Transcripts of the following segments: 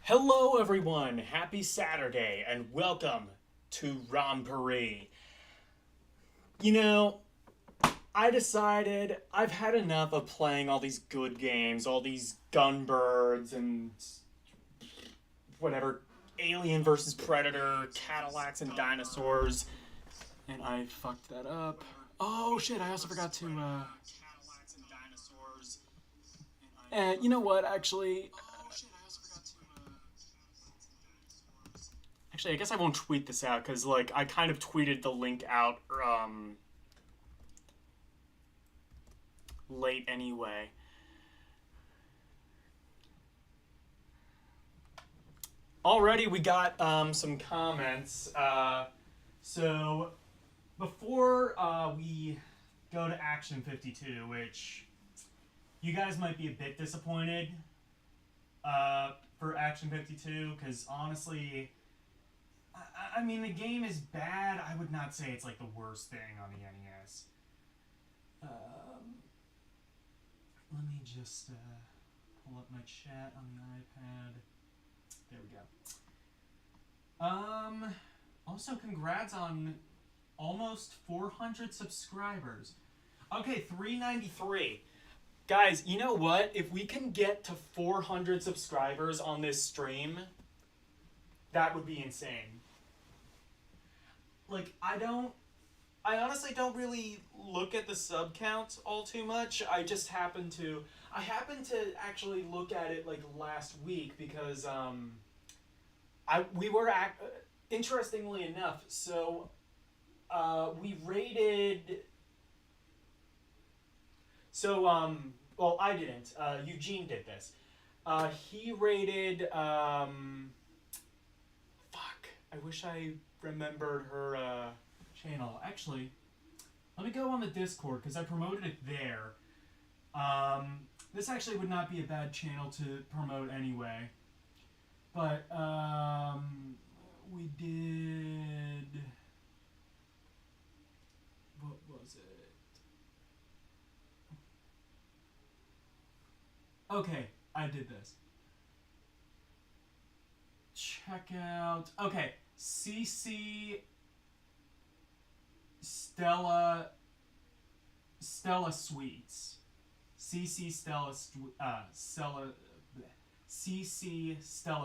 Hello, everyone. Happy Saturday, and welcome to ROMpourri. You know, I decided I've had enough of playing all these good games, all these Gunbirds and whatever, Alien versus Predator, Cadillacs and dinosaurs, and I fucked that up. Oh shit! I also forgot to. You know what? Actually, I guess I won't tweet this out because, like, I kind of tweeted the link out late anyway. Already, we got some comments. So, before we go to Action 52, which you guys might be a bit disappointed for Action 52, because honestly, I mean, the game is bad. I would not say it's like the worst thing on the NES. Let me just pull up my chat on the iPad. There we go. Also, congrats on almost 400 subscribers. Okay, 393. Guys, you know what? If we can get to 400 subscribers on this stream, that would be insane. Like, I honestly don't really look at the sub count all too much. I happened to actually look at it like last week because we were interestingly enough, so we rated. So well, I didn't. Eugene did this. He rated. Fuck. I wish I remembered her channel. Actually, let me go on the Discord because I promoted it there. This actually would not be a bad channel to promote anyway. But we did. What was it? Okay, I did this. Check out. Okay, CC Stella Sweets. CC Stella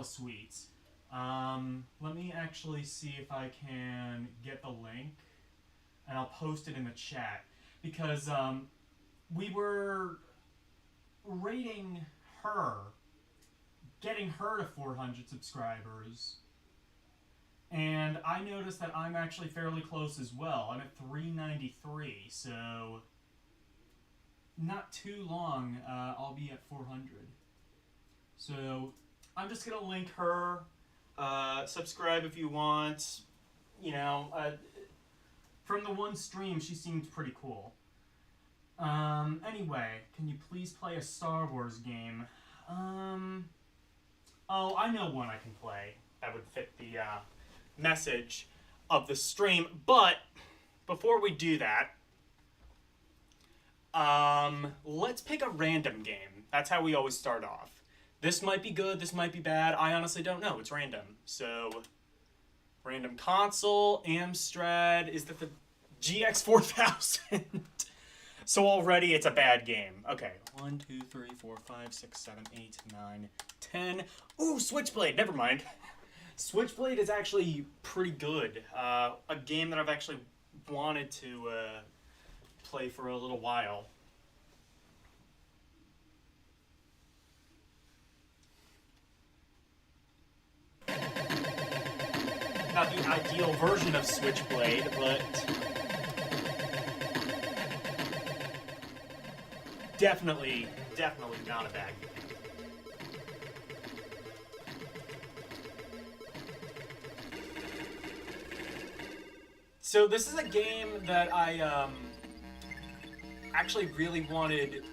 Sweets. Let me actually see if I can get the link, and I'll post it in the chat because we were rating her, getting her to 400 subscribers, and I noticed that I'm actually fairly close as well. I'm at 393, so not too long, I'll be at 400. So I'm just gonna link her. Subscribe if you want. You know, from the one stream, she seemed pretty cool. Anyway, can you please play a Star Wars game? Oh, I know one I can play that would fit the message of the stream. But before we do that, let's pick a random game. That's how we always start off. This might be good, this might be bad. I honestly don't know. It's random. So, random console, Amstrad. Is that the GX4000? So already it's a bad game. Okay. 1, 2, 3, 4, 5, 6, 7, 8, 9, 10. Ooh, Switchblade. Never mind. Switchblade is actually pretty good. A game that I've actually wanted to play for a little while. Not the ideal version of Switchblade, but definitely not a bad game. So this is a game that I actually really wanted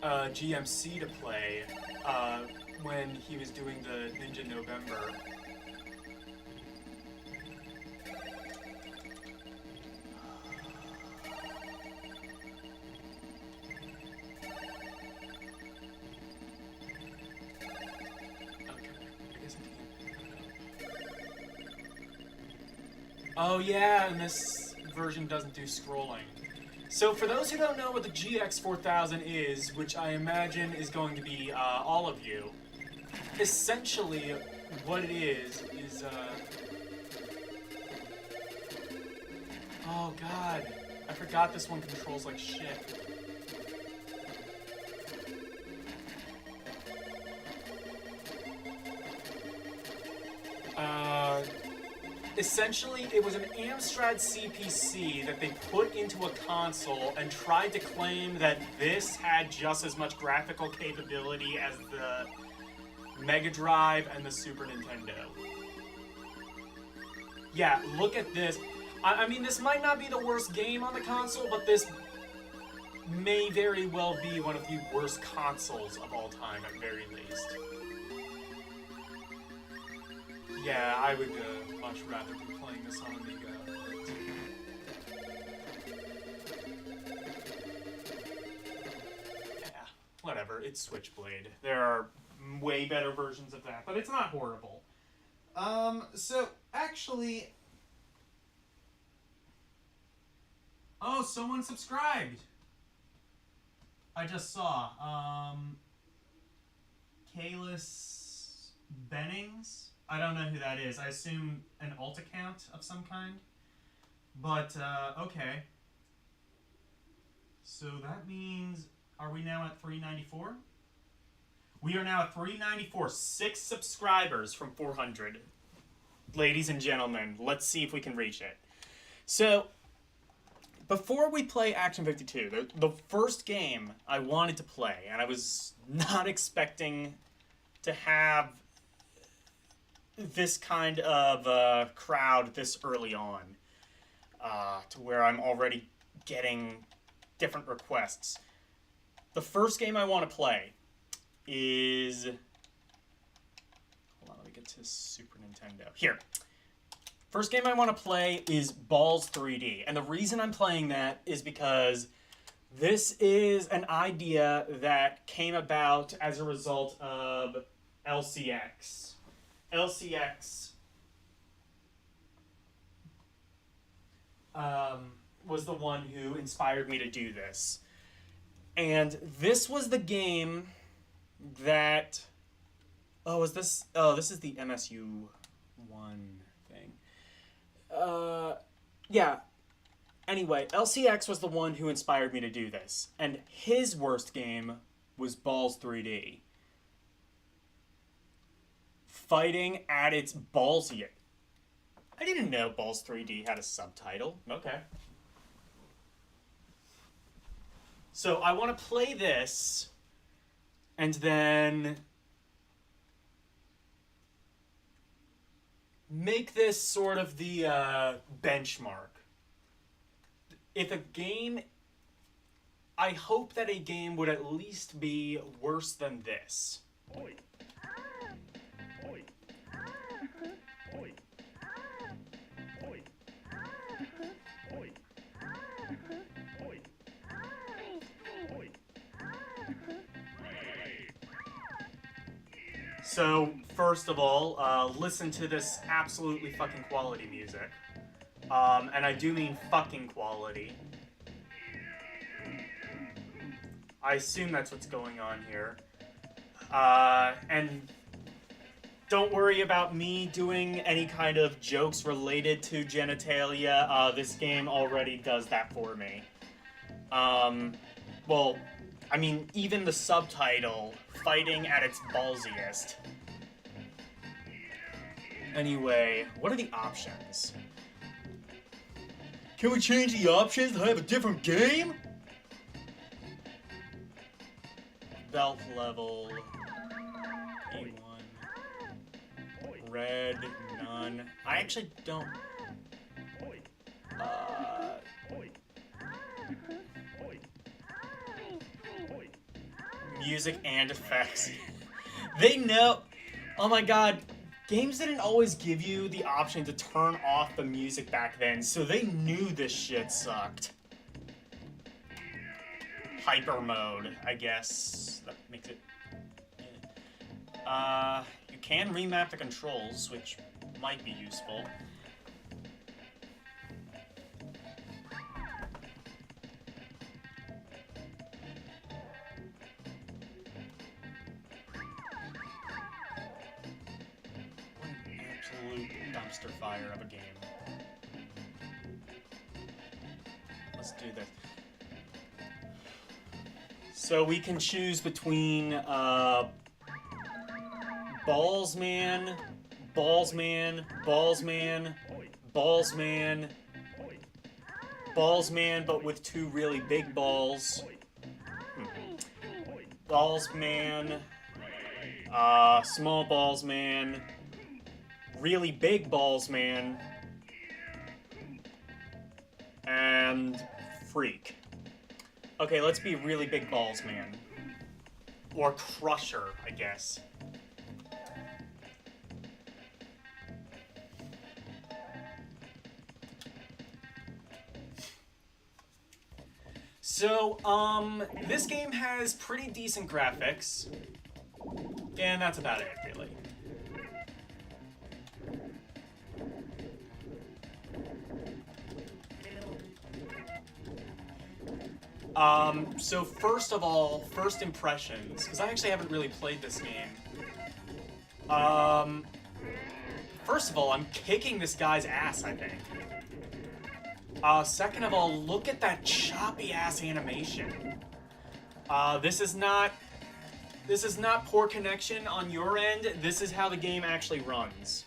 GMC to play when he was doing the Ninja November. Oh yeah, and this version doesn't do scrolling. So for those who don't know what the GX 4000 is, which I imagine is going to be all of you, essentially what it is oh god, I forgot this one controls like shit. Essentially, it was an Amstrad CPC that they put into a console and tried to claim that this had just as much graphical capability as the Mega Drive and the Super Nintendo. Yeah, look at this. I mean, this might not be the worst game on the console, but this may very well be one of the worst consoles of all time, at very least. Yeah, I would much rather be playing this on Amiga. Yeah, whatever. It's Switchblade. There are way better versions of that, but it's not horrible. So, actually... Oh, someone subscribed! I just saw. Kalis Bennings? I don't know who that is. I assume an alt account of some kind. But, okay. So that means, are we now at 394? We are now at 394. 6 subscribers from 400. Ladies and gentlemen, let's see if we can reach it. So, before we play Action 52, the first game I wanted to play, and I was not expecting to have this kind of crowd this early on, to where I'm already getting different requests. The first game I want to play is... Hold on, let me get to Super Nintendo. Here. First game I want to play is Balls 3D. And the reason I'm playing that is because this is an idea that came about as a result of LCX. LCX was the one who inspired me to do this. And this was the game that... Oh, is this... Oh, this is the MSU1 thing. Yeah. Anyway, LCX was the one who inspired me to do this. And his worst game was Balls 3D. Fighting at its ballsiest. I didn't know Balls 3D had a subtitle. Okay. So I want to play this, and then make this sort of the benchmark. If a game... I hope that a game would at least be worse than this. Oi. So, first of all, listen to this absolutely fucking quality music. And I do mean fucking quality. I assume that's what's going on here. And don't worry about me doing any kind of jokes related to genitalia. This game already does that for me. Well, I mean, even the subtitle, fighting at its ballsiest. Anyway, what are the options? Can we change the options to have a different game? Belt level, E1, red, none. I actually don't... Music and effects. They know... Oh my god. Games didn't always give you the option to turn off the music back then, so they knew this shit sucked. Hyper mode, I guess. That makes it... You can remap the controls, which might be useful. absolute dumpster fire of a game. Let's do this. So we can choose between Ballsman, Ballsman, Ballsman, Ballsman, Ballsman, but with 2 really big balls. Ballsman, small Ballsman, really big Ballsman, and Freak. Okay, let's be really big Ballsman. Or Crusher, I guess. So, this game has pretty decent graphics, and that's about it, really. So first of all, first impressions, because I actually haven't really played this game. First of all, I'm kicking this guy's ass, I think. Second of all, look at that choppy-ass animation. This is not poor connection on your end. This is how the game actually runs.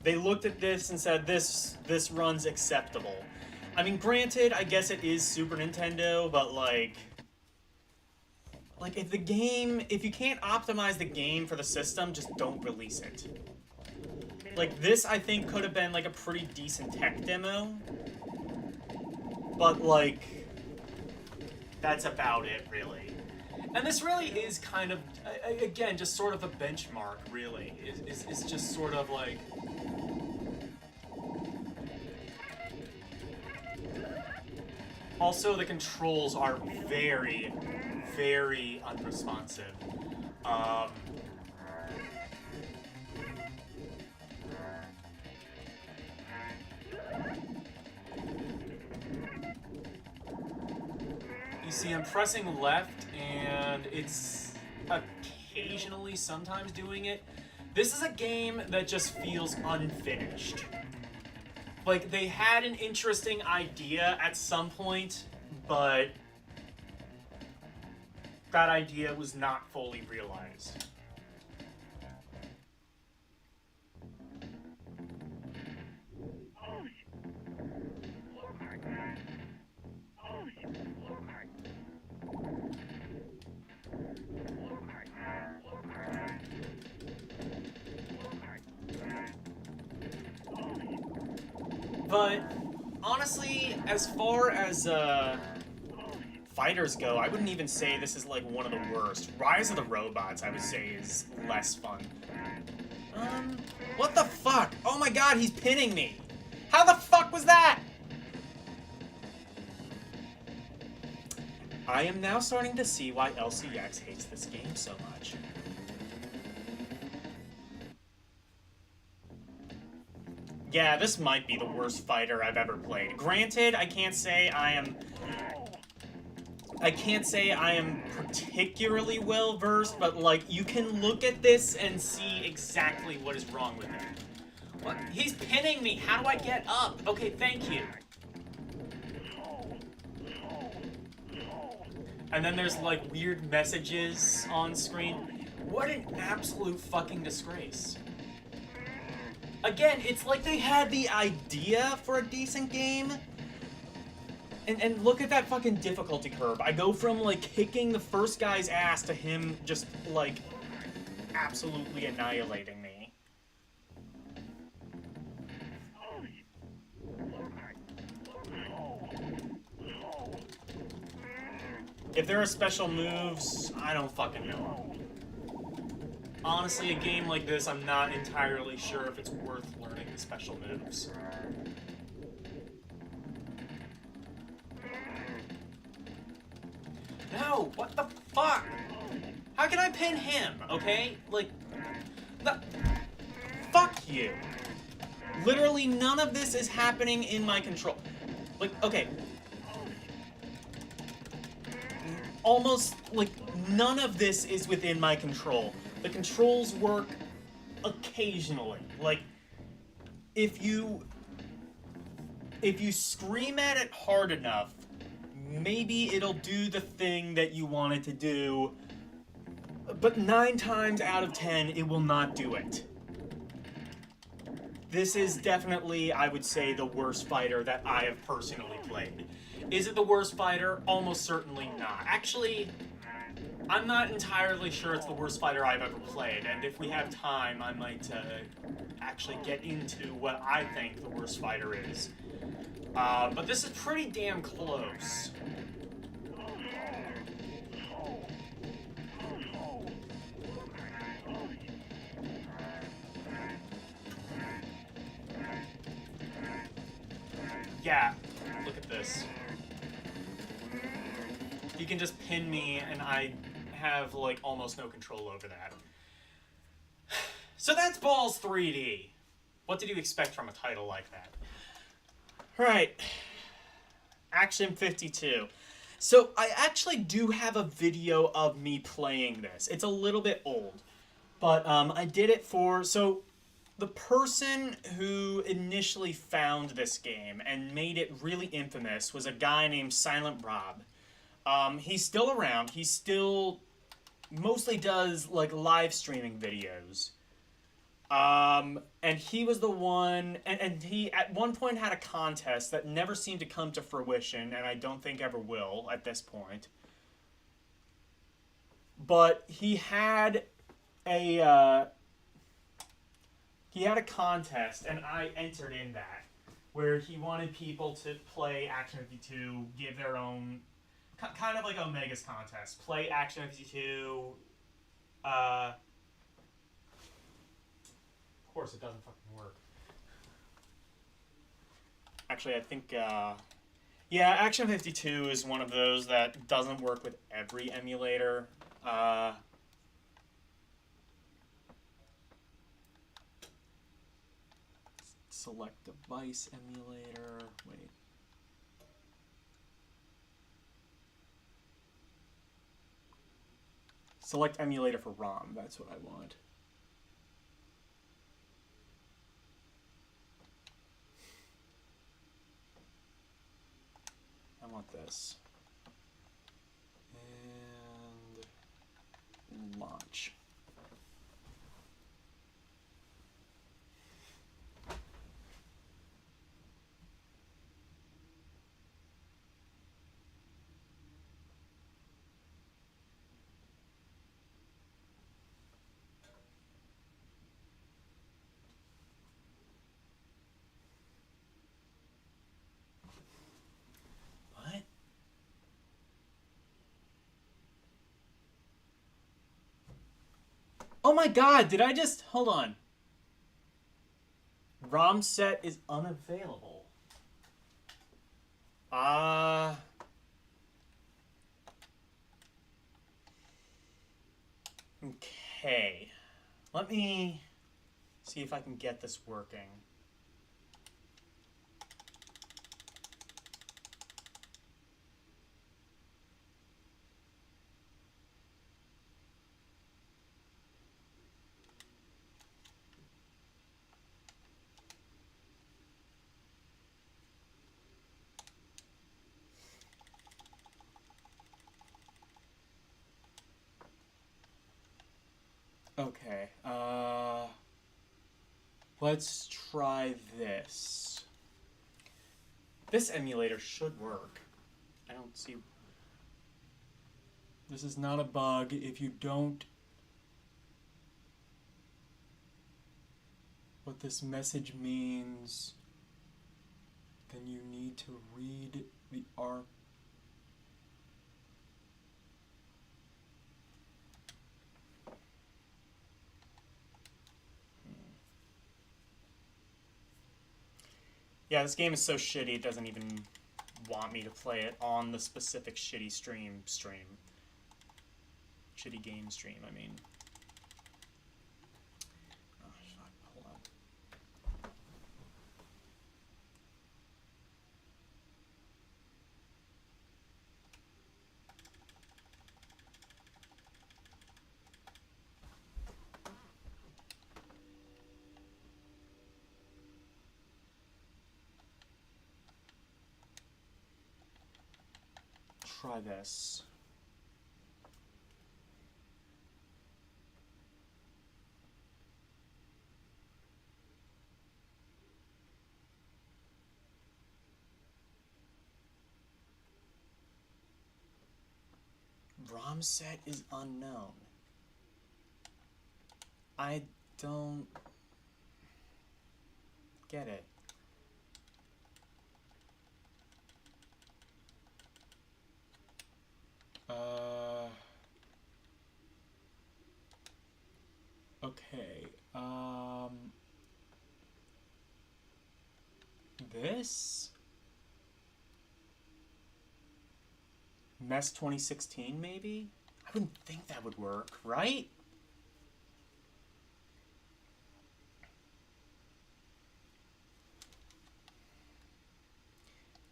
They looked at this and said, this runs acceptable. I mean, granted, I guess it is Super Nintendo, but like if you can't optimize the game for the system, just don't release it. Like, this, I think, could have been, like, a pretty decent tech demo. But, like, that's about it, really. And this really is kind of, again, just sort of a benchmark, really. It's just sort of, like... Also, the controls are very, very unresponsive. You see, I'm pressing left, and it's occasionally, sometimes doing it. This is a game that just feels unfinished. Like, they had an interesting idea at some point, but that idea was not fully realized. But honestly, as far as fighters go, I wouldn't even say this is like one of the worst. Rise of the Robots, I would say, is less fun. What the fuck? Oh my god, he's pinning me! How the fuck was that? I am now starting to see why LCX hates this game so much. Yeah, this might be the worst fighter I've ever played. Granted, I can't say I am particularly well versed, but like, you can look at this and see exactly what is wrong with it. What? He's pinning me. How do I get up? Okay, thank you. And then there's like weird messages on screen. What an absolute fucking disgrace. Again, it's like they had the idea for a decent game. And look at that fucking difficulty curve. I go from, like, kicking the first guy's ass to him just, like, absolutely annihilating me. If there are special moves, I don't fucking know. Honestly, a game like this, I'm not entirely sure if it's worth learning the special moves. No, what the fuck? How can I pin him, okay? Like, fuck you. Literally none of this is happening in my control. Like, okay. Almost, like, none of this is within my control. The controls work occasionally. Like, if you scream at it hard enough, maybe it'll do the thing that you want it to do, but 9 times out of 10, it will not do it. This is definitely, I would say, the worst fighter that I have personally played. Is it the worst fighter? Almost certainly not. Actually, I'm not entirely sure it's the worst fighter I've ever played, and if we have time, I might actually get into what I think the worst fighter is. But this is pretty damn close. Yeah, look at this. You can just pin me, and I have, like, almost no control over that. So that's Balls 3D. What did you expect from a title like that? Right. Action 52. So I actually do have a video of me playing this. It's a little bit old, but I did it for... So the person who initially found this game and made it really infamous was a guy named Silent Rob. He's still around. He still mostly does, like, live streaming videos. And he was the one, and he at one point had a contest that never seemed to come to fruition, and I don't think ever will at this point. But he had a contest, and I entered in that, where he wanted people to play Action 52, give their own, kind of like Omega's contest, play Action 52, of course it doesn't fucking work. Actually, I think, yeah, Action 52 is one of those that doesn't work with every emulator. Select device emulator, wait. Select emulator for ROM, that's what I want. I want this. And launch. Oh my god, did I just... Hold on. ROM set is unavailable. Okay. Let me see if I can get this working. Okay, let's try this. This emulator should work. I don't see... This is not a bug. If you don't... What this message means, then you need to read the ARP. Yeah, this game is so shitty it doesn't even want me to play it on the specific shitty stream. Shitty game stream, I mean. Oh, fuck, hold on. try this. ROM set is unknown. I don't get it. Okay. This? Mess 2016, maybe? I wouldn't think that would work, right?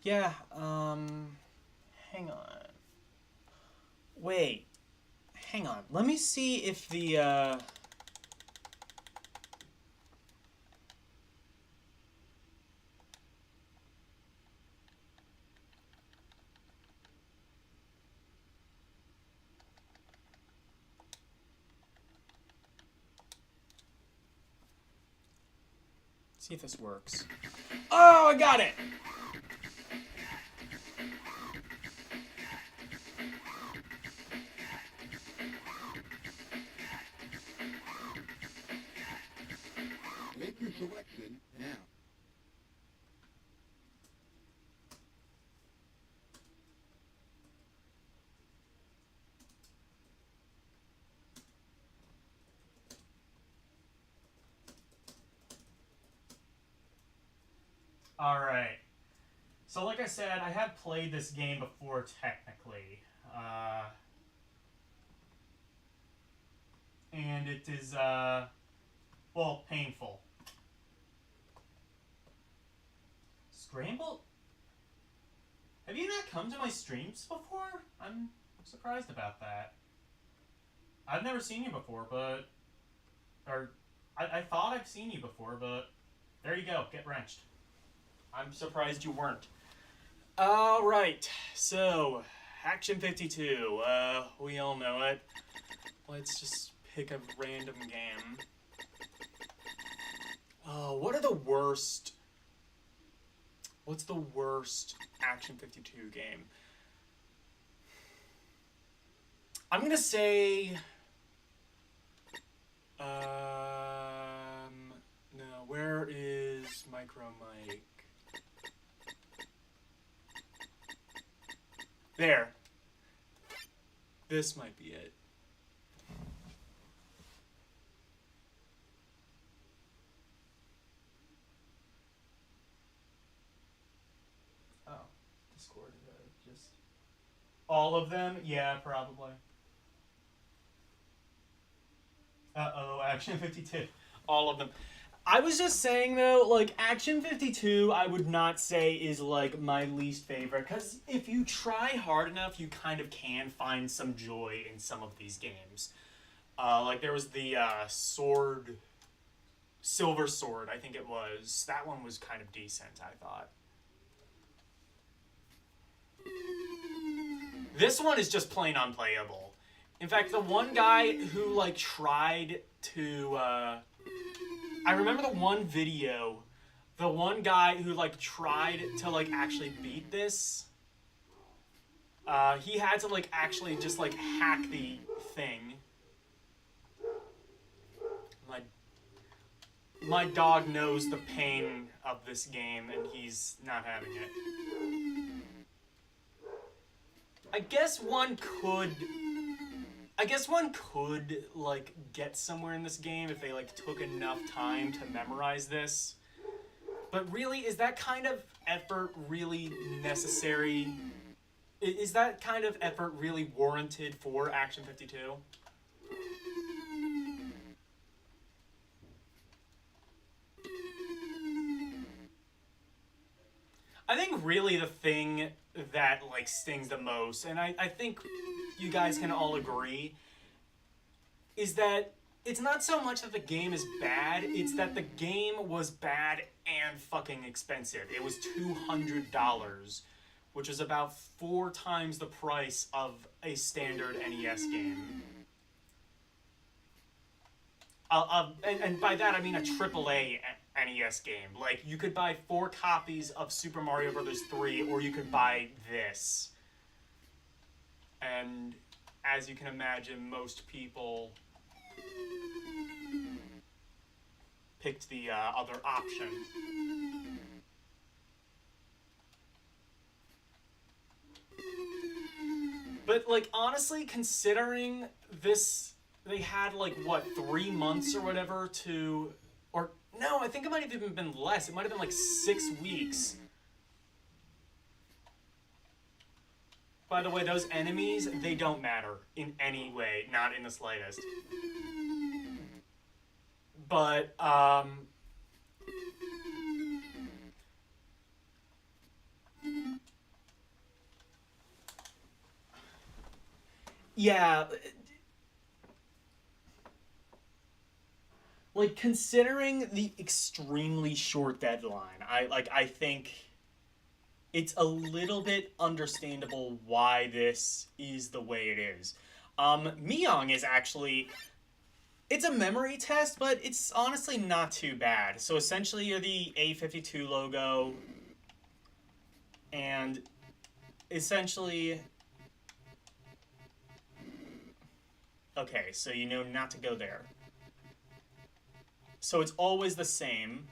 Yeah, hang on. Wait, hang on. Let me see if the, see if this works. Oh, I got it! Make your selection now. Alright. So like I said, I have played this game before technically. And it is, well, painful. Scramble? Have you not come to my streams before? I'm surprised about that. I've never seen you before, but... Or, I thought I've seen you before, but... There you go, get wrenched. I'm surprised you weren't. Alright, so... Action 52, we all know it. Let's just pick a random game. Oh, what are the worst... What's the worst Action 52 game? I'm gonna say... No, where is Micro Mike? There. This might be it. Oh, Discord, just... All of them? Yeah, probably. Uh-oh, Action 52. All of them. I was just saying, though, like, Action 52, I would not say is, like, my least favorite. Because if you try hard enough, you kind of can find some joy in some of these games. Like, there was the Sword... Silver Sword, I think it was. That one was kind of decent, I thought. This one is just plain unplayable. In fact, the one guy who, like, tried to, I remember the one video, the one guy who, like, tried to, like, actually beat this, he had to, like, actually just, like, hack the thing. My dog knows the pain of this game, and he's not having it. I guess one could, like, get somewhere in this game if they, like, took enough time to memorize this. But really, is that kind of effort really necessary? Is that kind of effort really warranted for Action 52? I think really the thing that, like, stings the most, and I think you guys can all agree, is that it's not so much that the game is bad, it's that the game was bad and fucking expensive. It was $200, which is about 4 times the price of a standard NES game. And by that I mean a AAA NES game. Like, you could buy 4 copies of Super Mario Bros. 3, or you could buy this. And as you can imagine, most people picked the other option. But, like, honestly, considering this, they had, like, what, 3 months or whatever to, or, no, I think it might have even been less. It might have been, like, 6 weeks. By the way, those enemies, they don't matter in any way, not in the slightest. But, yeah, like, considering the extremely short deadline, I think it's a little bit understandable why this is the way it is. Miyong is actually, it's a memory test, but it's honestly not too bad. So essentially, you're the A52 logo, and essentially, okay, so you know not to go there. So it's always the same.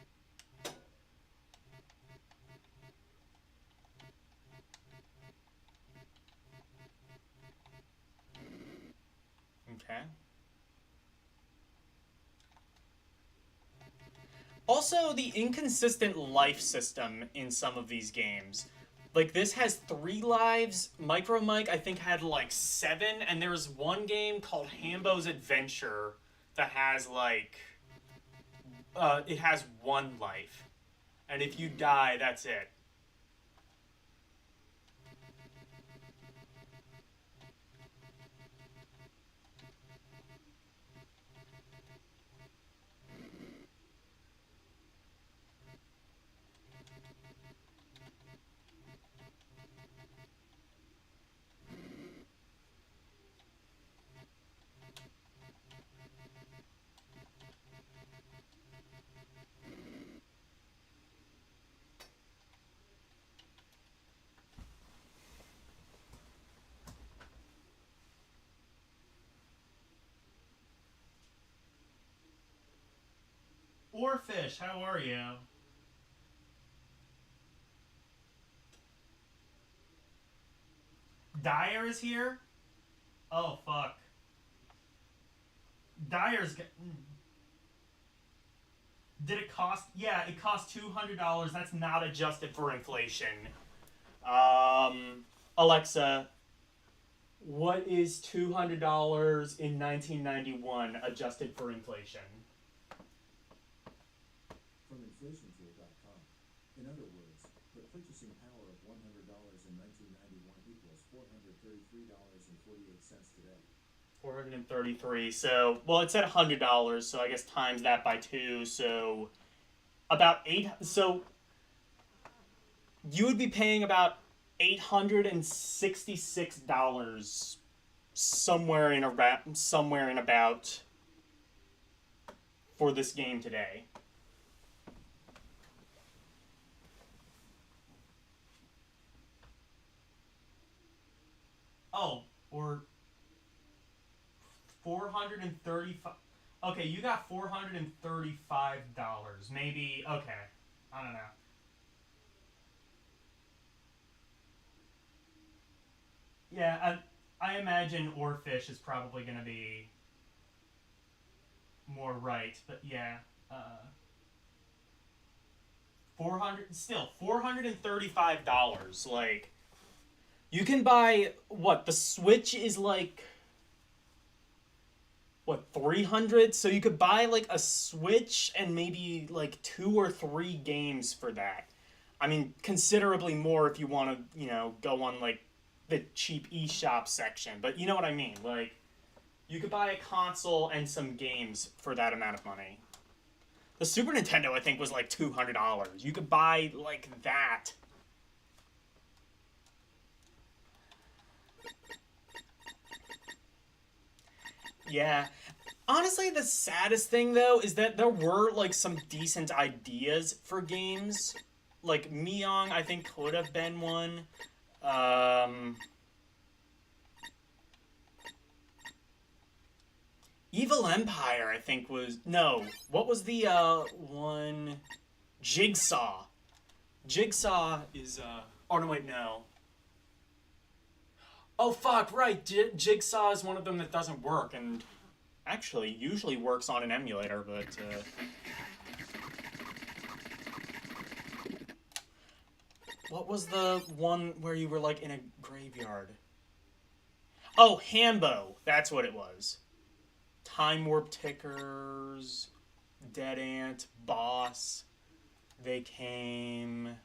Okay. Also, the inconsistent life system in some of these games. Like, this has 3 lives. Micro Mike, I think, had like 7. And there's one game called Hambo's Adventure that has like, it has 1 life. And if you die, that's it. Orfish, how are you? Dyer is here? Oh, fuck. Dyer's... Did it cost... Yeah, it cost $200. That's not adjusted for inflation. Alexa, what is $200 in 1991 adjusted for inflation? From inflationtool.com. In other words, the purchasing power of $100 in 1991 equals $433.48 today. 433. So, well, it said $100, so I guess times that by 2. So, about 8. So, you would be paying about $866 somewhere in about for this game today. Oh, or 435. Okay, you got $435. Maybe, okay. I don't know. Yeah, I imagine Orfish is probably going to be more right, but yeah. 435. Like, you can buy, what, the Switch is like, what, 300? So you could buy like a Switch and maybe like 2 or 3 games for that. I mean, considerably more if you want to, go on like the cheap eShop section. But you know what I mean? Like, you could buy a console and some games for that amount of money. The Super Nintendo, I think, was like $200. You could buy like that. Yeah. Honestly, the saddest thing though is that there were like some decent ideas for games. Like Miyong, I think could have been one. Um, Evil Empire, I think was no. What was the one? Jigsaw. Jigsaw is Oh no, wait, no. Oh fuck! Right, Jigsaw is one of them that doesn't work, and actually usually works on an emulator, but. What was the one where you were like in a graveyard? Oh, Hambo. That's what it was. Time Warp Tickers, Dead Ant, Boss. They came.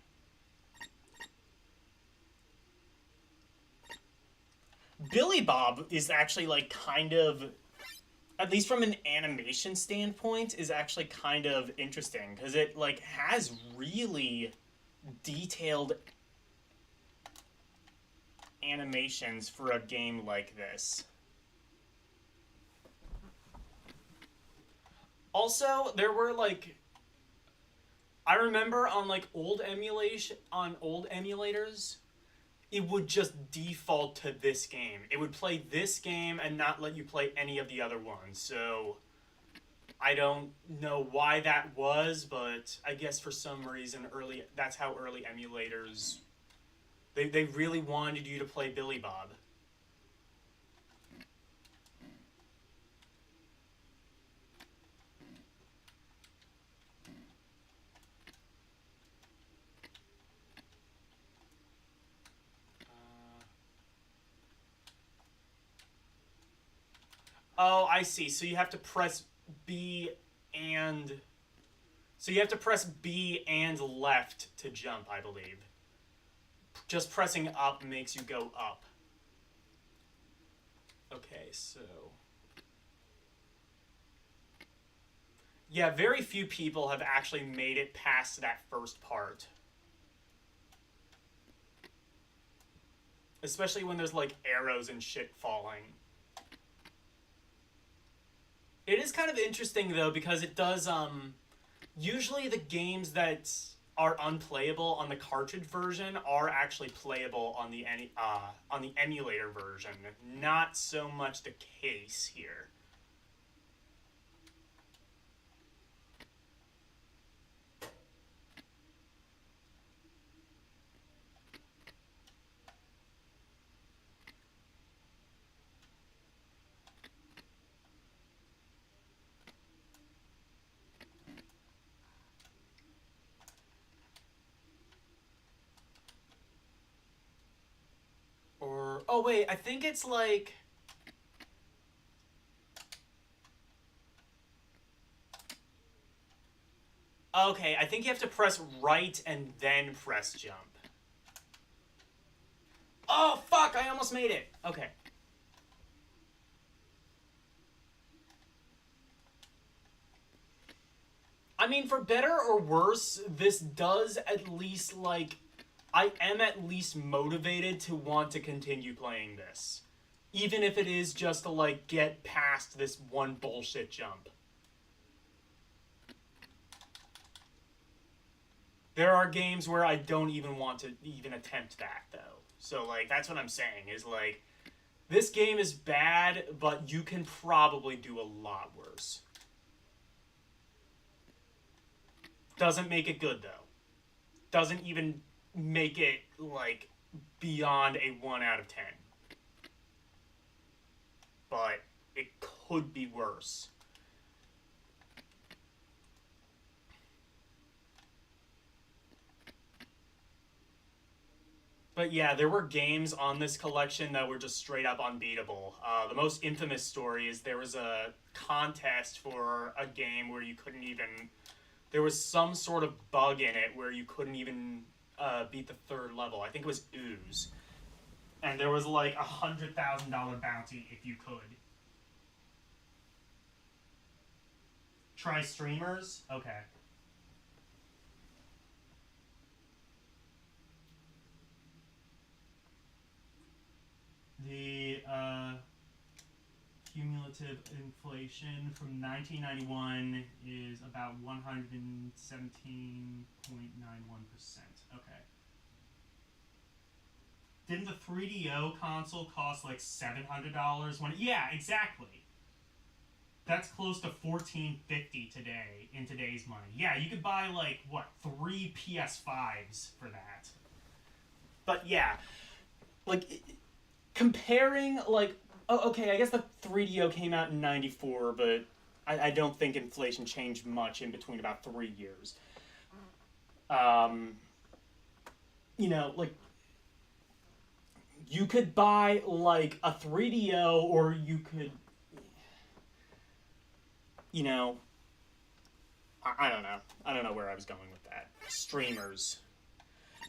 Billy Bob is actually like kind of, at least from an animation standpoint, is actually kind of interesting because it like has really detailed animations for a game like this. Also, there were like I remember on like old emulators, it would just default to this game. It would play this game and not let you play any of the other ones. So I don't know why that was, but I guess for some reason that's how early emulators they really wanted you to play Billy Bob. Oh, I see. So you have to press B and so you have to press B and left to jump, I believe. Just pressing up makes you go up. Okay, so yeah, very few people have actually made it past that first part. Especially when there's like arrows and shit falling. It is kind of interesting though because it does usually the games that are unplayable on the cartridge version are actually playable on the emulator version. Not so much the case here. Or oh wait, I think it's like okay, I think you have to press right and then press jump. Oh fuck, I almost made it. Okay. I mean, for better or worse, this does at least like I am at least motivated to want to continue playing this. Even if it is just to like get past this one bullshit jump. There are games where I don't even want to even attempt that though. So like that's what I'm saying is like this game is bad, but you can probably do a lot worse. Doesn't make it good though. Doesn't even make it like beyond a 1 out of 10. But it could be worse. But yeah, there were games on this collection that were just straight up unbeatable. The most infamous story is there was a contest for a game where you couldn't even. There was some sort of bug in it where you couldn't even beat the third level. I think it was Ooze. And there was like $100,000 bounty if you could. Try streamers? Okay. The cumulative inflation from 1991 is about 117.91%. Okay. Didn't the 3DO console cost like $700 when? Yeah, exactly. That's close to $1450 today in today's money. Yeah, you could buy like what 3 PS5s for that. But yeah, like comparing like okay, I guess the 3DO came out in '94, but I don't think inflation changed much in between about 3 years. You know, like you could buy like a 3DO, or you could, you know, I don't know. I don't know where I was going with that. Streamers.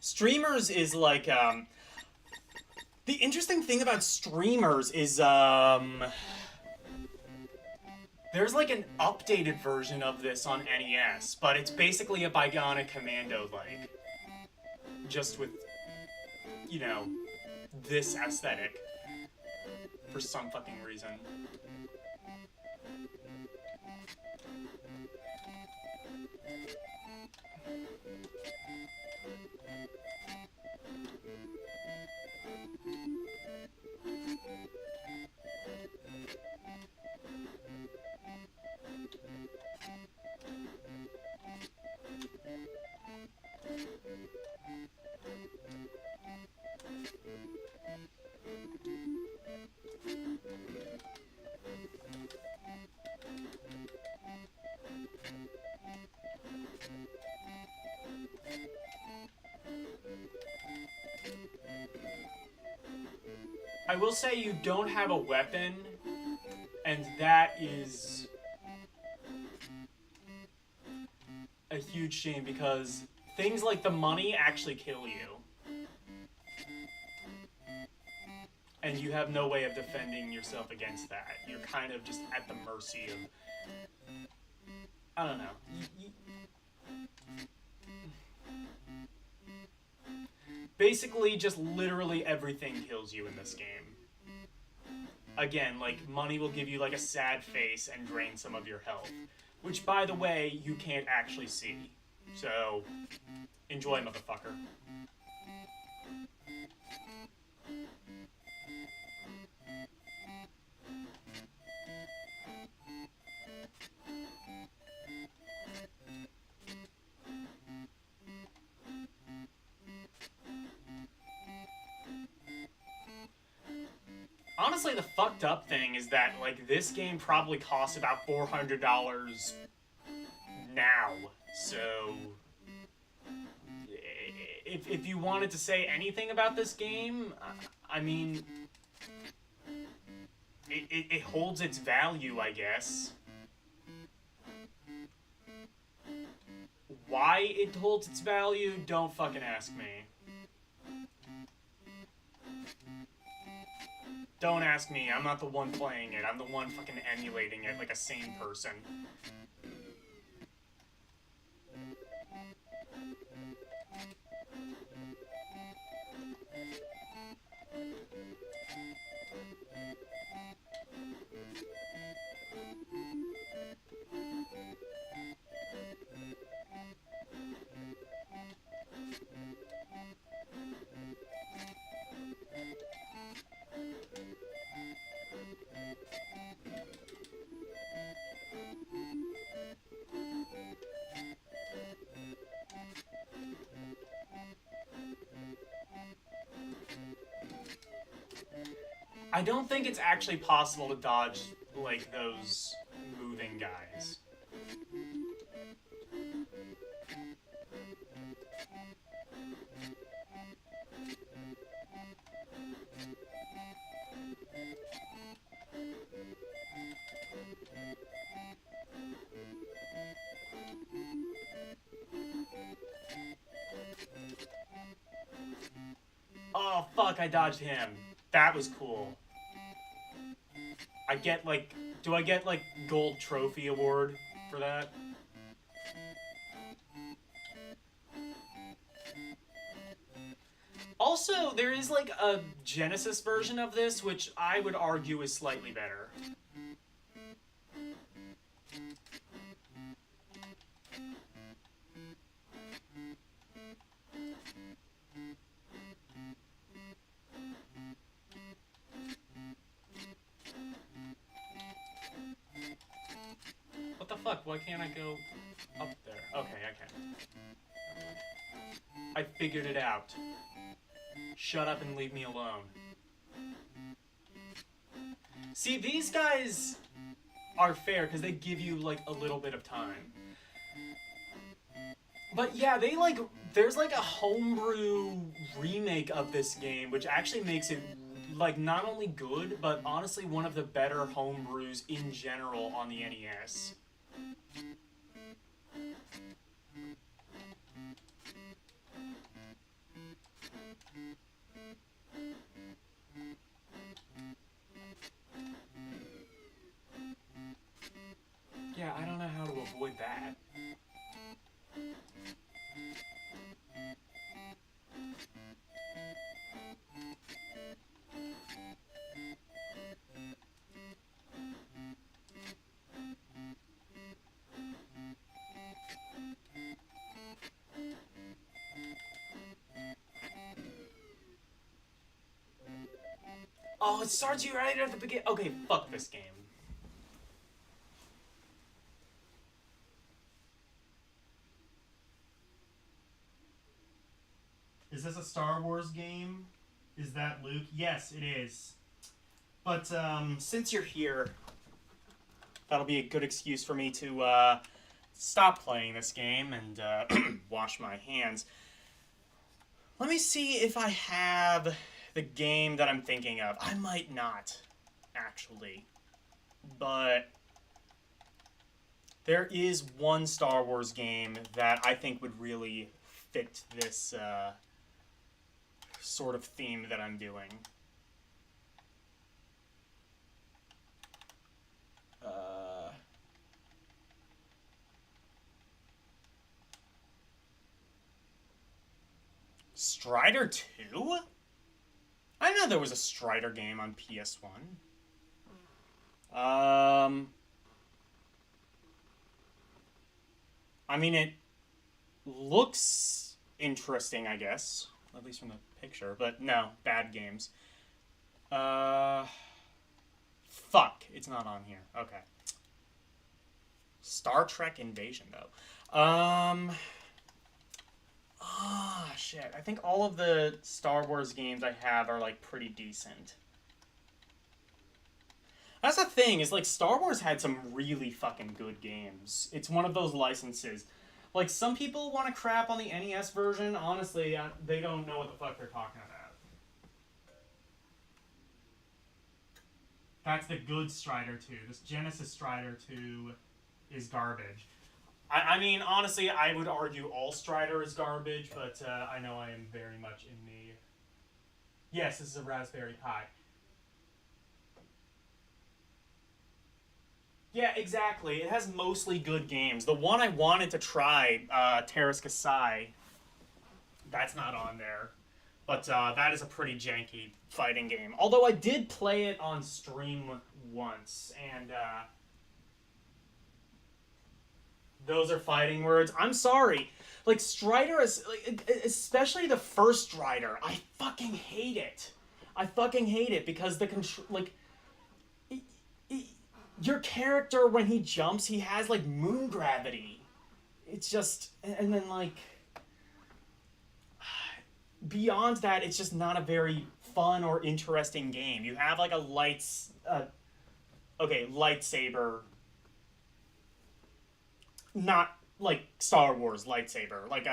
Streamers is like, the interesting thing about streamers is, there's like an updated version of this on NES, but it's basically a Bionic Commando, like, just with, you know, this aesthetic. For some fucking reason. I will say you don't have a weapon, and that is a huge shame because things like the money actually kill you. And you have no way of defending yourself against that. You're kind of just at the mercy of... I don't know. Basically, just literally everything kills you in this game. Again, like, money will give you, like, a sad face and drain some of your health. Which, by the way, you can't actually see. So, enjoy, motherfucker. Honestly, the fucked up thing is that, like, this game probably costs about $400 now. So, if you wanted to say anything about this game, I mean, it holds its value, I guess. Why it holds its value, don't fucking ask me. Don't ask me, I'm not the one playing it, I'm the one fucking emulating it like a sane person. I don't think it's actually possible to dodge, like, those moving guys. Oh, fuck, I dodged him. That was cool. I get, like... Do I get, like, gold trophy award for that? Also, there is, like, a Genesis version of this, which I would argue is slightly better. fuck? Why can't I go up there? Okay, I can. I figured it out. Shut up and leave me alone. See, these guys are fair because they give you like a little bit of time. But yeah, there's like a homebrew remake of this game, which actually makes it like not only good, but honestly one of the better homebrews in general on the NES. Yeah, I don't know how to avoid that. Oh, it starts you right at the beginning. Okay, fuck this game. Is this a Star Wars game? Is that Luke? Yes, it is. But since you're here, that'll be a good excuse for me to stop playing this game and wash my hands. Let me see if I have the game that I'm thinking of. I might not, actually. But there is one Star Wars game that I think would really fit this sort of theme that I'm doing. Strider 2? I know there was a Strider game on PS1. I mean, it looks interesting, I guess. At least from the picture. But no, bad games. Fuck. It's not on here. Okay. Star Trek Invasion, though. Shit. I think all of the Star Wars games I have are, like, pretty decent. That's the thing, is, like, Star Wars had some really fucking good games. It's one of those licenses. Like, some people want to crap on the NES version. Honestly, they don't know what the fuck they're talking about. That's the good Strider 2. This Genesis Strider 2 is garbage. I mean, honestly, I would argue all Strider is garbage, but I know I am very much in the... Yes, this is a Raspberry Pi. Yeah, exactly. It has mostly good games. The one I wanted to try, Terras Kasai, that's not on there. But that is a pretty janky fighting game. Although I did play it on stream once, and... those are fighting words. I'm sorry. Like, Strider is... Like, especially the first Strider. I fucking hate it. I fucking hate it because the control... Like... Your character, when he jumps, he has, like, moon gravity. It's just... And then, like... Beyond that, it's just not a very fun or interesting game. You have, like, a lightsaber... Not like Star Wars lightsaber. Like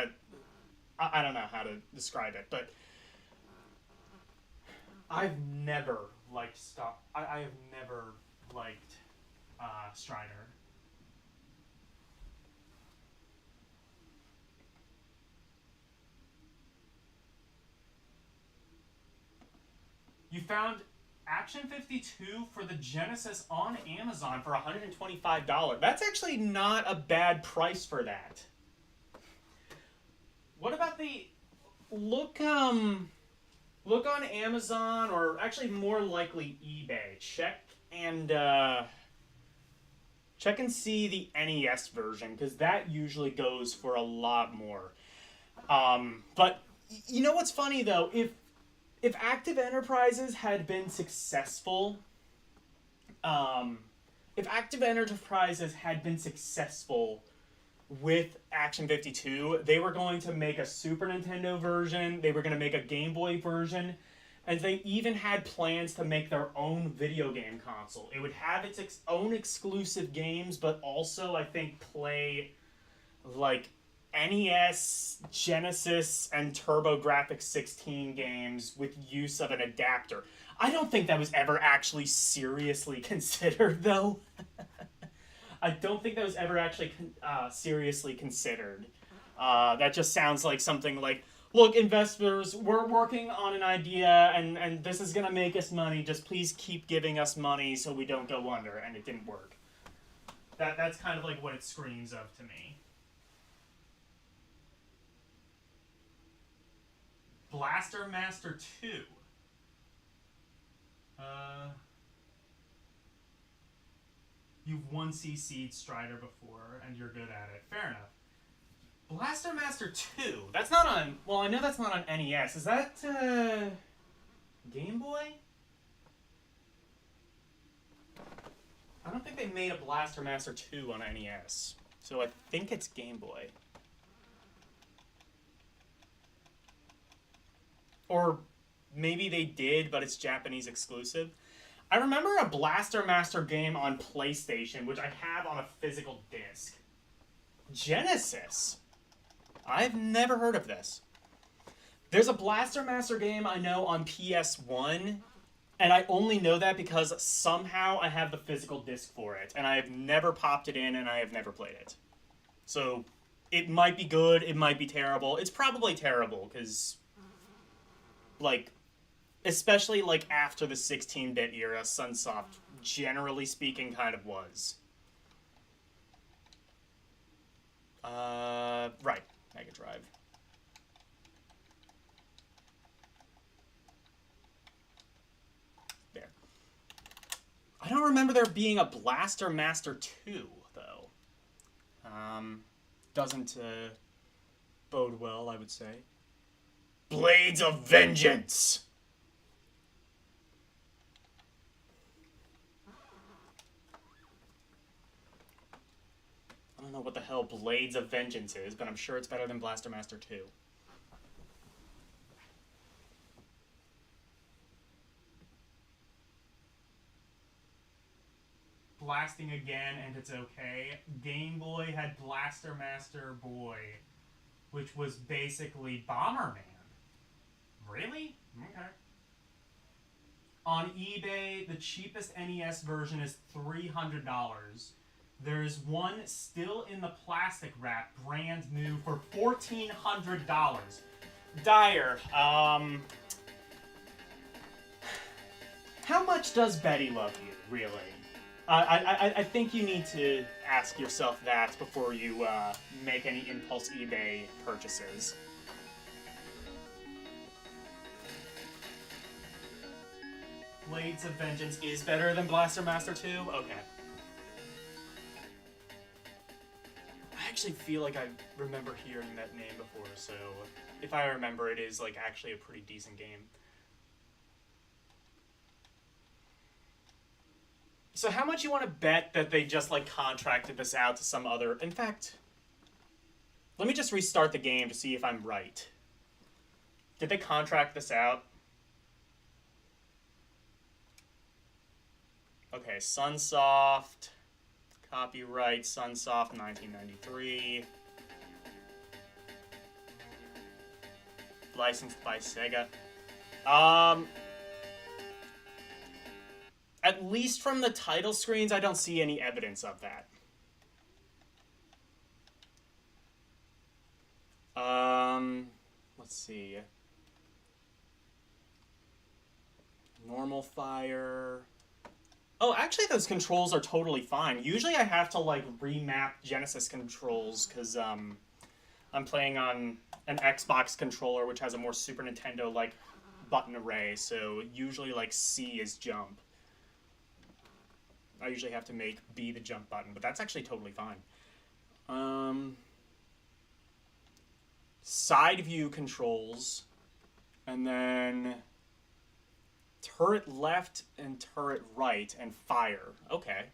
I don't know how to describe it, but I've never liked I have never liked Strider. You found Action 52 for the Genesis on Amazon for $125. That's actually not a bad price for that. What about the... Look on Amazon, or actually more likely eBay. Check and see the NES version, because that usually goes for a lot more. But you know what's funny, though? If Active Enterprises had been successful, if Active Enterprises had been successful with Action 52, they were going to make a Super Nintendo version, they were going to make a Game Boy version, and they even had plans to make their own video game console. It would have its own exclusive games, but also, I think, play like NES, Genesis, and TurboGrafx 16 games with use of an adapter. I don't think that was ever actually seriously considered, though. I don't think that was ever actually seriously considered. That just sounds like something like, look, investors, we're working on an idea, and this is going to make us money. Just please keep giving us money so we don't go under. And it didn't work. That's kind of like what it screams of to me. Blaster Master 2. You've 1cc'd Strider before, and you're good at it. Fair enough. Blaster Master 2. That's not on... Well, I know that's not on NES. Is that, Game Boy? I don't think they made a Blaster Master 2 on NES. So I think it's Game Boy. Or maybe they did, but it's Japanese exclusive. I remember a Blaster Master game on PlayStation, which I have on a physical disc. Genesis. I've never heard of this. There's a Blaster Master game I know on PS1, and I only know that because somehow I have the physical disc for it, and I have never popped it in, and I have never played it. So, it might be good, it might be terrible. It's probably terrible, because, like, especially, like, after the 16-bit era, Sunsoft, generally speaking, kind of was. Right. Mega Drive. There. I don't remember there being a Blaster Master 2, though. Doesn't, bode well, I would say. Blades of Vengeance! I don't know what the hell Blades of Vengeance is, but I'm sure it's better than Blaster Master 2. Blasting again, and it's okay. Game Boy had Blaster Master Boy, which was basically Bomberman. Really? Okay. On eBay, the cheapest NES version is $300. There's one still in the plastic wrap, brand new, for $1,400. Dyer, how much does Betty love you, really? I think you need to ask yourself that before you make any impulse eBay purchases. Blades of Vengeance is better than Blaster Master 2? Okay. I actually feel like I remember hearing that name before, so if I remember, it is like actually a pretty decent game. So how much you want to bet that they just like contracted this out to some other... In fact, let me just restart the game to see if I'm right. Did they contract this out? Okay, Sunsoft... Copyright, Sunsoft, 1993. Licensed by Sega. At least from the title screens, I don't see any evidence of that. Let's see. Normal fire... Oh, actually those controls are totally fine. Usually I have to, like, remap Genesis controls, because, I'm playing on an Xbox controller, which has a more Super Nintendo-like button array, so usually, like, C is jump. I usually have to make B the jump button, but that's actually totally fine. Side view controls, and then... turret left and turret right and fire. Okay.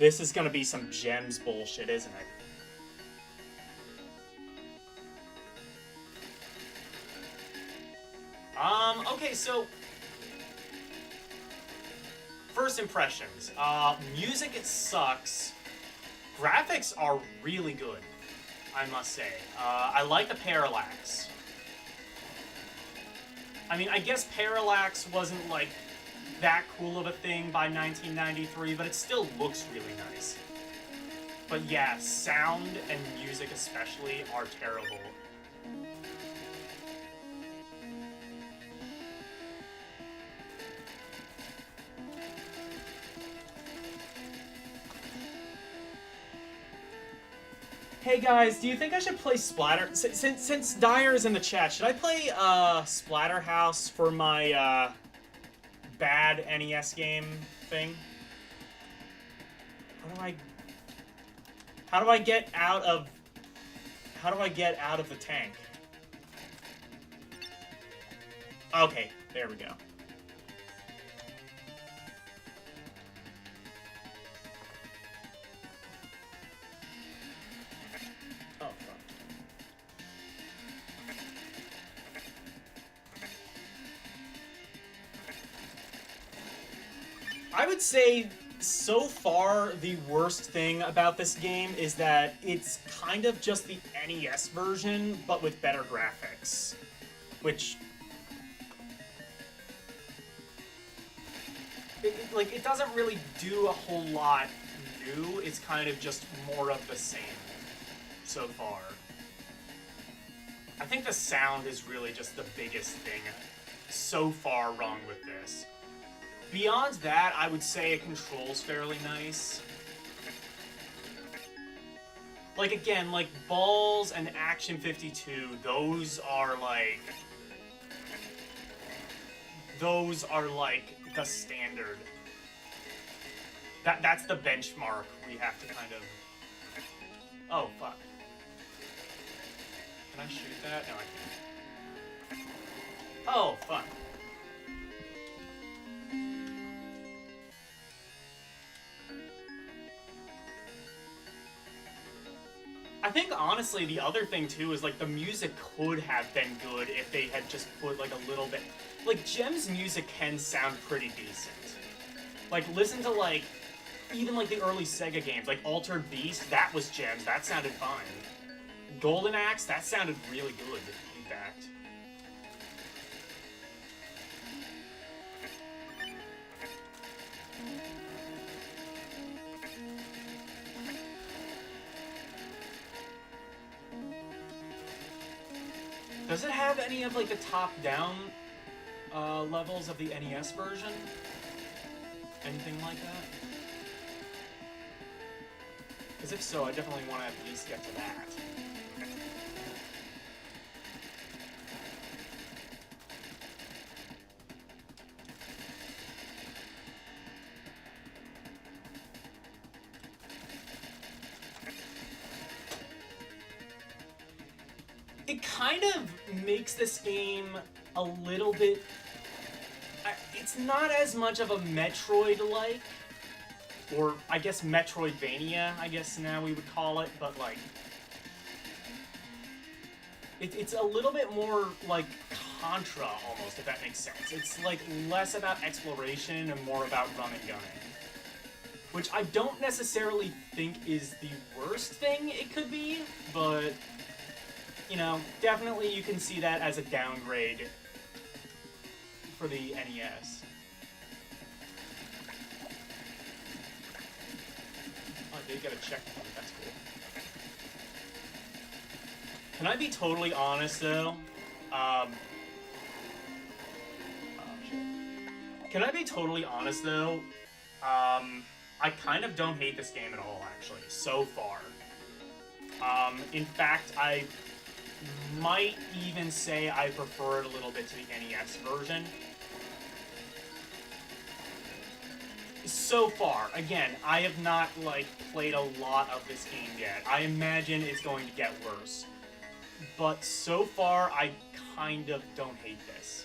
This is gonna be some gems bullshit, isn't it? Okay, so first impressions. Music, it sucks. Graphics are really good, I must say. I like the parallax. I mean, I guess parallax wasn't, like, that cool of a thing by 1993, but it still looks really nice. But yeah, sound and music especially are terrible. Hey guys, do you think I should play Splatter? Since Dyer is in the chat, should I play Splatterhouse for my bad NES game thing? How do I get out of the tank? Okay, there we go. Oh, fuck. I would say, so far, the worst thing about this game is that it's kind of just the NES version, but with better graphics. Which... it doesn't really do a whole lot new. It's kind of just more of the same so far. I think the sound is really just the biggest thing so far wrong with this. Beyond that, I would say it controls fairly nice. Like, again, like, Balls and Action 52, those are like the standard. That's the benchmark we have to kind of... Oh, fuck. Can I shoot that? No, I can't. Oh, fuck. I think, honestly, the other thing, too, is, like, the music could have been good if they had just put, like, a little bit... Like, Gem's music can sound pretty decent. Like, listen to, like, even, like, the early Sega games. Like, Altered Beast, that was Gem's. That sounded fine. Golden Axe, that sounded really good, in fact. Does it have any of, like, the top-down levels of the NES version? Anything like that? Because if so, I definitely want to at least get to that. It kind of makes this game a little bit... It's not as much of a Metroid-like, or I guess Metroidvania, I guess now we would call it, but like... It's a little bit more like Contra, almost, if that makes sense. It's like less about exploration and more about run and gunning. Which I don't necessarily think is the worst thing it could be, but... You know, definitely you can see that as a downgrade for the NES. Oh, I did get a checkpoint. That's cool. Can I be totally honest, though? Oh, shit. Can I be totally honest, though? I kind of don't hate this game at all, actually, so far. In fact, I might even say I prefer it a little bit to the NES version. So far, again, I have not, like, played a lot of this game yet. I imagine it's going to get worse. But so far, I kind of don't hate this.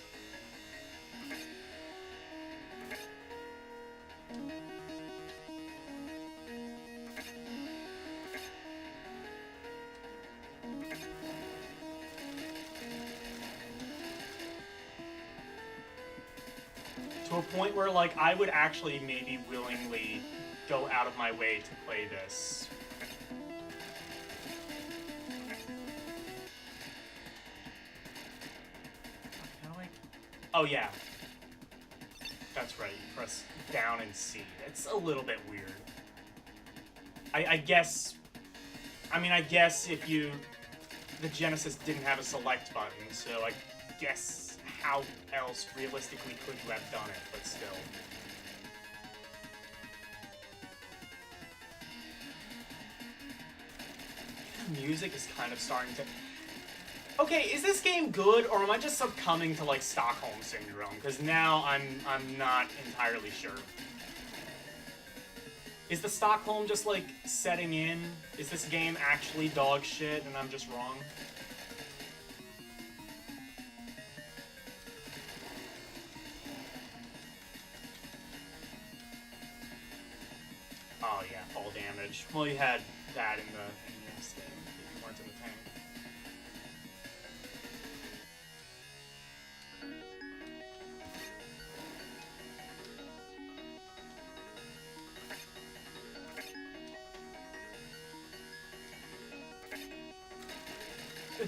to a point where like I would actually maybe willingly go out of my way to play this. How do I... Oh yeah, that's right. Press down and C. It's a little bit weird. I guess. I mean, I guess if you... The Genesis didn't have a select button, so I guess how else realistically could you have done it, but still. The music is kind of starting to... Okay, is this game good, or am I just succumbing to, like, Stockholm Syndrome? Because now I'm not entirely sure. Is the Stockholm just, like, setting in? Is this game actually dog shit and I'm just wrong? Oh yeah, fall damage. Well, you had that in the NES game if you weren't in the tank.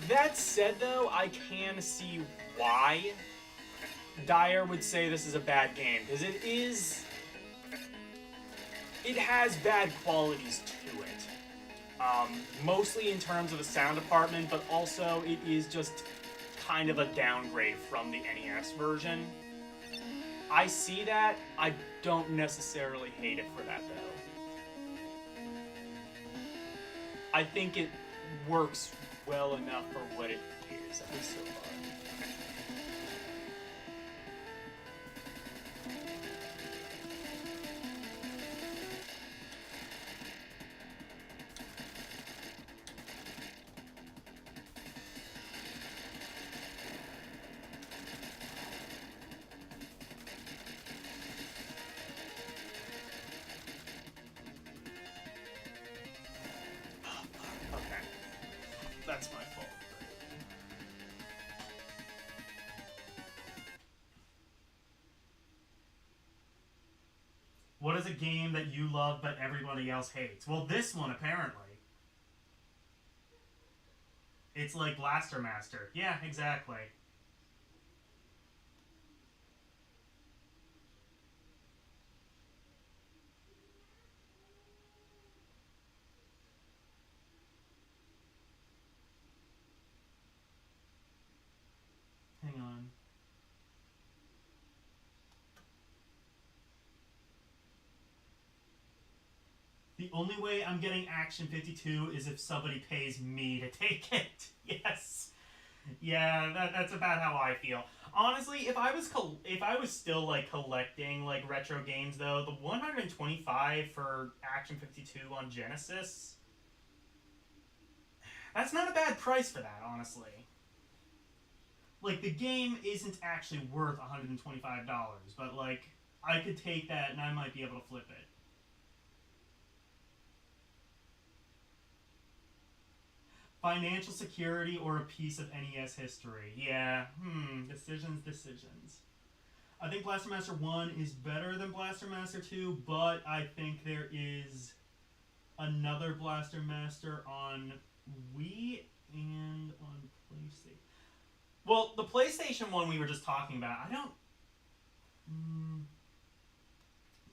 That said, though, I can see why Dyer would say this is a bad game, because it is... It has bad qualities to it. Mostly in terms of the sound department, but also it is just kind of a downgrade from the NES version. I see that. I don't necessarily hate it for that, though. I think it works well enough for what it is, at least so far. Okay. That's my fault. What is a game that you love but everybody else hates? Well, this one, apparently. It's like Blaster Master. Yeah, exactly. Hang on. The only way I'm getting Action 52 is if somebody pays me to take it. Yes. Yeah, that's about how I feel. Honestly, if I was still like collecting like retro games though, the 125 for Action 52 on Genesis, that's not a bad price for that, honestly. Like, the game isn't actually worth $125, but like I could take that and I might be able to flip it. Financial security or a piece of NES history? Yeah, decisions. I think Blaster Master 1 is better than Blaster Master 2, but I think there is another Blaster Master on Wii and on PlayStation. Well, the PlayStation one we were just talking about, I don't...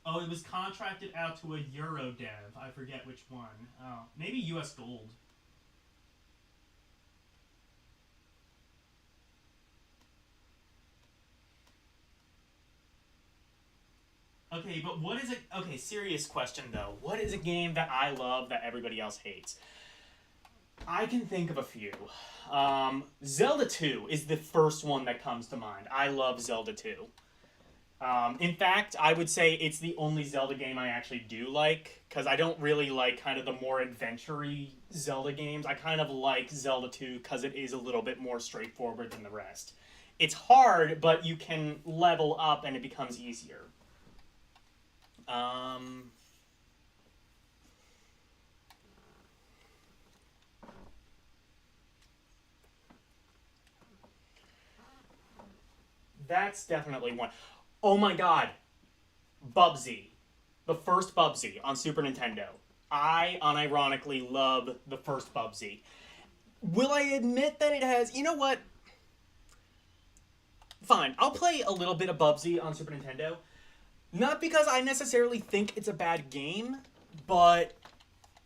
Oh, it was contracted out to a Euro dev. I forget which one. Oh, maybe US Gold. Okay, but what is it? Okay, serious question though. What is a game that I love that everybody else hates? I can think of a few. Zelda 2 is the first one that comes to mind. I love Zelda 2. In fact, I would say it's the only Zelda game I actually do like, because I don't really like kind of the more adventure-y Zelda games. I kind of like Zelda 2 because it is a little bit more straightforward than the rest. It's hard, but you can level up and it becomes easier. That's definitely one. Oh my god. Bubsy. The first Bubsy on Super Nintendo. I unironically love the first Bubsy. Will I admit that it has... You know what? Fine. I'll play a little bit of Bubsy on Super Nintendo. Not because I necessarily think it's a bad game, but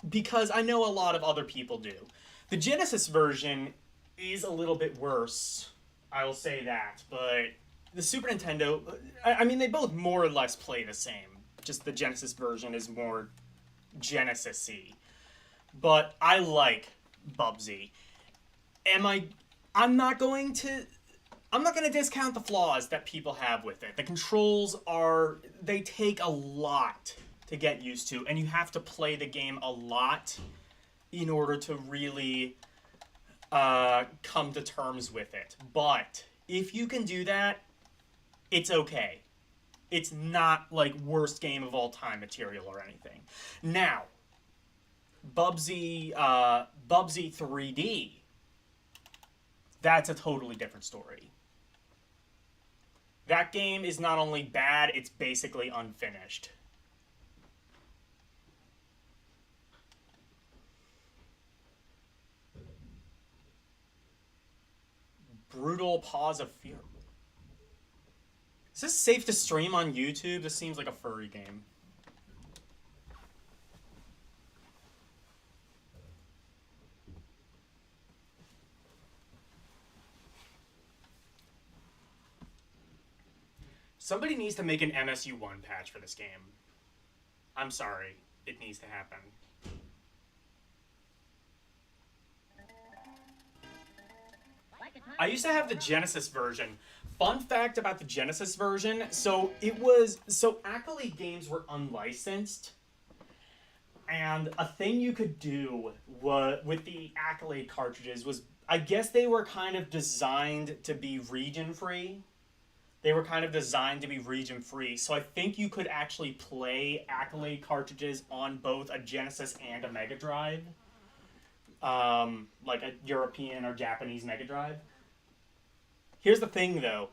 because I know a lot of other people do. The Genesis version is a little bit worse. I will say that. But the Super Nintendo... I mean, they both more or less play the same. Just the Genesis version is more Genesis-y. But I like Bubsy. I'm not going to discount the flaws that people have with it. The controls they take a lot to get used to, and you have to play the game a lot in order to really come to terms with it. But if you can do that, it's okay. It's not like worst game of all time material or anything. Now, Bubsy 3D, that's a totally different story. That game is not only bad, it's basically unfinished. Brutal Paws of Fear. Is this safe to stream on YouTube? This seems like a furry game. Somebody needs to make an MSU1 patch for this game. I'm sorry. It needs to happen. I used to have the Genesis version. Fun fact about the Genesis version, so Accolade games were unlicensed, and a thing you could do with the Accolade cartridges was, I guess they were kind of designed to be region-free. So I think you could actually play Accolade cartridges on both a Genesis and a Mega Drive. Like a European or Japanese Mega Drive. Here's the thing, though.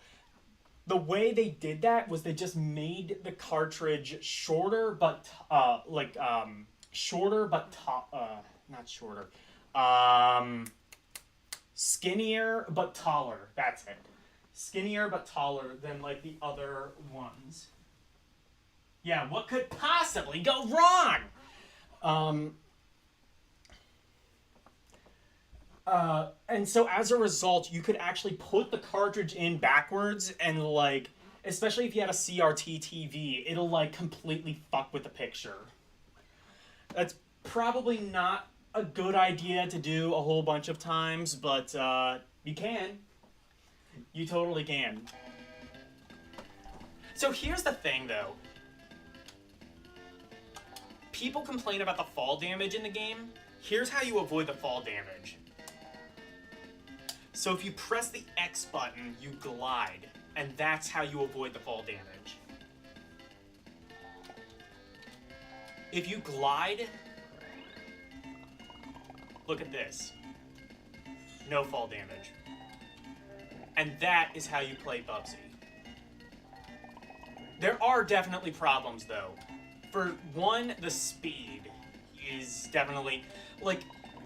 The way they did that was they just made the cartridge shorter, but skinnier but taller. That's it. Skinnier but taller than like the other ones. Yeah, what could possibly go wrong? And so as a result, you could actually put the cartridge in backwards and, like, especially if you had a CRT TV, it'll, like, completely fuck with the picture. That's probably not a good idea to do a whole bunch of times, but, you can. You totally can. So here's the thing, though. People complain about the fall damage in the game. Here's how you avoid the fall damage. So if you press the X button, you glide, and that's how you avoid the fall damage. If you glide, look at this. No fall damage. And that is how you play Bubsy. There are definitely problems, though. For one, the speed is definitely, like,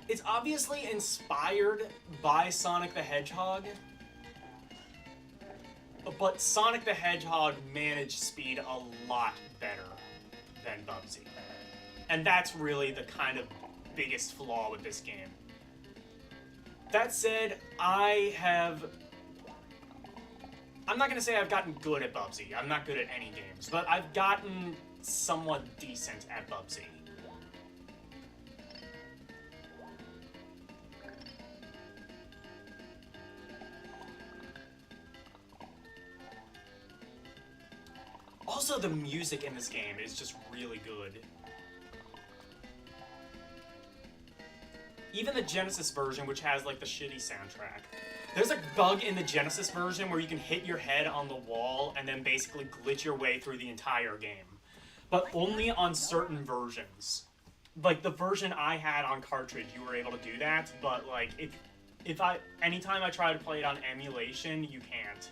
it's obviously inspired by Sonic the Hedgehog, but Sonic the Hedgehog managed speed a lot better than Bubsy. And that's really the kind of biggest flaw with this game. That said, I'm not going to say I've gotten good at Bubsy. I'm not good at any games, but I've gotten somewhat decent at Bubsy. Also, the music in this game is just really good. Even the Genesis version, which has, like, the shitty soundtrack. There's a bug in the Genesis version where you can hit your head on the wall and then basically glitch your way through the entire game. But only on certain versions. Like, the version I had on cartridge, you were able to do that, but, like, anytime I try to play it on emulation, you can't.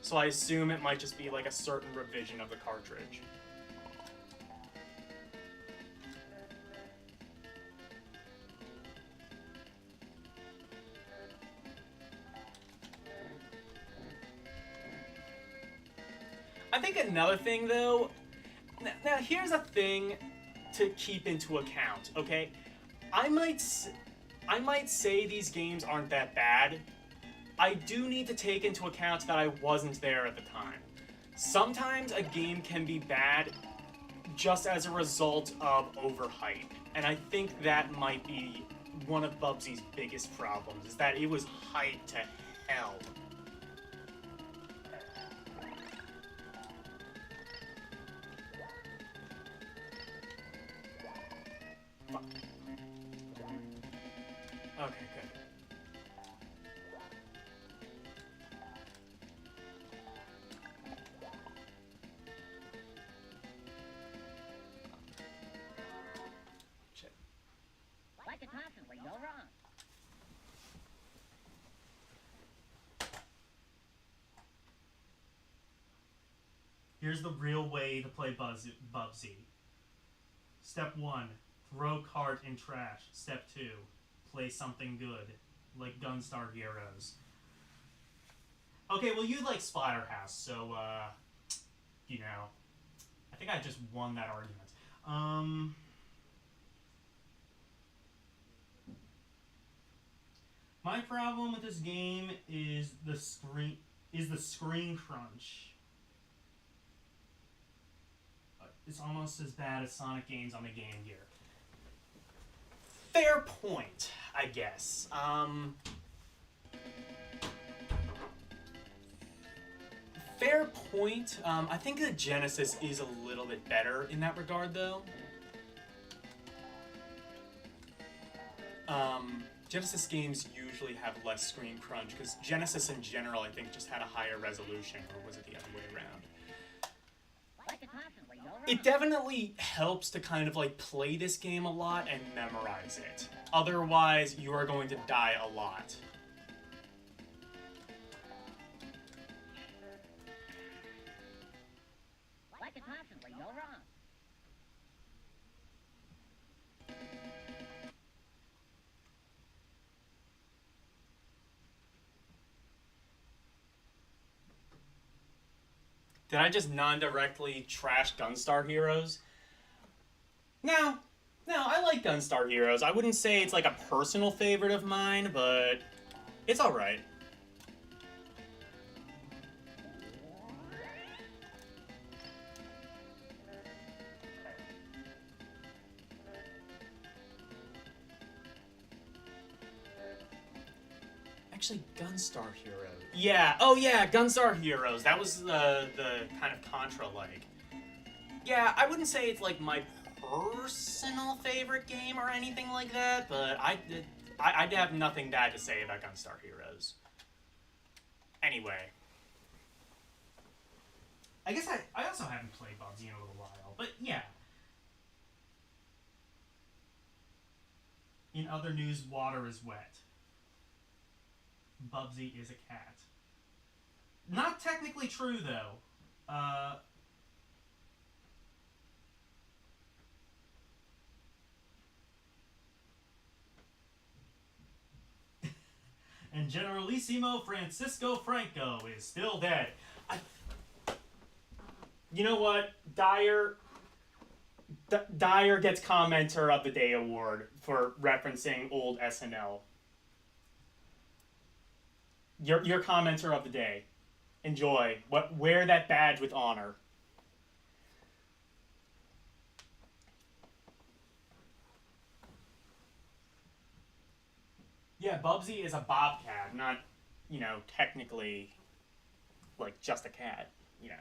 So I assume it might just be like a certain revision of the cartridge. I think another thing, though, now here's a thing to keep into account, okay? I might say these games aren't that bad. I do need to take into account that I wasn't there at the time. Sometimes a game can be bad just as a result of overhype, and I think that might be one of Bubsy's biggest problems, is that it was hyped to hell. Fuck. Okay, good. Shit. What could possibly go wrong? Here's the real way to play Bubsy. Step 1, throw cart in trash. Step 2, play something good, like Gunstar Heroes. Okay, well, you like Splatterhouse, so, you know, I think I just won that argument. My problem with this game is the screen crunch. It's almost as bad as Sonic games on the Game Gear. Fair point, I guess. Fair point. I think the Genesis is a little bit better in that regard, though. Genesis games usually have less screen crunch, because Genesis in general, I think, just had a higher resolution, or was it the other way around? What could possibly go wrong? It definitely helps to kind of like play this game a lot and memorize it. Otherwise, you are going to die a lot. What could possibly go wrong? Did I just non-directly trash Gunstar Heroes? No, I like Gunstar Heroes. I wouldn't say it's like a personal favorite of mine, but it's alright. Actually, Gunstar Heroes. Yeah, oh yeah, Gunstar Heroes. That was the kind of Contra-like. Yeah, I wouldn't say it's like my personal favorite game or anything like that, but I'd have nothing bad to say about Gunstar Heroes. Anyway. I guess I also haven't played Bubsy in a little while, but yeah. In other news, water is wet. Bubsy is a cat. Not technically true, though. And Generalissimo Francisco Franco is still dead. You know what? Dyer gets Commenter of the Day award for referencing old SNL. Your Commenter of the Day. Enjoy. Wear that badge with honor. Yeah, Bubsy is a bobcat, not, you know, technically, like, just a cat, you know.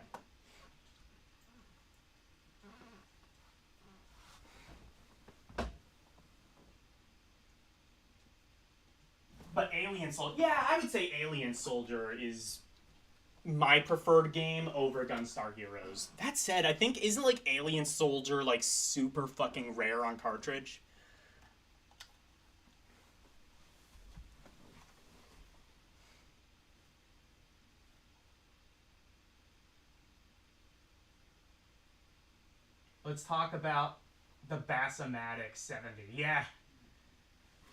But Alien Soldier, yeah, I would say Alien Soldier is my preferred game over Gunstar Heroes. That said, I think, isn't, like, Alien Soldier, like, super fucking rare on cartridge? Let's talk about the Bassomatic 70. Yeah.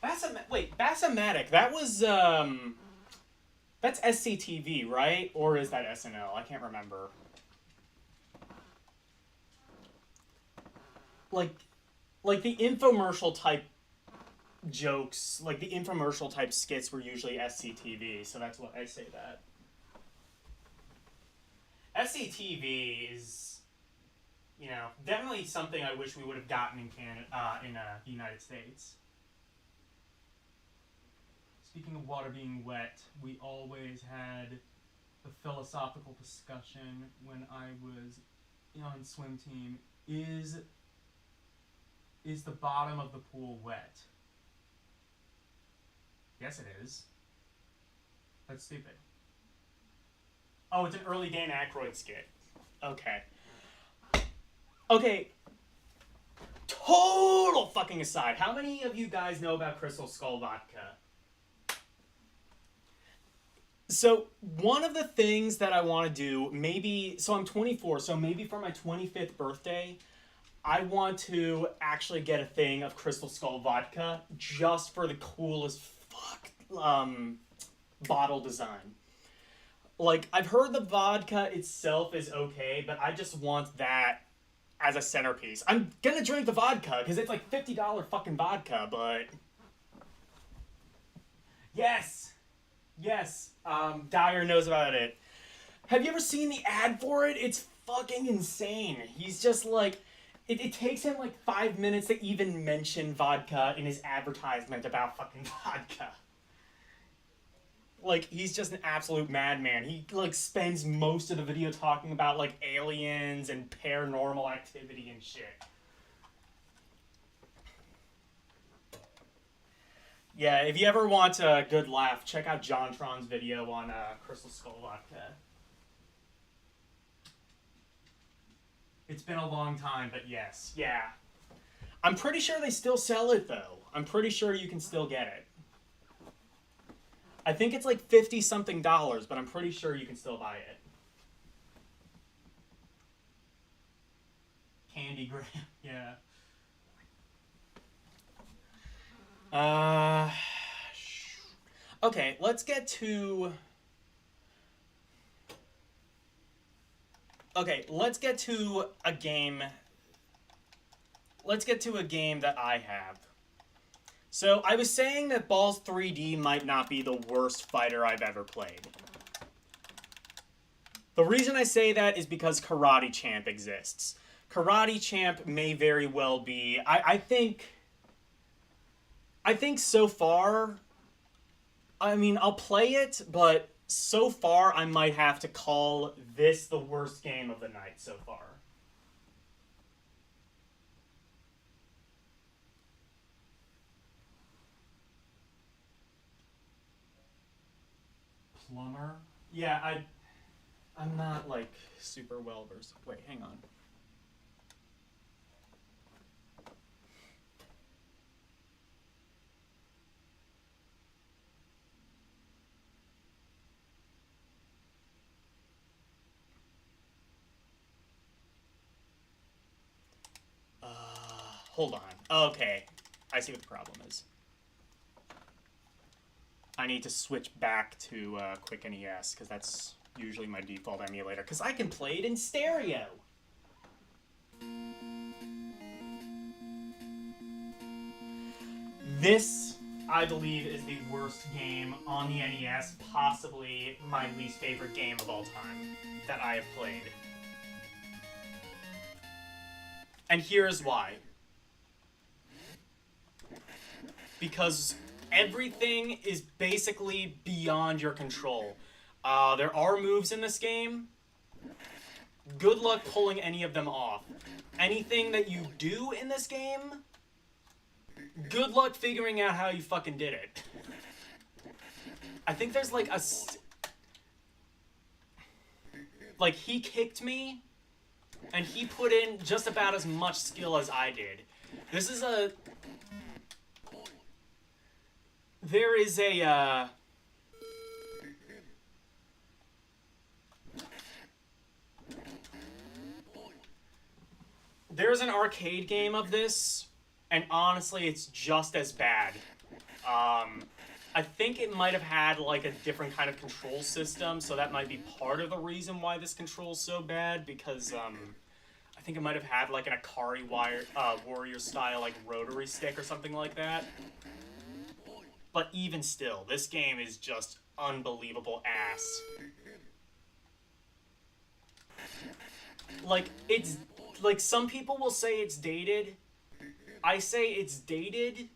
Bassomatic. That was that's SCTV, right? Or is that SNL? I can't remember. Like the infomercial type jokes, like the infomercial type skits were usually SCTV, so that's why I say that. SCTV is, definitely something I wish we would have gotten in the United States. Speaking of water being wet, we always had the philosophical discussion when I was on swim team. Is the bottom of the pool wet? Yes, it is. That's stupid. Oh, it's an early Dan Aykroyd skit. Okay. Okay. Total fucking aside. How many of you guys know about Crystal Skull vodka? So, one of the things that I want to do, so I'm 24, so maybe for my 25th birthday, I want to actually get a thing of Crystal Skull vodka just for the coolest fuck bottle design. Like, I've heard the vodka itself is okay, but I just want that as a centerpiece. I'm gonna drink the vodka, because it's like $50 fucking vodka, but... Yes! Dyer knows about it. Have you ever seen the ad for it? It's fucking insane. He's just like... It takes him like 5 minutes to even mention vodka in his advertisement about fucking vodka. Like, he's just an absolute madman. He, like, spends most of the video talking about, like, aliens and paranormal activity and shit. Yeah, if you ever want a good laugh, check out JonTron's video on Crystal Skull vodka. It's been a long time, but yes. Yeah. I'm pretty sure they still sell it, though. I'm pretty sure you can still get it. I think it's like $50-something, but I'm pretty sure you can still buy it. Candy Graham, yeah. Okay, let's get to a game. Let's get to a game that I have. So, I was saying that Balls 3D might not be the worst fighter I've ever played. The reason I say that is because Karate Champ exists. Karate Champ may very well be... I think so far... I mean, I'll play it, but so far I might have to call this the worst game of the night so far. Plumber? Yeah, I'm not, like, super well versed. Wait, hang on. Hold on. Okay. I see what the problem is. I need to switch back to Quick NES, because that's usually my default emulator, because I can play it in stereo! This, I believe, is the worst game on the NES, possibly my least favorite game of all time that I have played. And here's why. Because everything is basically beyond your control. There are moves in this game. Good luck pulling any of them off. Anything that you do in this game, good luck figuring out how you fucking did it. I think there's like like, he kicked me, and he put in just about as much skill as I did. This is a... There is a, There's an arcade game of this, and honestly, it's just as bad. I think it might have had like a different kind of control system, so that might be part of the reason why this control's so bad, because I think it might have had like an Akari Warrior style like rotary stick or something like that. But even still, this game is just unbelievable ass. Like, it's like some people will say it's dated. I say it's dated.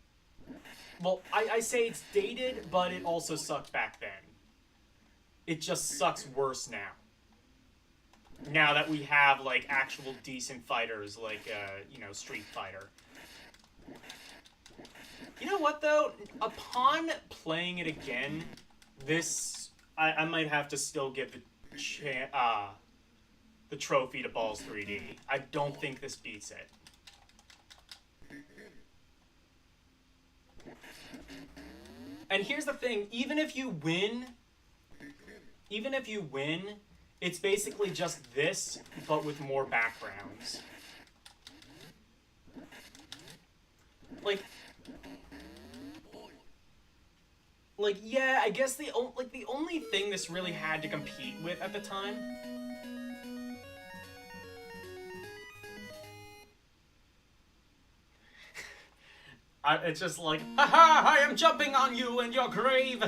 Well, I say it's dated, but it also sucked back then. It just sucks worse now. Now that we have, like, actual decent fighters, like, you know, Street Fighter. You know what, though? Upon playing it again, this... I might have to still give the trophy to Balls 3D. I don't think this beats it. And here's the thing, even if you win, it's basically just this, but with more backgrounds. Like, yeah, I guess the only thing this really had to compete with at the time. It's just like, haha, I am jumping on you and your grave.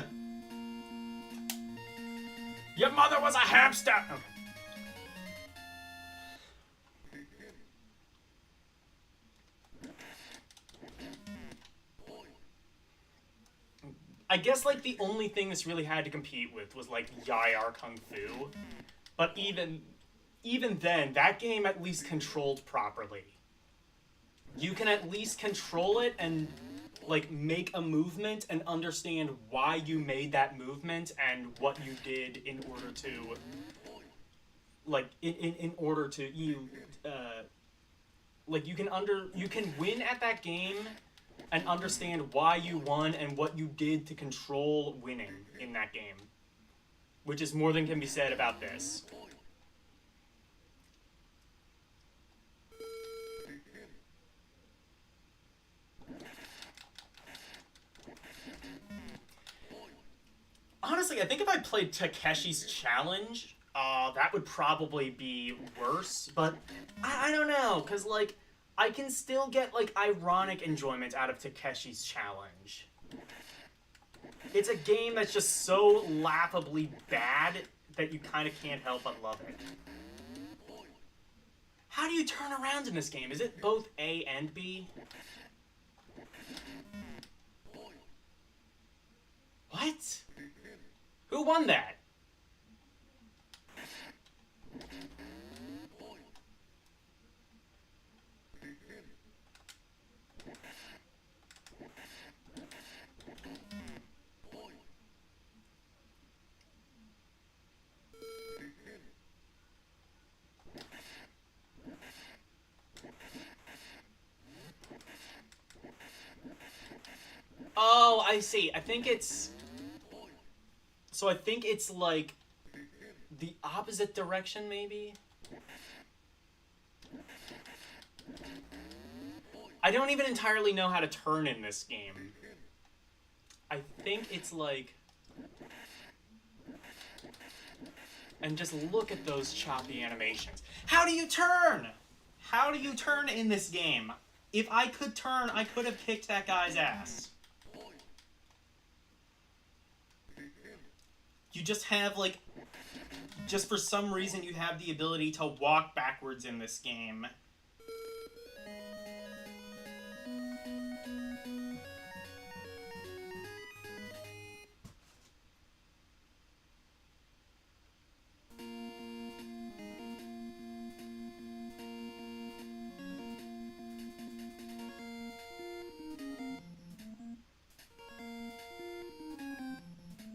Your mother was a hamster. I guess, like, the only thing this really had to compete with was, like, Yai-Ar Kung Fu. But even then, that game at least controlled properly. You can at least control it and, like, make a movement and understand why you made that movement and what you did in order to, like, in order to, like, you can win at that game and understand why you won and what you did to control winning in that game. Which is more than can be said about this. Honestly, I think if I played Takeshi's Challenge, that would probably be worse. But I don't know, because, like, I can still get, like, ironic enjoyment out of Takeshi's Challenge. It's a game that's just so laughably bad that you kind of can't help but love it. How do you turn around in this game? Is it both A and B? What? Who won that? Oh, I see. I think it's like the opposite direction, maybe? I don't even entirely know how to turn in this game. I think it's like... And just look at those choppy animations. How do you turn? How do you turn in this game? If I could turn, I could have kicked that guy's ass. You just have, like... Just for some reason, you have the ability to walk backwards in this game.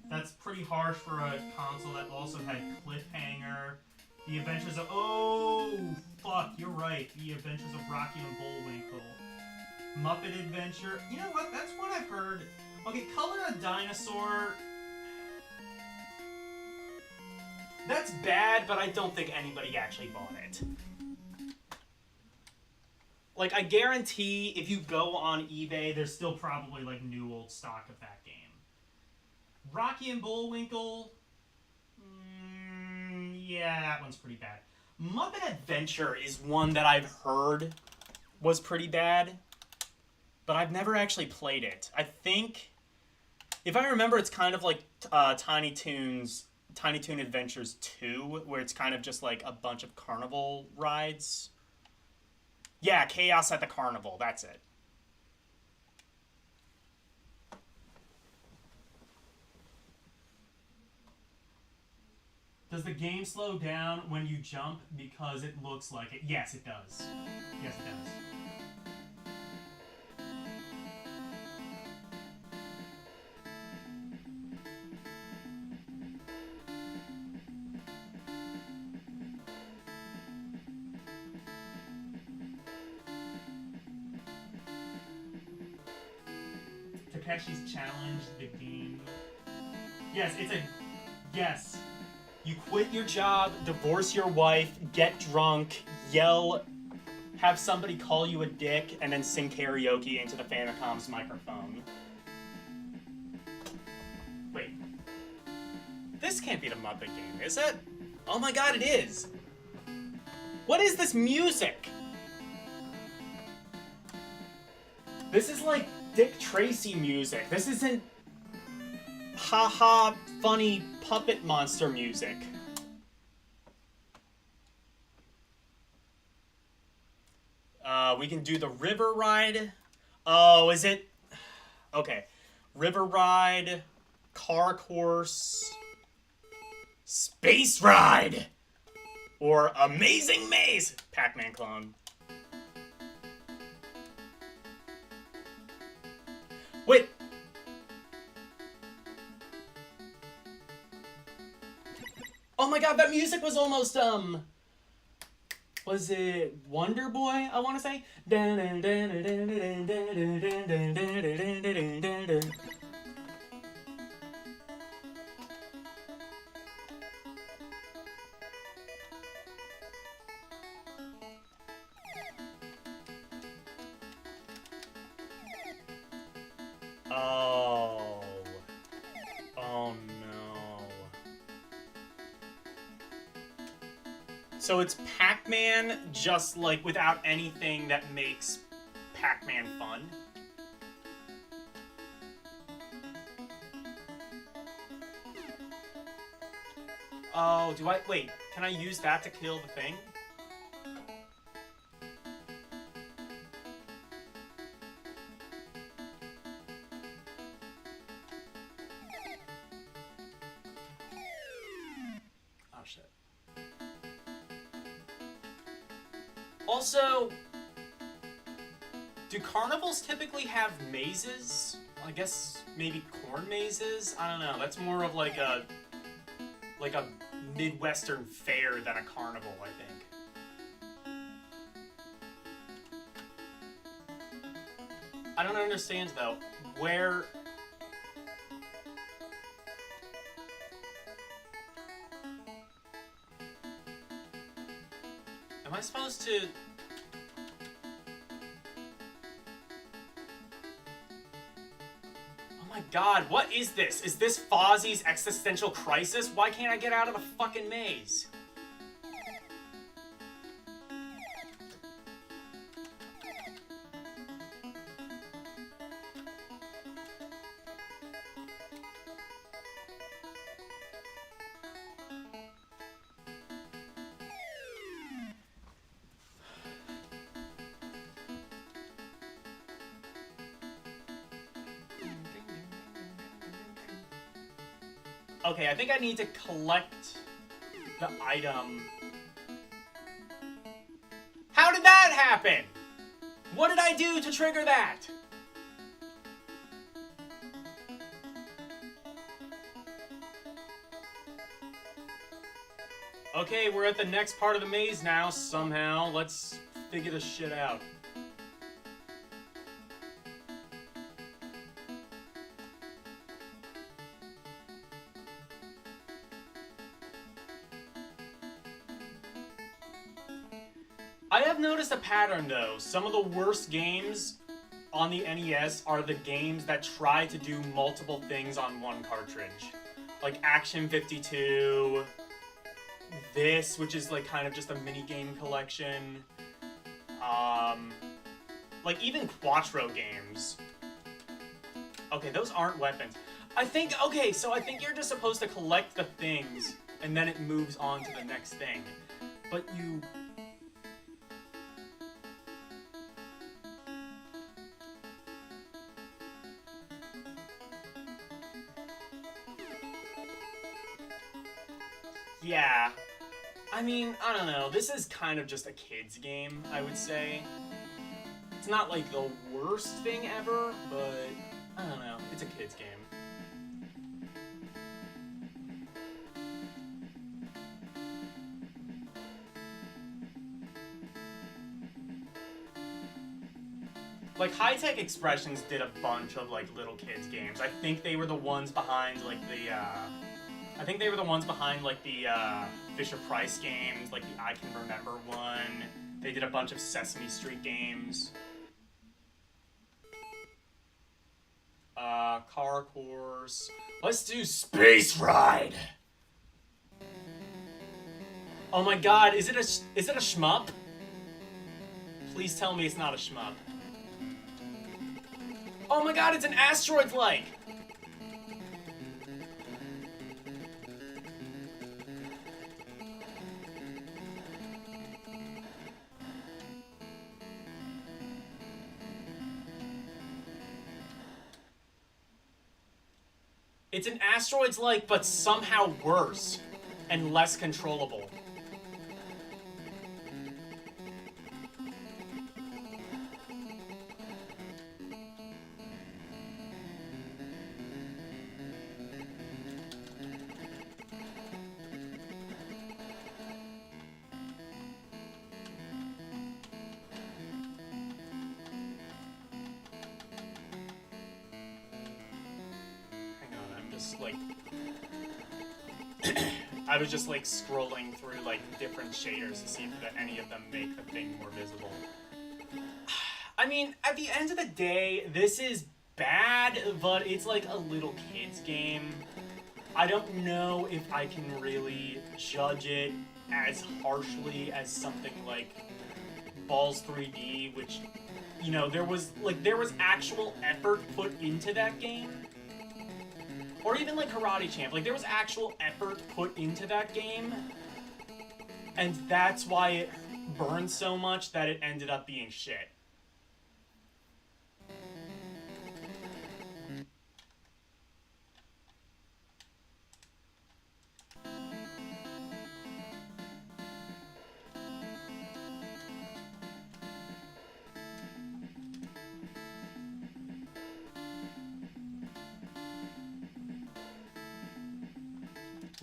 That's pretty harsh for a console that also had Cliffhanger, The Adventures of... Oh, fuck, you're right. The Adventures of Rocky and Bullwinkle. Muppet Adventure. You know what? That's what I've heard. Okay, Color a Dinosaur... That's bad, but I don't think anybody actually bought it. Like, I guarantee if you go on eBay, there's still probably, like, new old stock of that game. Rocky and Bullwinkle... yeah, that one's pretty bad. Muppet Adventure is one that I've heard was pretty bad, but I've never actually played it. I think, if I remember, it's kind of like Tiny Toon Adventures 2, where it's kind of just like a bunch of carnival rides. Yeah, Chaos at the Carnival, that's it. Does the game slow down when you jump because it looks like it? Yes, it does. Yes, it does. Takeshi's Challenge, the game. Yes, it's a... Yes. You quit your job, divorce your wife, get drunk, yell, have somebody call you a dick, and then sing karaoke into the Famicom's microphone. Wait. This can't be the Muppet game, is it? Oh my god, it is! What is this music? This is like Dick Tracy music. This isn't ha-ha funny puppet monster music. We can do the river ride. Oh, is it? Okay. River ride, car course, space ride, or amazing maze. Pac-Man clone. Wait. Oh my god, that music was almost, was it Wonder Boy, I want to say? Oh. Oh no. So it's Pac-Man, just like without anything that makes Pac-Man fun? Oh, do I... Wait, can I use that to kill the thing? Oh, shit. Also, do carnivals typically have mazes? I guess maybe corn mazes? I don't know. That's more of like a Midwestern fair than a carnival, I think. I don't understand though. Where... Am I supposed to... Oh my god, what is this? Is this Fozzie's existential crisis? Why can't I get out of the fucking maze? Okay, I think I need to collect the item. How did that happen? What did I do to trigger that? Okay, we're at the next part of the maze now, somehow. Let's figure this shit out. I have noticed a pattern, though. Some of the worst games on the NES are the games that try to do multiple things on one cartridge. Like Action 52, this, which is like kind of just a mini-game collection. Like even Quattro games. Okay, those aren't weapons. Okay, so I think you're just supposed to collect the things, and then it moves on to the next thing. But you... Yeah. I mean, I don't know. This is kind of just a kid's game, I would say. It's not like the worst thing ever, but I don't know. It's a kid's game. Like, High-Tech Expressions did a bunch of, like, little kids games. I think they were the ones behind, like, the Fisher-Price games, like the I Can Remember one. They did a bunch of Sesame Street games. Car Course. Let's do Space Ride! Oh my god, is it a shmup? Please tell me it's not a shmup. Oh my god, it's an Asteroids-like! It's an Asteroids-like, but somehow worse and less controllable. I was just like scrolling through like different shaders to see if any of them make the thing more visible. I mean, at the end of the day, this is bad, but it's like a little kid's game. I don't know if I can really judge it as harshly as something like Balls 3D, which, you know, there was actual effort put into that game. Or even like Karate Champ, like there was actual effort put into that game, and that's why it burned so much that it ended up being shit.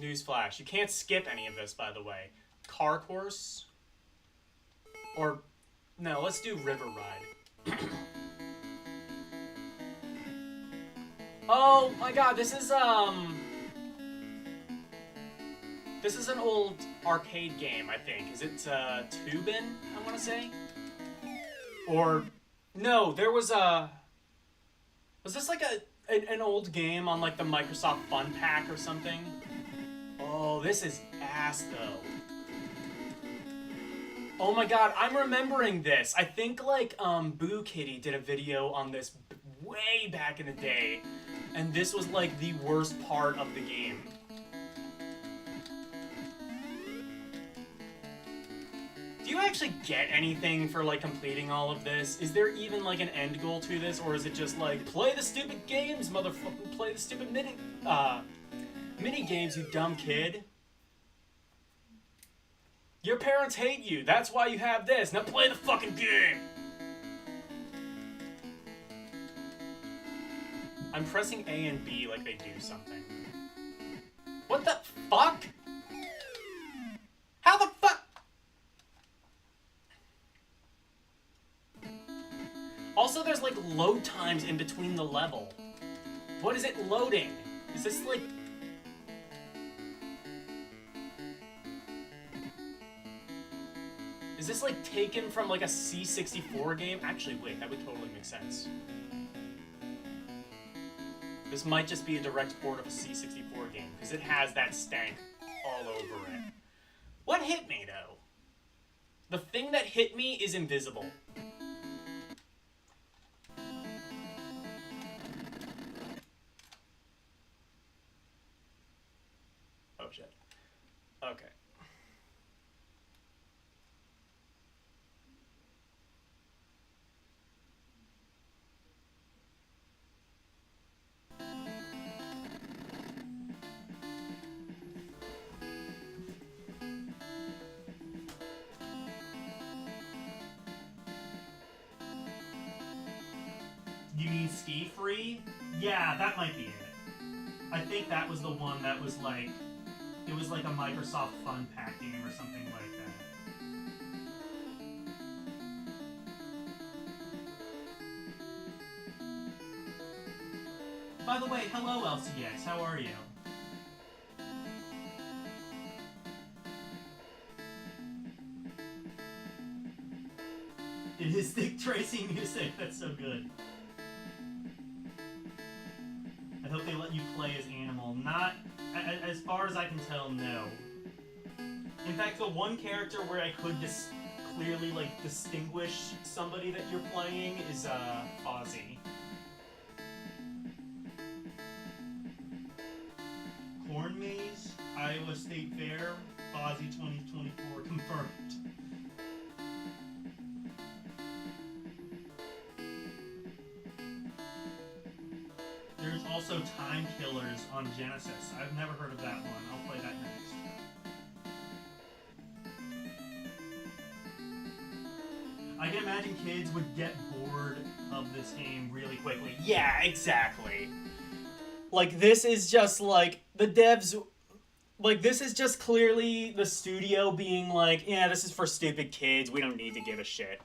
Newsflash, you can't skip any of this, by the way. Car Course? Or, no, let's do River Ride. Oh my god, this is an old arcade game, I think. Is it, Tubin, I want to say? Or, no, there was was this like an old game on, like, the Microsoft Fun Pack or something? Oh, this is ass, though. Oh my god, I'm remembering this. I think, like, Boo Kitty did a video on this way back in the day, and this was, like, the worst part of the game. Do you actually get anything for, like, completing all of this? Is there even, like, an end goal to this, or is it just, like, play the stupid games, motherfucker, play the stupid mini games, you dumb kid. Your parents hate you. That's why you have this. Now play the fucking game. I'm pressing A and B like they do something. What the fuck? How the fuck? Also, there's like load times in between the level. What is it loading? Is this like... Is this like taken from like a C64 game? Actually, wait, that would totally make sense. This might just be a direct port of a C64 game, because it has that stank all over it. What hit me, though? The thing that hit me is invisible. Oh, shit. Okay. You mean Ski Free? Yeah, that might be it. I think that was the one that was like, it was like a Microsoft Fun Pack game or something like that. By the way, hello LCX, how are you? It is stick tracing music, that's so good. I hope they let you play as Animal. Not, as far as I can tell, no. In fact, the one character where I could clearly, like, distinguish somebody that you're playing is, Fozzie. Corn Maze, Iowa State Fair, Fozzie 2024 confirmed. There's also Time Killers on Genesis. I've never heard of that one. I'll play that next. I can imagine kids would get bored of this game really quickly. Yeah, exactly. Like, this is just, like, the devs... Like, this is just clearly the studio being like, yeah, this is for stupid kids. We don't need to give a shit.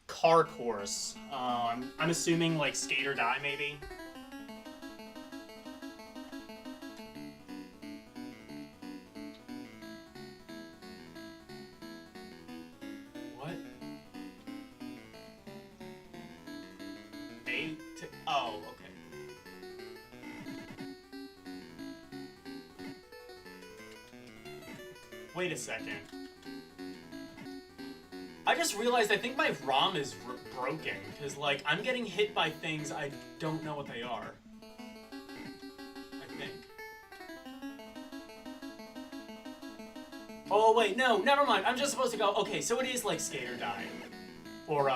Car Course. I'm assuming, like, Skate or Die, maybe? What? Oh, okay. Wait a second. I just realized I think my ROM is broken, because, like, I'm getting hit by things I don't know what they are. I think. Oh, wait, no, never mind. I'm just supposed to go, okay, so it is like Skate or Die. Or,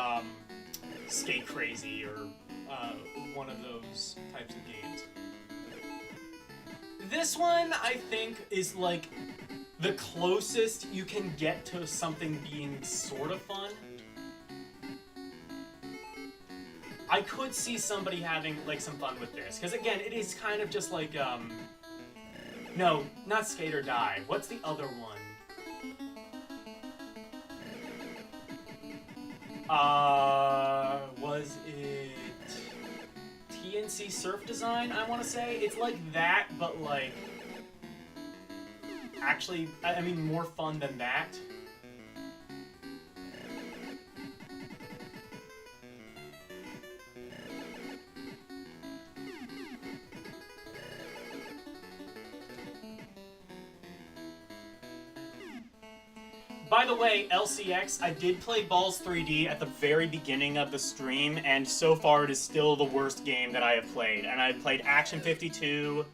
Skate Crazy, or, one of those types of games. This one, I think, is, like, the closest you can get to something being sort of fun. I could see somebody having, like, some fun with this. Because, again, it is kind of just like, no, not Skate or Die. What's the other one? Was it TNC Surf Design, I want to say? It's like that, but, like... Actually, I mean, more fun than that. By the way, LCX, I did play Balls 3D at the very beginning of the stream, and so far it is still the worst game that I have played. And I've played Action 52...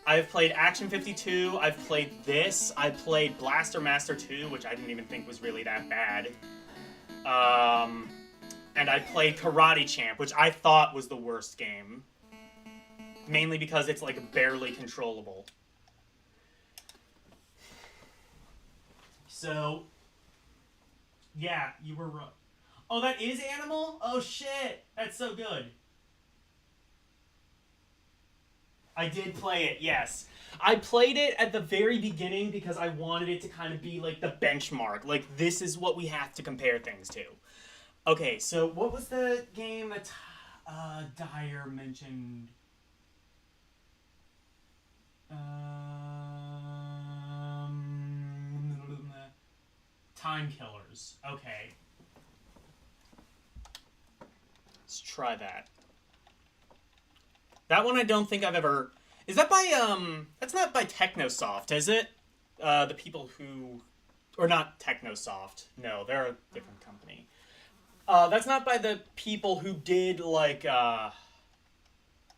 I've played Action 52, I've played this, I played Blaster Master 2, which I didn't even think was really that bad. And I played Karate Champ, which I thought was the worst game. Mainly because it's, like, barely controllable. So, yeah, you were wrong. Oh, that is Animal? Oh, shit! That's so good. I did play it, yes. I played it at the very beginning because I wanted it to kind of be, like, the benchmark. Like, this is what we have to compare things to. Okay, so what was the game that Dyer mentioned? Time Killers. Okay. Let's try that. That one I don't think I've ever... Is that by, That's not by Technosoft, is it? The people who... Or not Technosoft. No, they're a different company. That's not by the people who did, like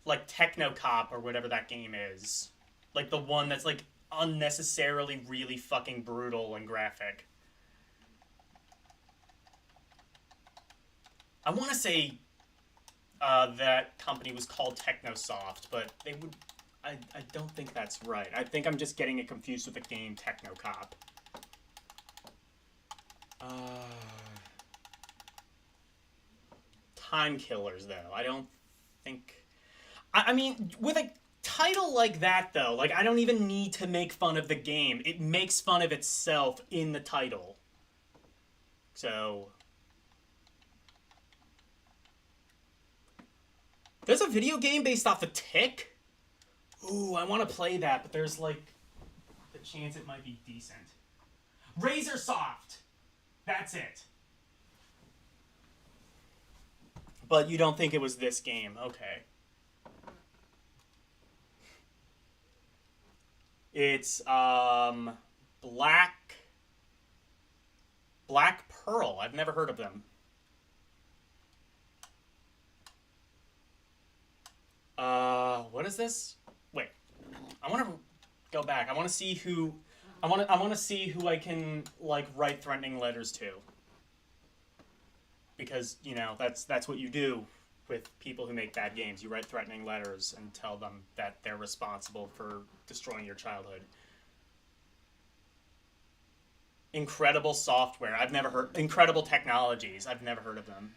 Technocop or whatever that game is. Like, the one that's, like, unnecessarily really fucking brutal and graphic. I want to say that company was called Technosoft, but they would... I don't think that's right. I think I'm just getting it confused with the game Technocop. Time Killers, though. I don't think... I mean, with a title like that, though, like, I don't even need to make fun of the game. It makes fun of itself in the title. So... There's a video game based off of Tick? Ooh, I want to play that, but there's, like, the chance it might be decent. Razorsoft! That's it. But you don't think it was this game. Okay. It's, Black Pearl. I've never heard of them. What is this? Wait. I want to go back. I want to see who... I want to see who I can, like, write threatening letters to. Because, you know, that's what you do with people who make bad games. You write threatening letters and tell them that they're responsible for destroying your childhood. Incredible software. I've never heard... Incredible technologies. I've never heard of them.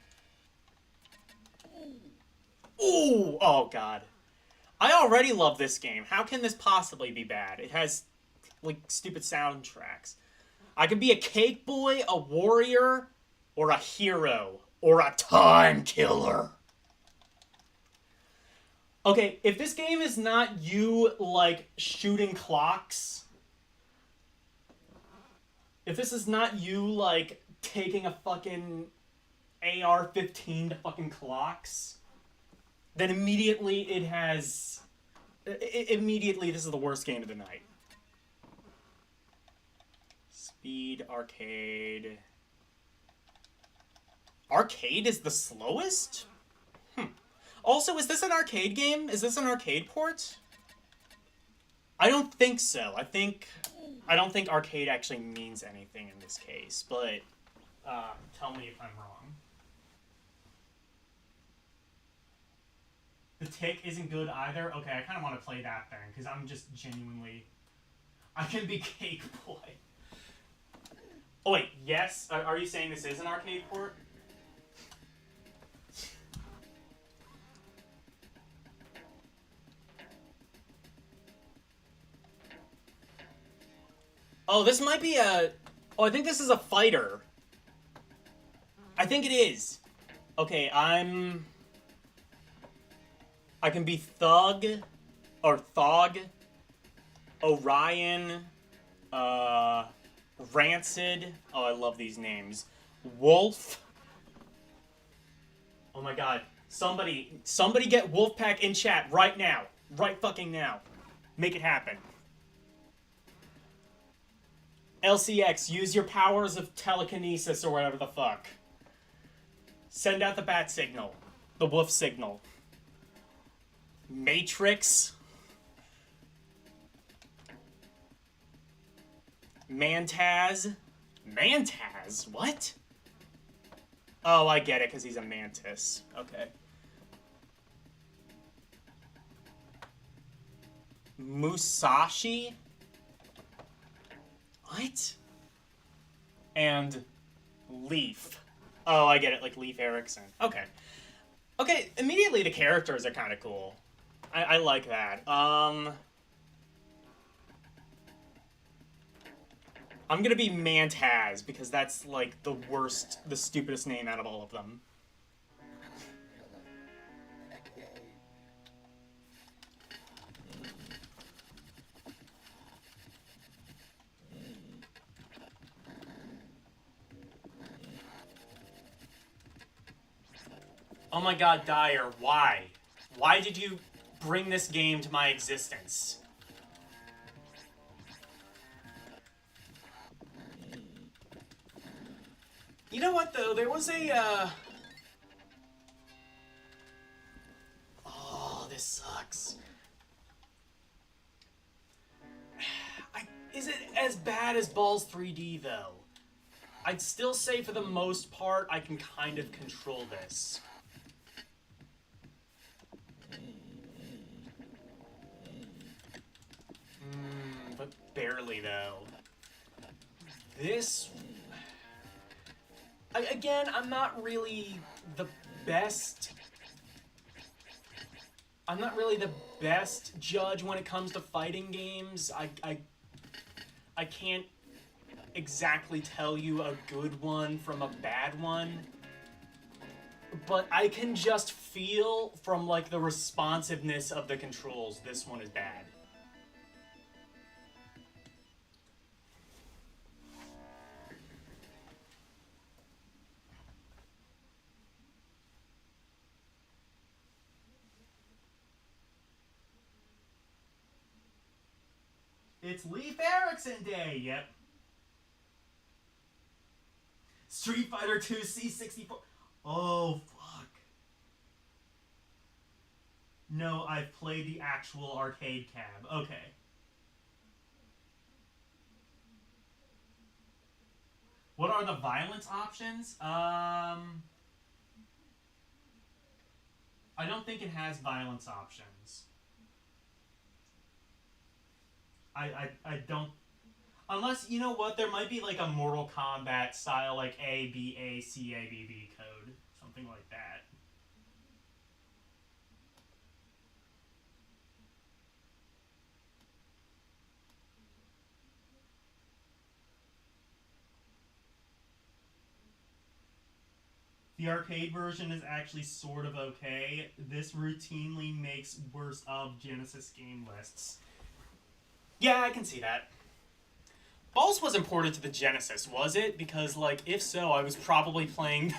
Ooh! Oh, God. I already love this game. How can this possibly be bad? It has, like, stupid soundtracks. I could be a cake boy, a warrior, or a hero, or a time killer. Okay, if this game is not you, like, shooting clocks... If this is not you, like, taking a fucking AR-15 to fucking clocks... then immediately it has... Immediately, this is the worst game of the night. Speed, arcade... Arcade is the slowest? Also, is this an arcade game? Is this an arcade port? I don't think so. I don't think arcade actually means anything in this case, but tell me if I'm wrong. The Tick isn't good either? Okay, I kind of want to play that then, because I'm just genuinely... I can be Cake Boy. Oh wait, yes? Are you saying this is an arcade port? Oh, this might be a... Oh, I think this is a fighter. I think it is. Okay, I can be Thug, or Thog, Orion, Rancid. Oh, I love these names. Wolf. Oh my god. Somebody get Wolfpack in chat right now. Right fucking now. Make it happen. LCX, use your powers of telekinesis or whatever the fuck. Send out the bat signal. The wolf signal. Matrix. Mantaz. Mantaz? What? Oh, I get it, because he's a mantis. Okay. Musashi? What? And Leaf. Oh, I get it, like Leaf Erikson. Okay. Okay, immediately the characters are kind of cool. I like that. I'm gonna be Mantaz, because that's, like, the worst, the stupidest name out of all of them. Oh my god, Dyer, why? Why did you bring this game to my existence? You know what, though? There was a, Oh, this sucks. Is it as bad as Balls 3D, though? I'd still say for the most part, I can kind of control this. But barely, though. This... Again, I'm not really the best... I'm not really the best judge when it comes to fighting games. I can't exactly tell you a good one from a bad one. But I can just feel from, like, the responsiveness of the controls, this one is bad. It's Leif Erikson Day, yep. Street Fighter 2 C64. Oh, fuck. No, I've played the actual arcade cab. Okay. What are the violence options? I don't think it has violence options. I don't... Unless, you know what, there might be like a Mortal Kombat style, like A, B, A, C, A, B, B code. Something like that. The arcade version is actually sort of okay. This routinely makes worse of Genesis game lists. Yeah, I can see that. Balls was imported to the Genesis, was it? Because, like, if so, I was probably playing...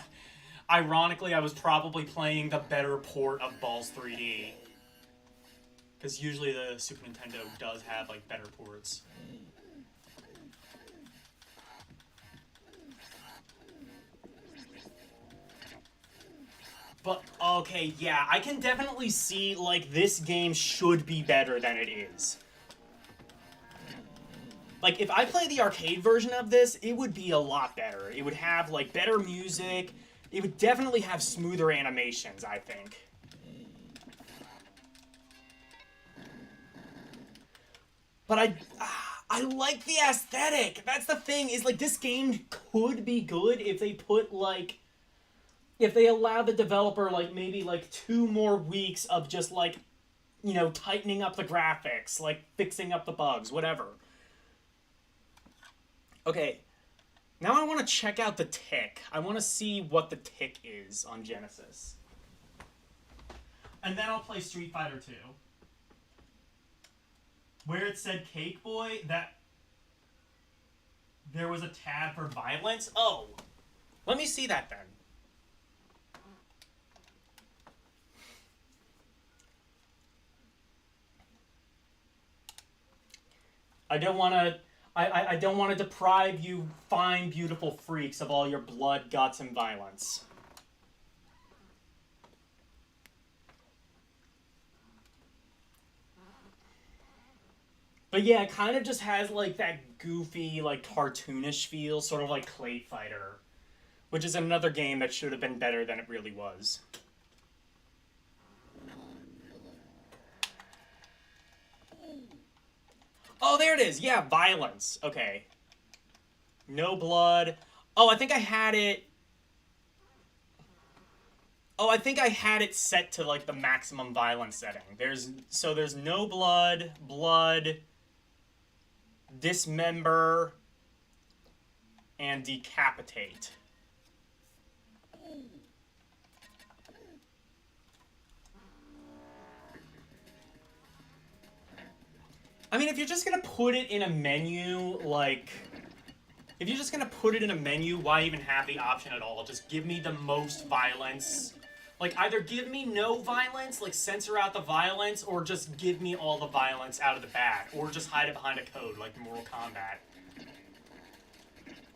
Ironically, I was probably playing the better port of Balls 3D. Because usually the Super Nintendo does have, like, better ports. But, okay, yeah, I can definitely see, like, this game should be better than it is. Like, if I play the arcade version of this, it would be a lot better. It would have, like, better music. It would definitely have smoother animations, I think. But I like the aesthetic. That's the thing, is, like, this game could be good if they put, like... If they allow the developer, like, maybe, like, 2 more weeks of just, like, you know, tightening up the graphics, like, fixing up the bugs, whatever. Okay, now I want to check out the tick. I want to see what the tick is on Genesis. And then I'll play Street Fighter 2. Where it said Cake Boy, that... There was a tab for violence? Oh, let me see that then. I don't want to deprive you fine, beautiful freaks of all your blood, guts, and violence. But yeah, it kind of just has, like, that goofy, like, cartoonish feel, sort of like Clay Fighter. Which is another game that should have been better than it really was. Oh, there it is. Yeah, violence. Okay. No blood. Oh, I think I had it... Oh, I think I had it set to, like, the maximum violence setting. There's no blood, dismember, and decapitate. I mean, if you're just gonna put it in a menu, like... If you're just gonna put it in a menu, why even have the option at all? Just give me the most violence Like, either give me no violence, like censor out the violence, or just give me all the violence out of the bat, or just hide it behind a code like Mortal Kombat.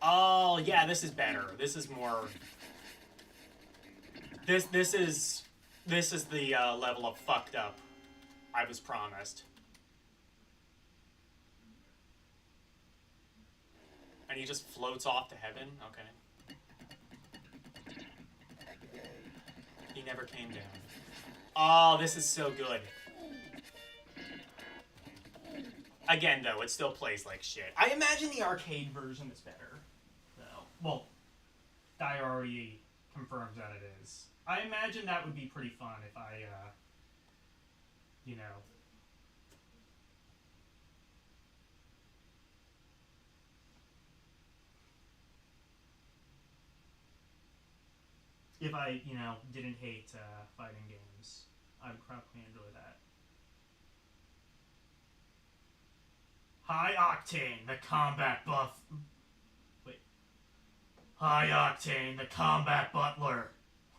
Oh, yeah, this is better. This is more... This is the level of fucked up I was promised. And he just floats off to heaven? Okay. He never came down. Oh, this is so good. Again, though, it still plays like shit. I imagine the arcade version is better, though. Well, Dai already confirms that it is. I imagine that would be pretty fun if I, you know... If I, you know, didn't hate fighting games, I would probably enjoy that. High Octane, the combat buff... Wait. High Octane, the combat butler.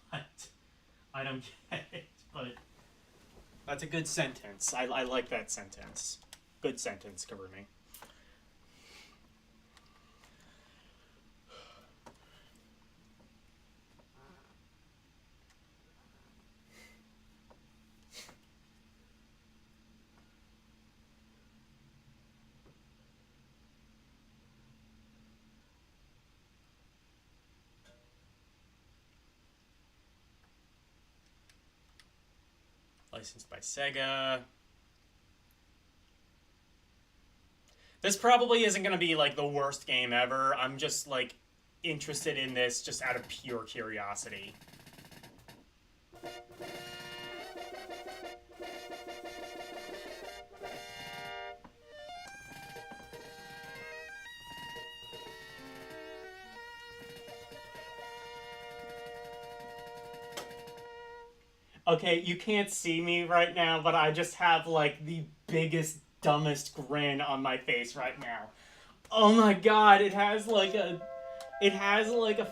What? I don't get it, but... That's a good sentence. I like that sentence. Good sentence, Karumi. Licensed by Sega. This probably isn't going to be, like, the worst game ever. I'm just, like, interested in this just out of pure curiosity. Okay, you can't see me right now, but I just have, like, the biggest, dumbest grin on my face right now. Oh my god, it has, like, a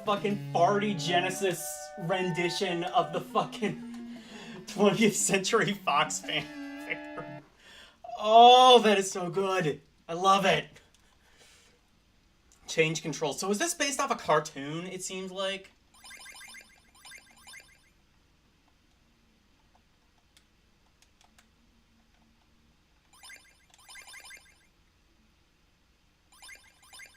fucking farty Genesis rendition of the fucking 20th Century Fox fanfare. Oh, that is so good. I love it. Change controls. So is this based off a cartoon, it seems like?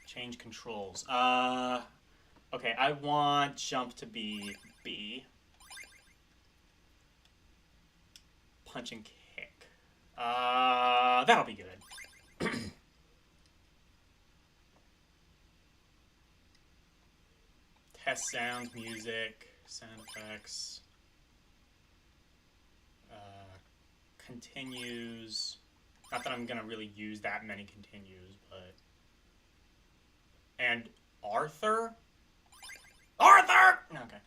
Change controls. Okay, I want jump to be B. Punch and kick. That'll be good. Test sounds, music, sound effects. Continues. Not that I'm gonna really use that many continues, but... And Arthur? Arthur! Okay.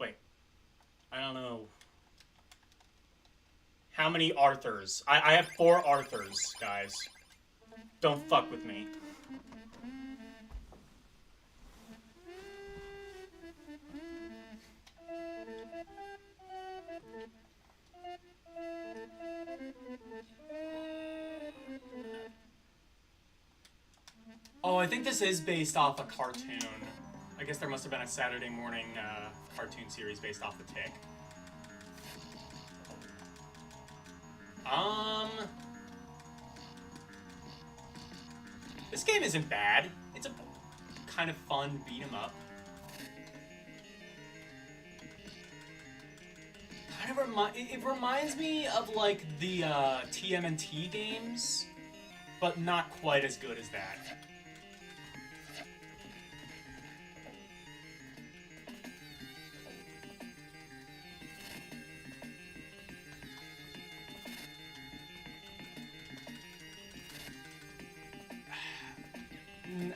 Wait. I don't know. How many Arthurs? I have 4 Arthurs, guys. Don't fuck with me. Oh, I think this is based off a cartoon. I guess there must have been a Saturday morning cartoon series based off The Tick. This game isn't bad. It's a kind of fun beat 'em up. It reminds me of, like, the TMNT games, but not quite as good as that.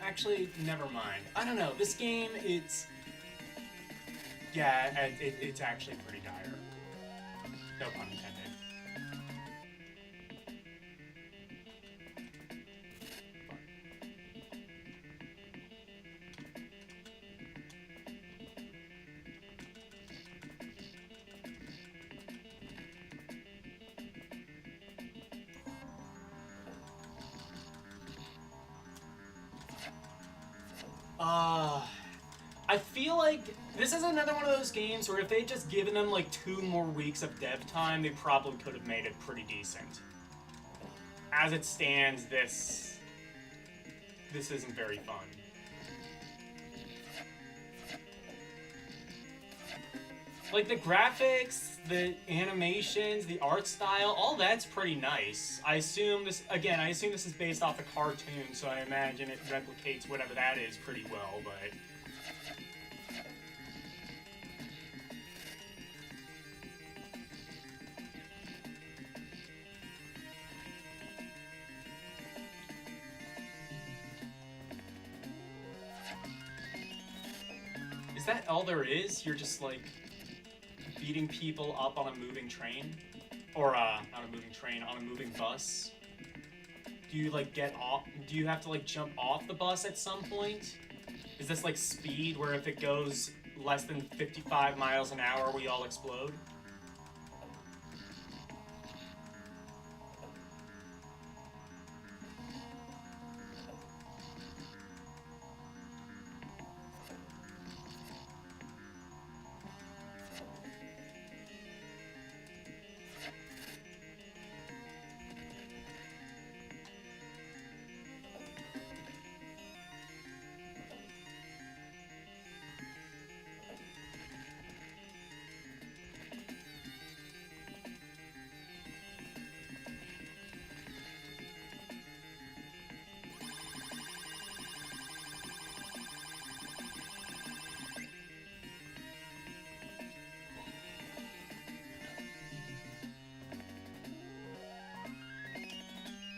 Actually, never mind. I don't know. This game, it's... Yeah, it's actually pretty dire. No pun intended. I feel like this is another one of those games where if they'd just given them like 2 more weeks of dev time, they probably could have made it pretty decent. As it stands, this isn't very fun. Like, the graphics, the animations, the art style, all that's pretty nice. I assume this is based off a cartoon, so I imagine it replicates whatever that is pretty well, but... Is that all there is? You're just, like... beating people up on a moving train? Or, not a moving train, on a moving bus? Do you, like, get off? Do you have to, like, jump off the bus at some point? Is this, like, speed, where if it goes less than 55 miles an hour, we all explode?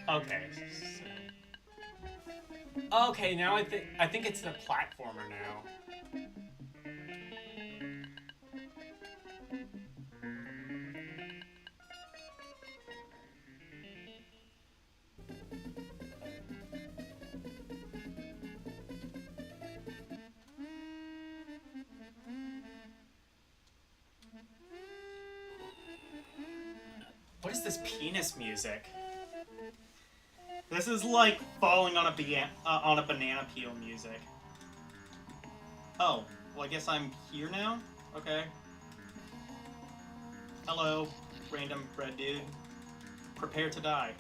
Okay. Okay, now I think it's the platformer now. What is this penis music? This is like falling on a banana peel music. Oh, well I guess I'm here now? Okay. Hello, random red dude. Prepare to die.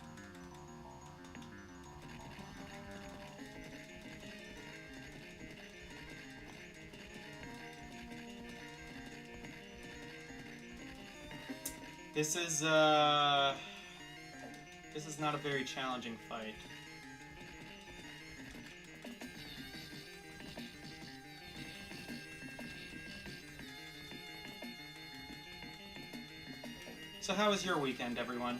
This is not a very challenging fight. So how was your weekend, everyone?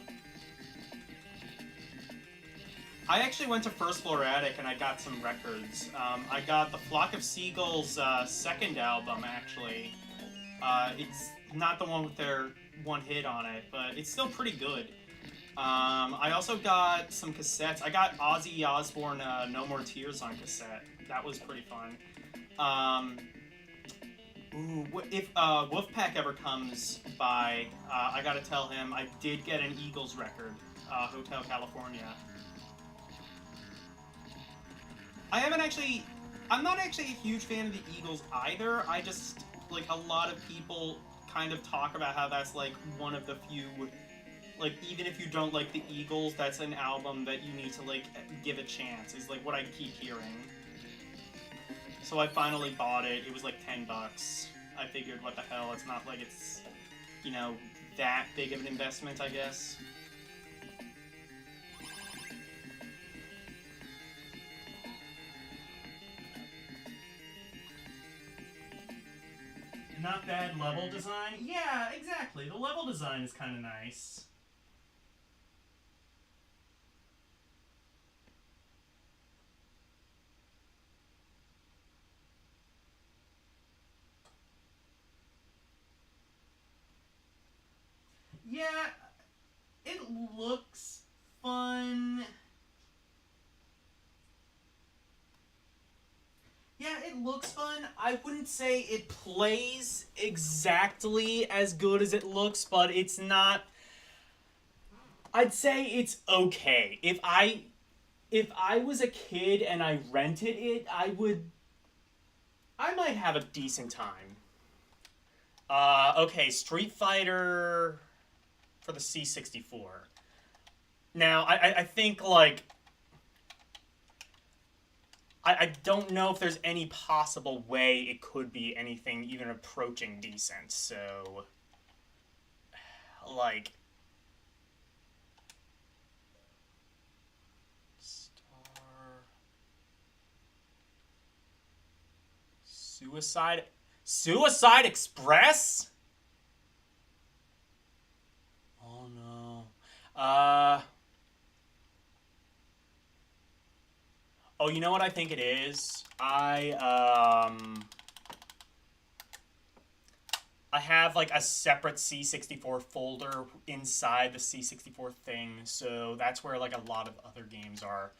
I actually went to First Floor Attic and I got some records. I got the Flock of Seagulls' second album, actually. It's not the one with their one hit on it, but it's still pretty good. I also got some cassettes. I got Ozzy Osbourne, No More Tears on cassette. That was pretty fun. If Wolfpack ever comes by, I gotta tell him I did get an Eagles record, Hotel California. I'm not actually a huge fan of the Eagles either. I just, like, a lot of people kind of talk about how that's, like, one of the few, like, even if you don't like the Eagles, that's an album that you need to, like, give a chance, is, like, what I keep hearing. So I finally bought it. It was, like, $10. I figured, what the hell, it's not like it's, you know, that big of an investment, I guess. Not bad level design? Yeah, exactly. The level design is kind of nice. Yeah, it looks fun. Yeah, it looks fun. I wouldn't say it plays exactly as good as it looks, but it's not... I'd say it's okay. If I was a kid and I rented it, I would I might have a decent time. Okay, Street Fighter for the C64. Now, I think, like... I don't know if there's any possible way it could be anything even approaching decent, so... Like... Suicide Express? Oh no. Oh, you know what I think it is? I have like a separate C64 folder inside the C64 thing, so that's where like a lot of other games are.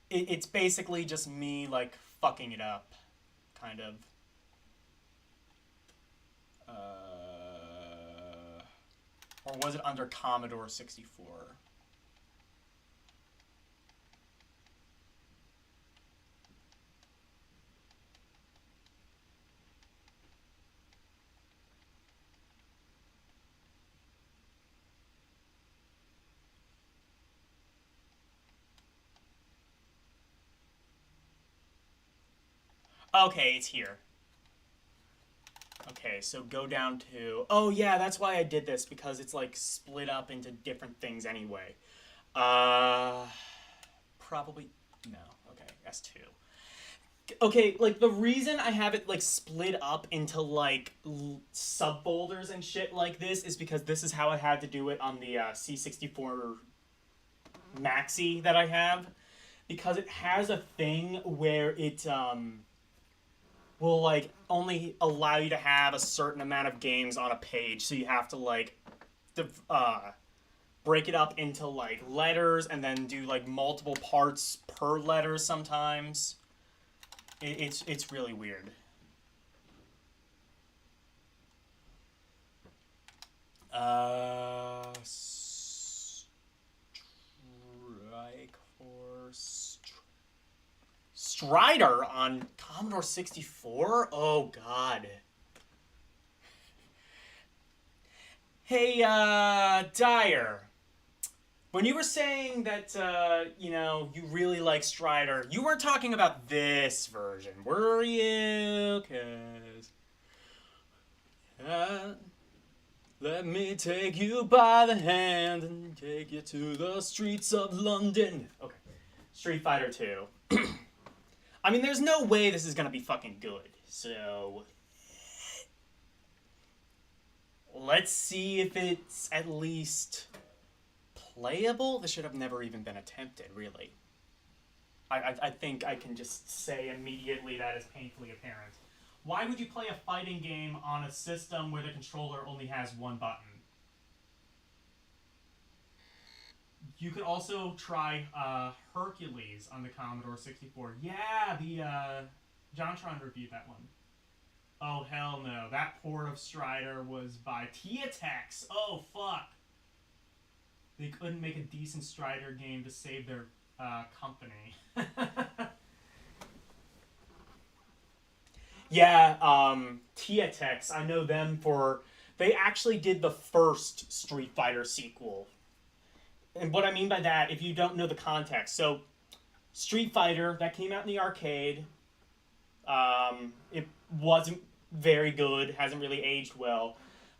It's basically just me like fucking it up, kind of. Or was it under Commodore 64? Okay, it's here. Okay, so go down to... Oh, yeah, that's why I did this, because it's, like, split up into different things anyway. Probably... No. Okay, S2. Okay, like, the reason I have it, like, split up into, like, subfolders and shit like this is because this is how I had to do it on the C64 Maxi that I have. Because it has a thing where it, will, like, only allow you to have a certain amount of games on a page, so you have to, like, break it up into, like, letters, and then do, like, multiple parts per letter sometimes. It's really weird. Strike Force... Strider on Commodore 64? Oh, God. Hey, Dyer. When you were saying that, you know, you really like Strider, you weren't talking about this version, were you? 'Cause... let me take you by the hand and take you to the streets of London. Okay. Street Fighter 2. I mean, there's no way this is gonna be fucking good, so... Let's see if it's at least playable. This should have never even been attempted, really. I think I can just say immediately that is painfully apparent. Why would you play a fighting game on a system where the controller only has one button? You could also try Hercules on the Commodore 64. Yeah, the JonTron reviewed that one. Oh, hell no. That port of Strider was by Tietex. Oh, fuck. They couldn't make a decent Strider game to save their company. Yeah, Tietex. I know them for... They actually did the first Street Fighter sequel. And what I mean by that, if you don't know the context, so Street Fighter, that came out in the arcade. It wasn't very good, hasn't really aged well.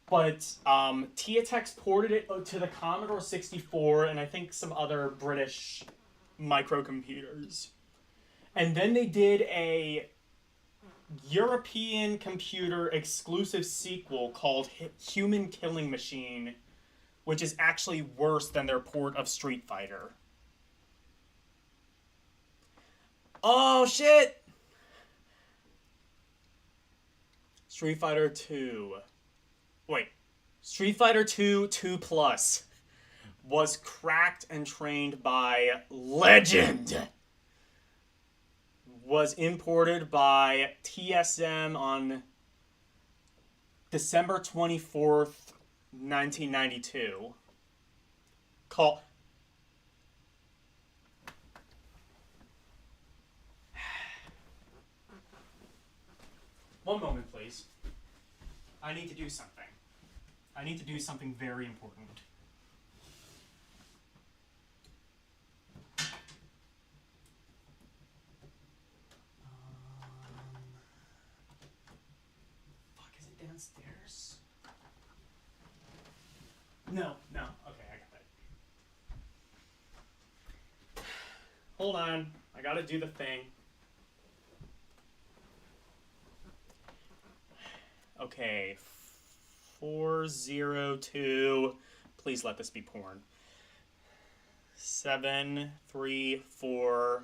But Tietex ported it to the Commodore 64 and I think some other British microcomputers. And then they did a European computer exclusive sequel called Human Killing Machine, which is actually worse than their port of Street Fighter. Oh, shit! Street Fighter 2. Wait. Street Fighter 2 2+ was cracked and trained by Legend. Was imported by TSM on December 24th, 1992. One moment, please. I need to do something. I need to do something very important. Fuck, is it downstairs? No. Okay, I got it. Hold on. I gotta do the thing. Okay. 402. Please let this be porn. 734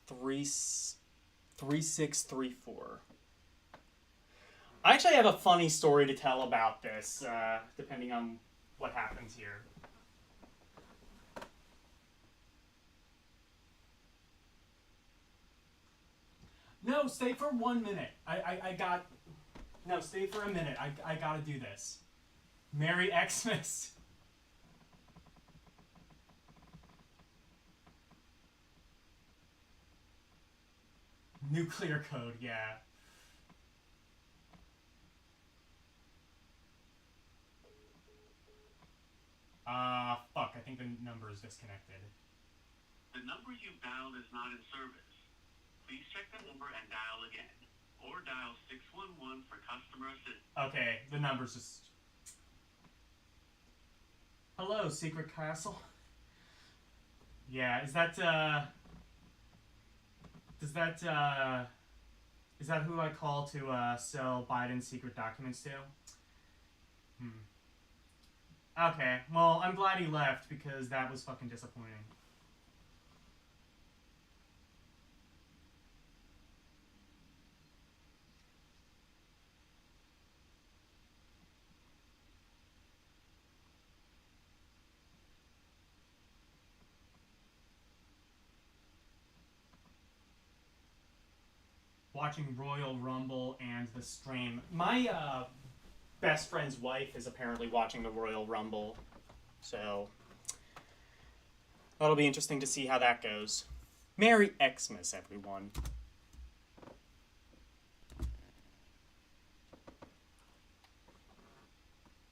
3634. I actually have a funny story to tell about this, depending on what happens here. No, stay for 1 minute. No, stay for a minute. I gotta do this. Merry Xmas. Nuclear code, yeah. Fuck, I think the number is disconnected. The number you dialed is not in service. Please check the number and dial again. Or dial 611 for customer assistance. Okay, the number's just... Hello, Secret Castle? Yeah, is that who I call to, sell Biden's secret documents to? Okay, well, I'm glad he left, because that was fucking disappointing. Watching Royal Rumble and the stream. My best friend's wife is apparently watching the Royal Rumble, so that'll be interesting to see how that goes. Merry Xmas, everyone.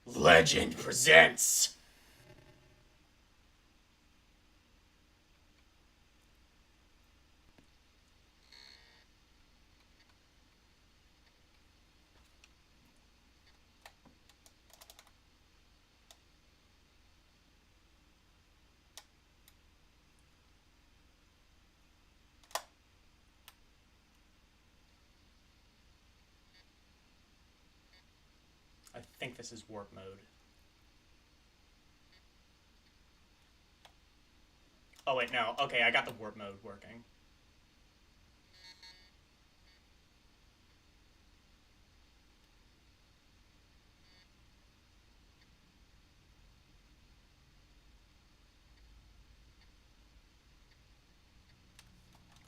Legend presents. I think this is warp mode. Oh wait, no. Okay, I got the warp mode working.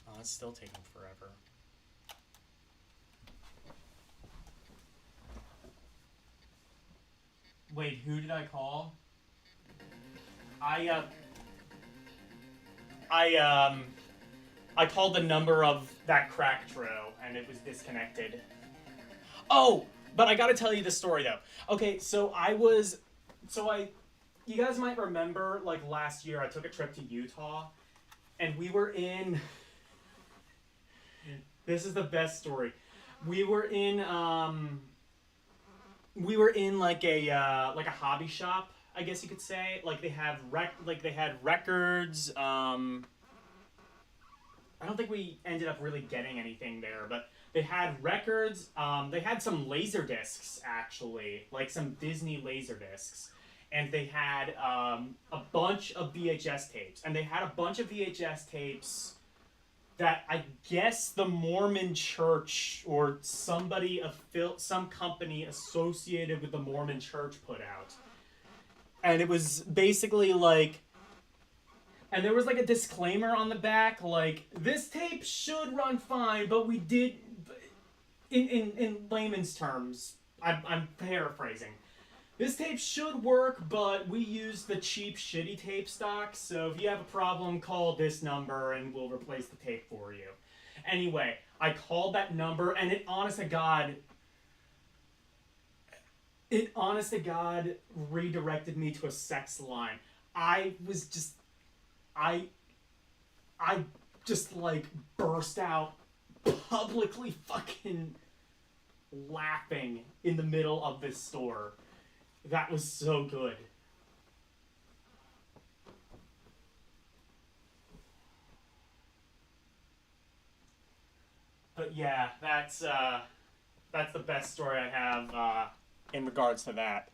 Oh, it's still taking forever. Wait, who did I call? I called the number of that Cracktro and it was disconnected. Oh, but I gotta tell you the story though. Okay, you guys might remember, like last year I took a trip to Utah and we were in, this is the best story. We were in like a hobby shop, I guess you could say. Like they had records. I don't think we ended up really getting anything there, but they had records. They had some laser discs actually, like some Disney laser discs, and they had a bunch of VHS tapes, and they had a bunch of VHS tapes that I guess the Mormon Church or some company associated with the Mormon Church put out. And it was basically like, and there was like a disclaimer on the back, like, this tape should run fine, but we did, in layman's terms, I'm paraphrasing. This tape should work, but we use the cheap, shitty tape stock, so if you have a problem, call this number and we'll replace the tape for you. Anyway, I called that number, and it honest to God redirected me to a sex line. I was just, I just like burst out publicly fucking laughing in the middle of this store. That was so good. But yeah, that's the best story I have in regards to that.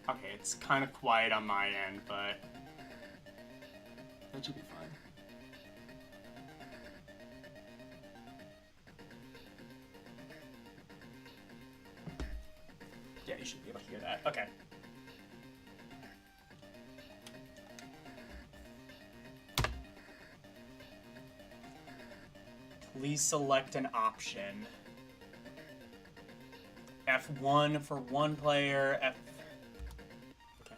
Okay, it's kind of quiet on my end, but that should be fine. Yeah, you should be able to hear that. Okay. Please select an option. F1 for one player, F... Okay.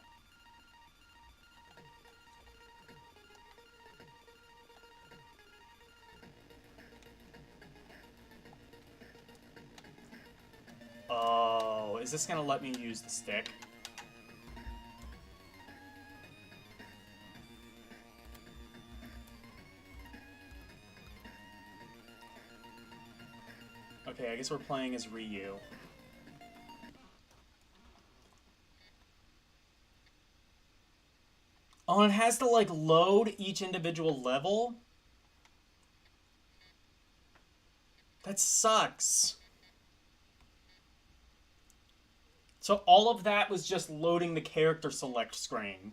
Oh, is this gonna let me use the stick? Okay, I guess we're playing as Ryu. Oh, and it has to, like, load each individual level? That sucks. So all of that was just loading the character select screen.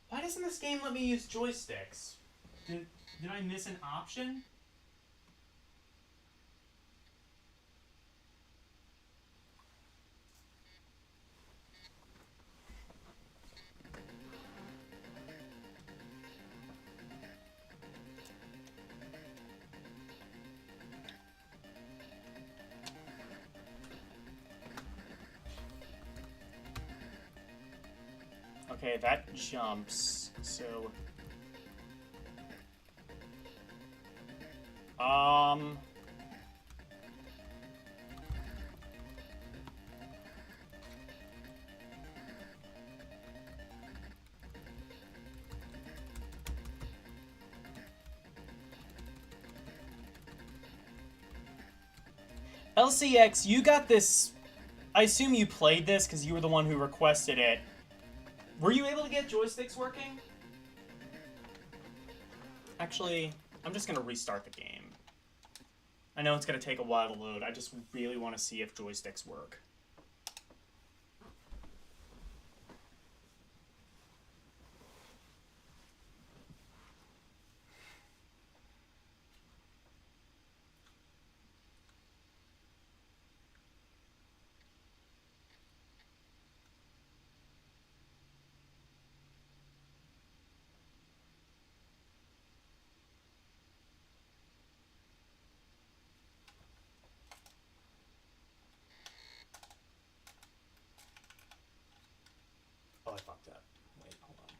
Why doesn't this game let me use joysticks? Did I miss an option? Okay, that jumps, so... LCX, you got this... I assume you played this because you were the one who requested it. Were you able to get joysticks working? Actually, I'm just going to restart the game. I know it's going to take a while to load. I just really want to see if joysticks work. Oh, I fucked up. Wait, hold on.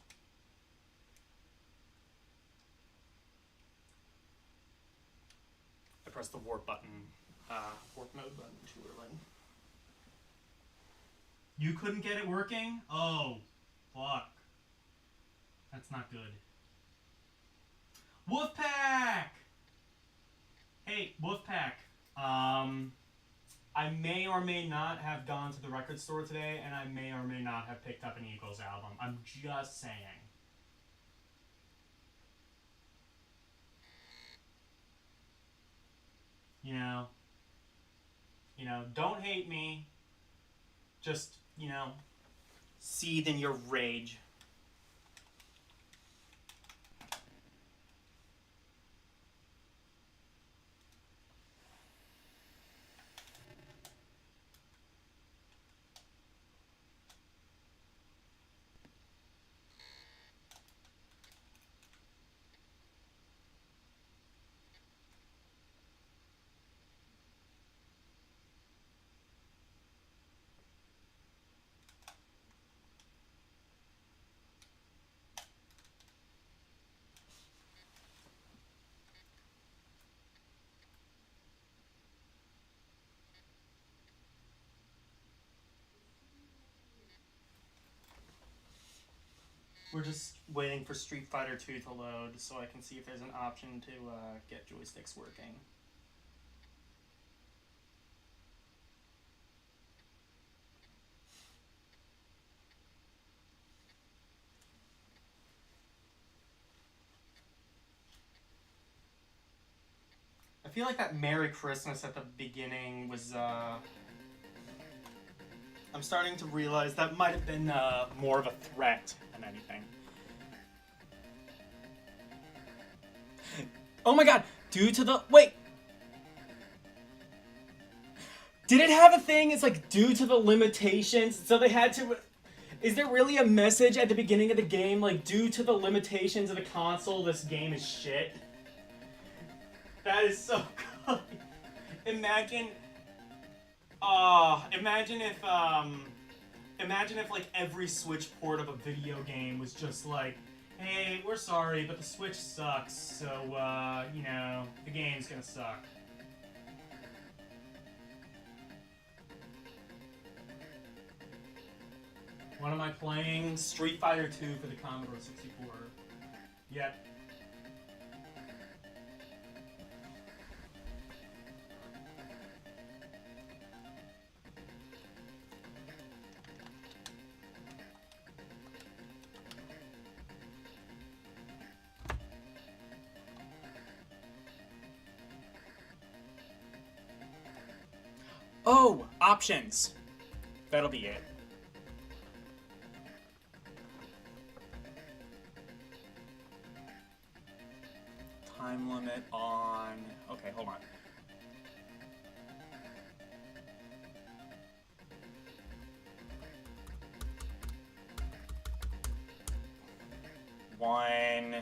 I pressed the warp button, warp mode button too early. You couldn't get it working? Oh, fuck. That's not good. Wolfpack! Hey, Wolfpack. I may or may not have gone to the record store today, and I may or may not have picked up an Eagles album. I'm just saying. You know, don't hate me. Just, Seethe in your rage. We're just waiting for Street Fighter 2 to load so I can see if there's an option to get joysticks working. I feel like that Merry Christmas at the beginning was, I'm starting to realize that might have been more of a threat than anything. Oh my god! Due to the... Wait! Did it have a thing? It's like, due to the limitations, so they had to... Is there really a message at the beginning of the game, like, due to the limitations of the console, this game is shit? That is so good. Imagine if like every Switch port of a video game was just like, hey, we're sorry, but the Switch sucks, so, you know, the game's gonna suck. What am I playing? Street Fighter 2 for the Commodore 64. Yep. Oh, options. That'll be it. Time limit on... Okay, hold on. One...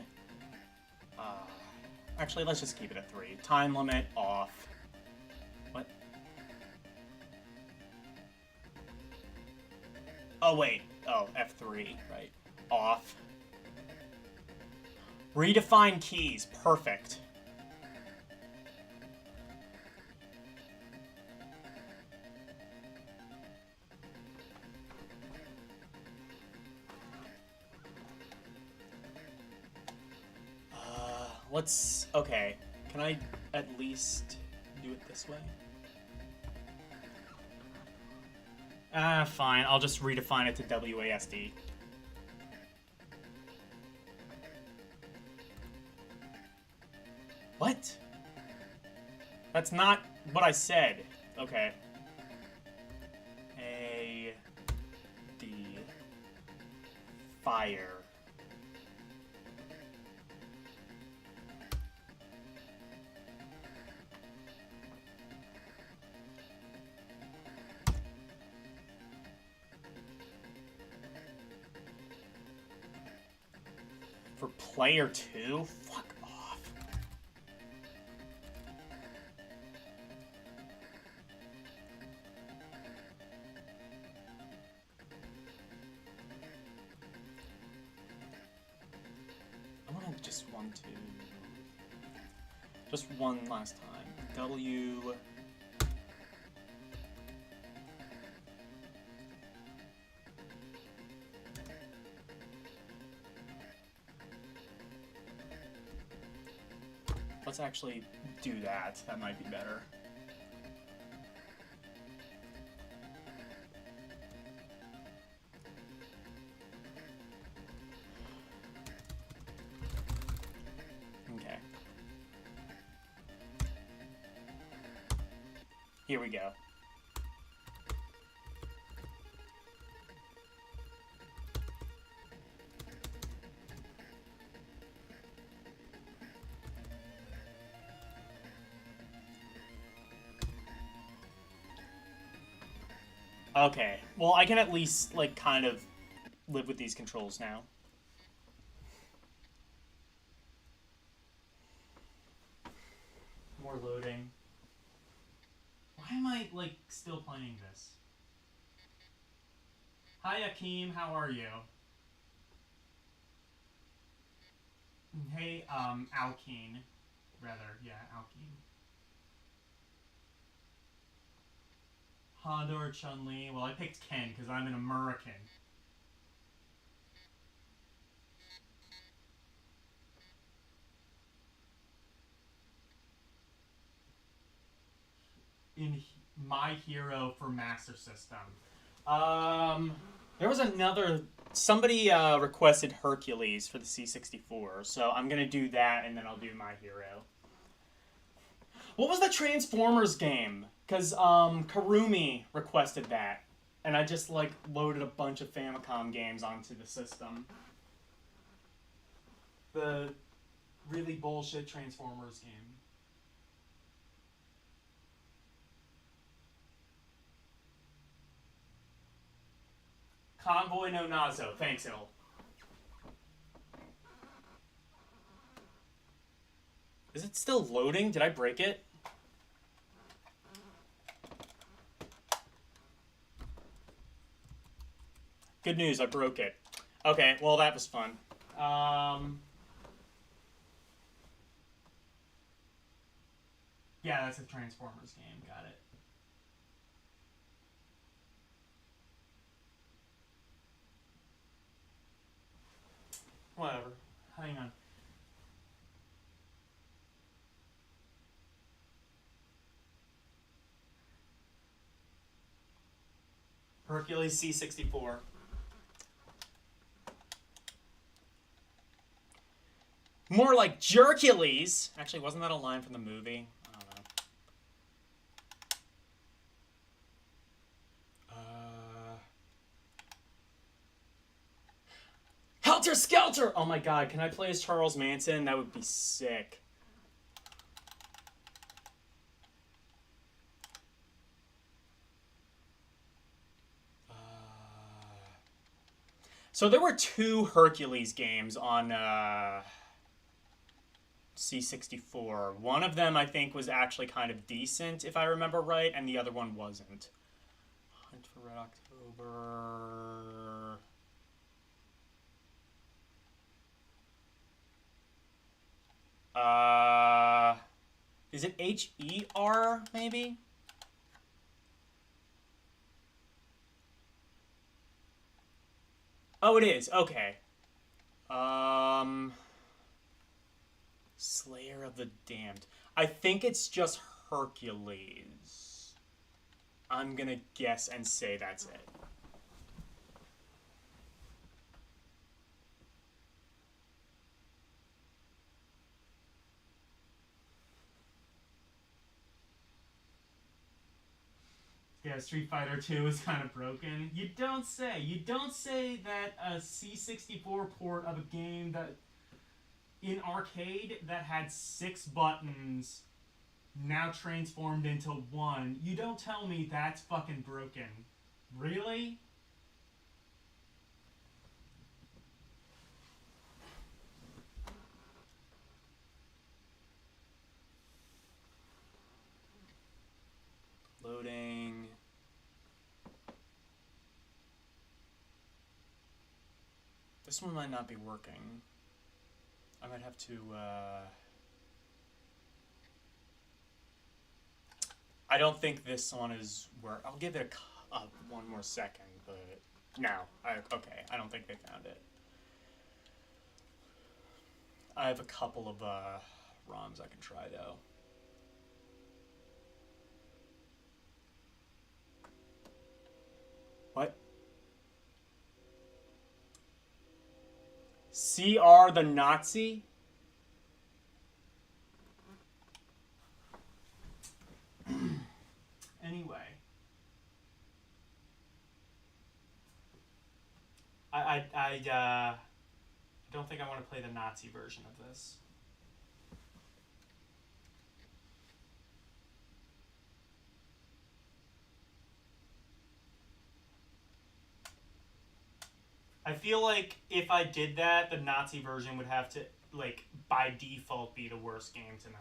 actually, let's just keep it at 3. Time limit off. What? Oh, wait. Oh, F3, right. Off. Redefine keys. Perfect. Let's... Okay. Can I at least do it this way? Fine. I'll just redefine it to WASD. What? That's not what I said. Okay. A... D... Fire. For player 2? Fuck off. I want to just want to... Just one last time. W... Let's actually do that. That might be better. Okay. Here we go. Okay, well, I can at least, like, kind of live with these controls now. More loading. Why am I, like, still playing this? Hi, Akeem, how are you? Hey, Alkeen. Rather, yeah, Alkeen. Honda or Chun-Li? Well, I picked Ken because I'm an American. in My Hero for Master System. There was another. Somebody requested Hercules for the C64, so I'm gonna do that, and then I'll do My Hero. What was the Transformers game? Because Karumi requested that, and I just like loaded a bunch of Famicom games onto the system. The really bullshit Transformers game. Convoy no Nazo. Thanks, Il. Is it still loading? Did I break it? Good news, I broke it. Okay, well that was fun. Yeah, that's a Transformers game. Got it. Whatever. Hang on. Hercules C64. More like Jercules. Actually, wasn't that a line from the movie? I don't know. Helter Skelter! Oh my god, can I play as Charles Manson? That would be sick. So there were 2 Hercules games on C64. One of them, I think, was actually kind of decent, if I remember right, and the other one wasn't. Hunt for Red October... Is it H-E-R, maybe? Oh, it is. Okay. Slayer of the Damned. I think it's just Hercules. I'm gonna guess and say that's it. Yeah, Street Fighter 2 is kind of broken. You don't say. You don't say that a C64 port of a game that in arcade that had 6 buttons now transformed into 1. You don't tell me that's fucking broken. Really? Loading. This one might not be working. I might have to, I don't think this one is where... I'll give it one more second, but... No. Okay, I don't think they found it. I have a couple of, ROMs I can try, though. What? CR the Nazi? Anyway. I don't think I want to play the Nazi version of this. I feel like if I did that, the Nazi version would have to, like, by default be the worst game tonight.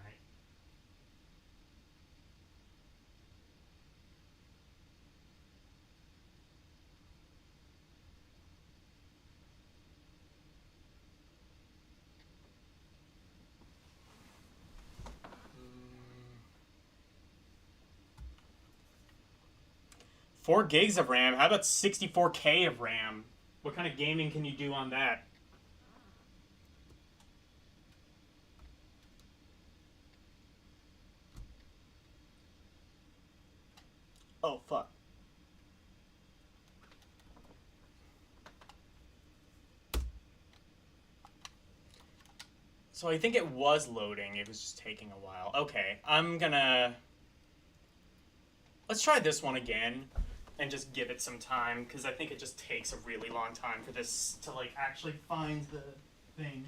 Four gigs of RAM? How about 64K of RAM? What kind of gaming can you do on that? Oh, fuck. So I think it was loading. It was just taking a while. Okay, I'm gonna... Let's try this one again and just give it some time, because I think it just takes a really long time for this to, like, actually find the thing.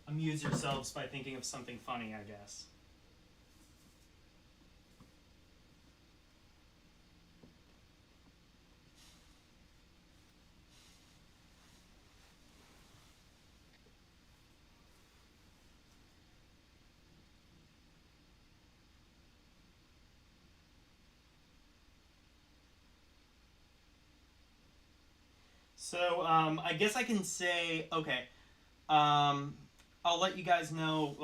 Amuse yourselves by thinking of something funny, I guess. So, I guess I can say, okay, I'll let you guys know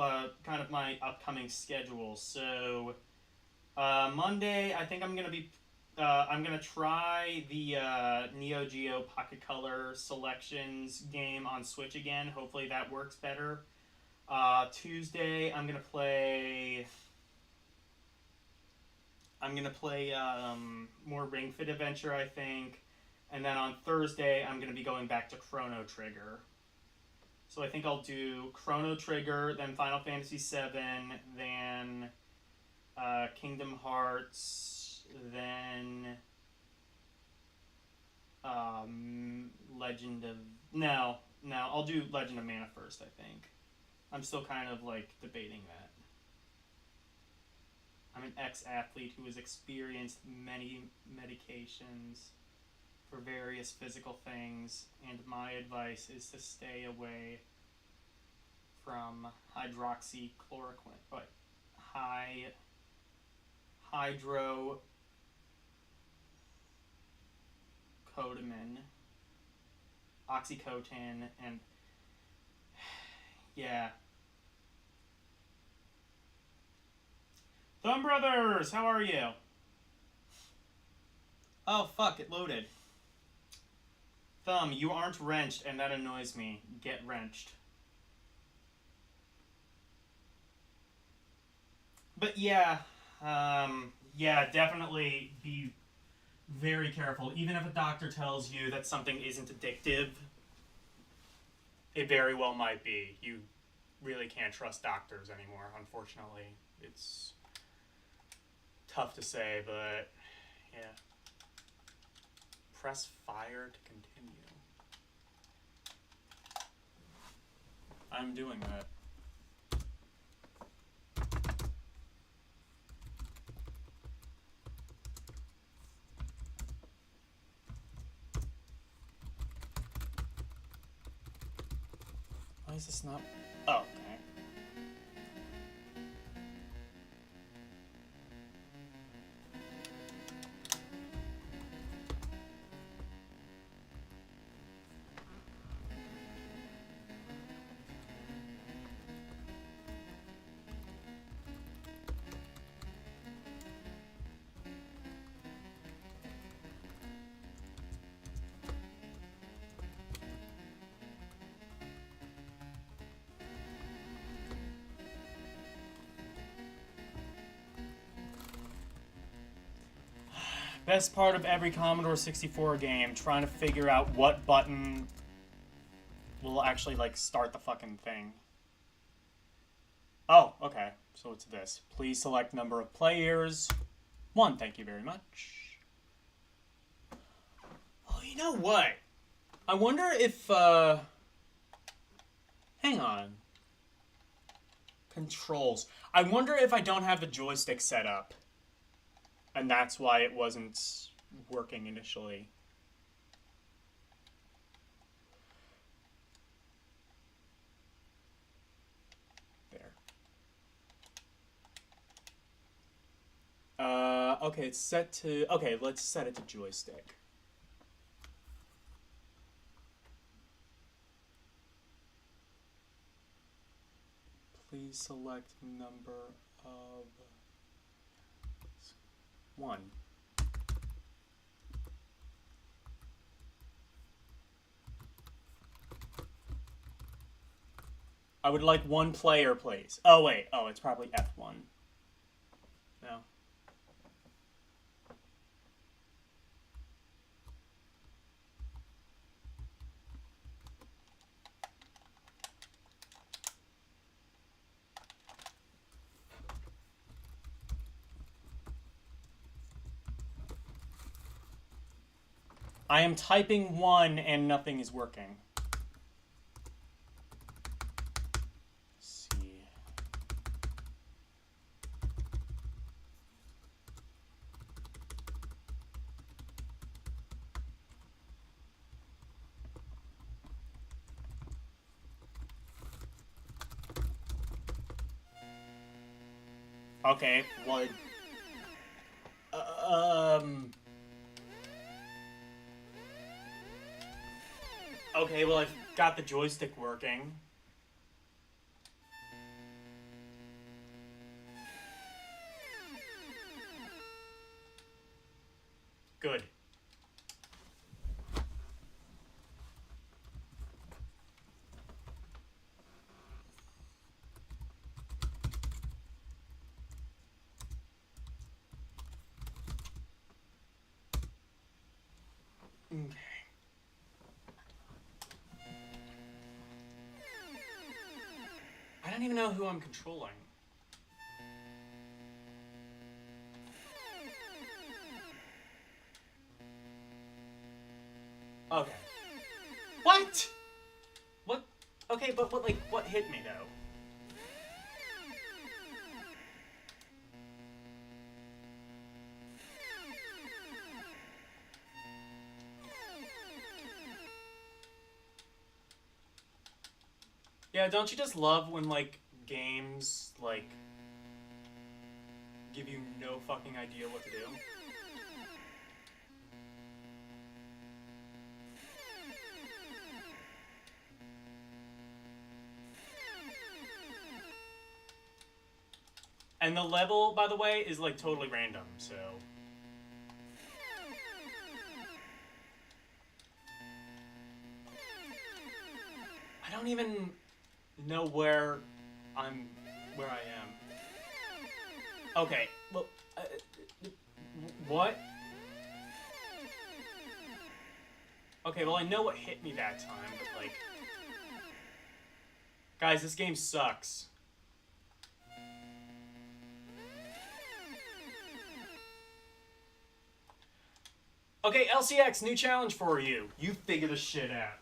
kind of my upcoming schedule. So, Monday, I think I'm gonna try the Neo Geo Pocket Color Selections game on Switch again. Hopefully that works better. Tuesday, I'm gonna play more Ring Fit Adventure, I think. And then on Thursday, I'm going to be going back to Chrono Trigger. So I think I'll do Chrono Trigger, then Final Fantasy VII, then Kingdom Hearts, then Legend of... No, I'll do Legend of Mana first, I think. I'm still kind of, like, debating that. I'm an ex-athlete who has experienced many medications for various physical things, and my advice is to stay away from hydroxychloroquine, but hydrocodamine, oxycodone, and yeah. Thumb Brothers, how are you? Oh fuck, it loaded. Thumb, you aren't wrenched, and that annoys me. Get wrenched. But yeah, definitely be very careful. Even if a doctor tells you that something isn't addictive, it very well might be. You really can't trust doctors anymore, unfortunately. It's tough to say, but yeah. Press fire to continue. I'm doing that. Why is this not... Oh, okay. Best part of every Commodore 64 game, trying to figure out what button will actually, like, start the fucking thing. Oh, okay. So it's this. Please select number of players. 1, thank you very much. Oh, you know what? I wonder if, hang on. Controls. I wonder if I don't have the joystick set up. And that's why it wasn't working initially. There. Okay, it's set to... Okay, let's set it to joystick. Please select number of... 1. I would like one player, please. Oh, wait. Oh, it's probably F1. No. I am typing 1 and nothing is working. Let's see. Okay, well, okay, well, I've got the joystick working. Good. Okay. I don't even know who I'm controlling. Okay. What? What? Okay, but what hit me, though? Yeah, don't you just love when, like, games, like, give you no fucking idea what to do? And the level, by the way, is, like, totally random, so... I don't even know where I am. Okay, well, what? Okay, well, I know what hit me that time, but, like... Guys, this game sucks. Okay, LCX, new challenge for you. You figure this shit out.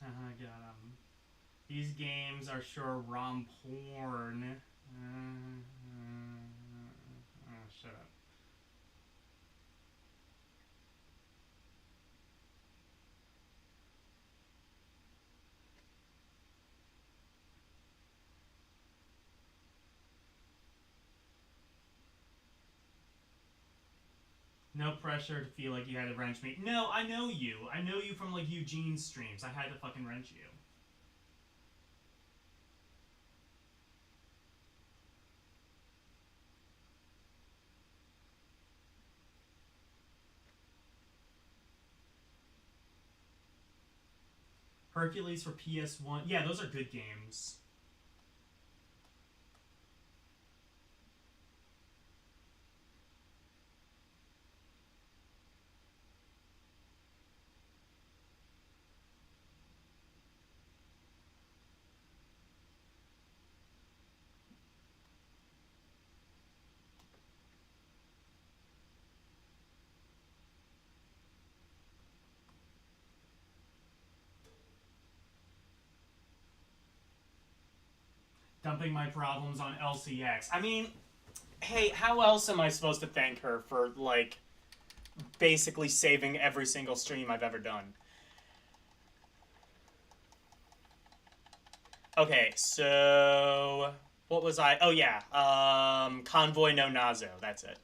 I got them. These games are sure ROMporn. Shut up. No pressure to feel like you had to wrench me. No, I know you. I know you from, like, Eugene's streams. I had to fucking wrench you. Hercules for PS1. Yeah, those are good games. Dumping my problems on LCX. I mean, hey, how else am I supposed to thank her for, like, basically saving every single stream I've ever done? Okay, so... What was I... Oh, yeah. Convoy no Nazo. That's it.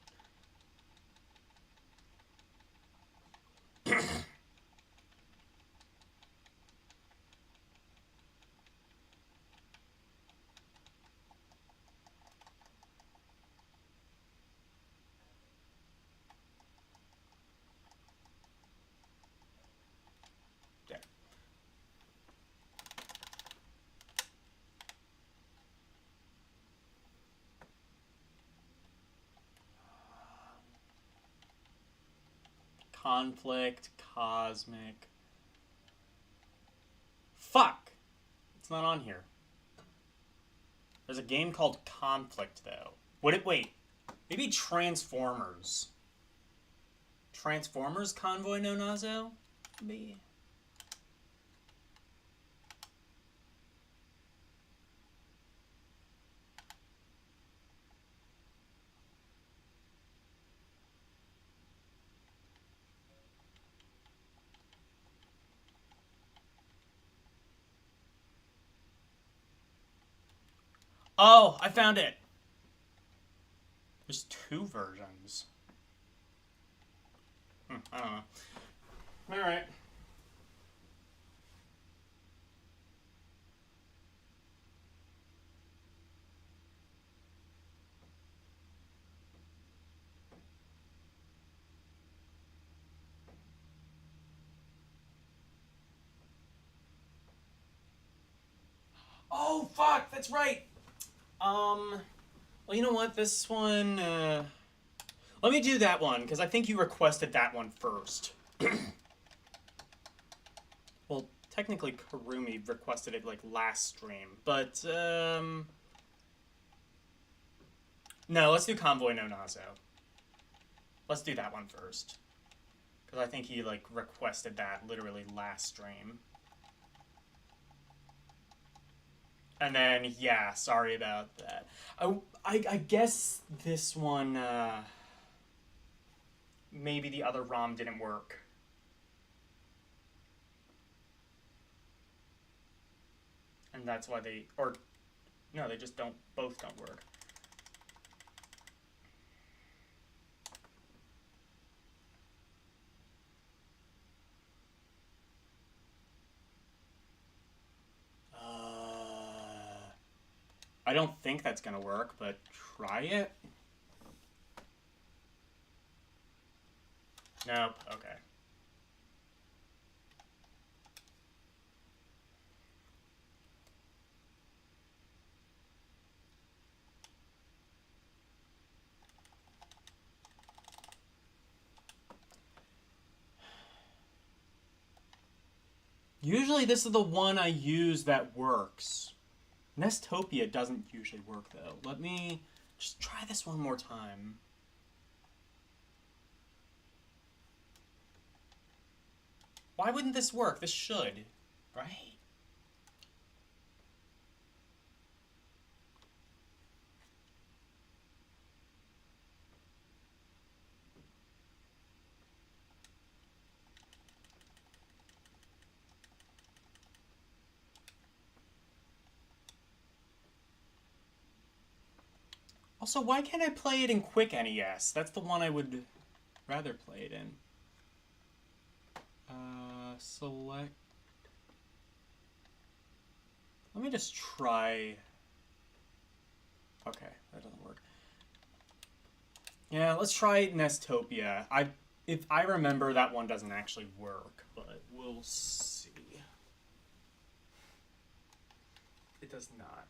Conflict, Cosmic. Fuck! It's not on here. There's a game called Conflict, though. Would it... Wait. Maybe Transformers. Transformers Convoy no Nazo? Maybe. Oh, I found it. There's 2 versions. I don't know. Alright. Oh, fuck, that's right. Well, you know what? This one, let me do that one, because I think you requested that one first. Well, technically, Karumi requested it, like, last stream, but, no, let's do Convoy no Nazo. Let's do that one first. Because I think he, like, requested that literally last stream. And then, yeah, sorry about that. I guess this one, maybe the other ROM didn't work. And that's why they, or, no, they just both don't work. I don't think that's gonna work, but try it. Nope, okay. Usually this is the one I use that works. Nestopia doesn't usually work, though. Let me just try this one more time. Why wouldn't this work? This should, right? Also, why can't I play it in Quick NES? That's the one I would rather play it in. Select... Let me just try... Okay, that doesn't work. Yeah, let's try Nestopia. If I remember, that one doesn't actually work, but we'll see. It does not.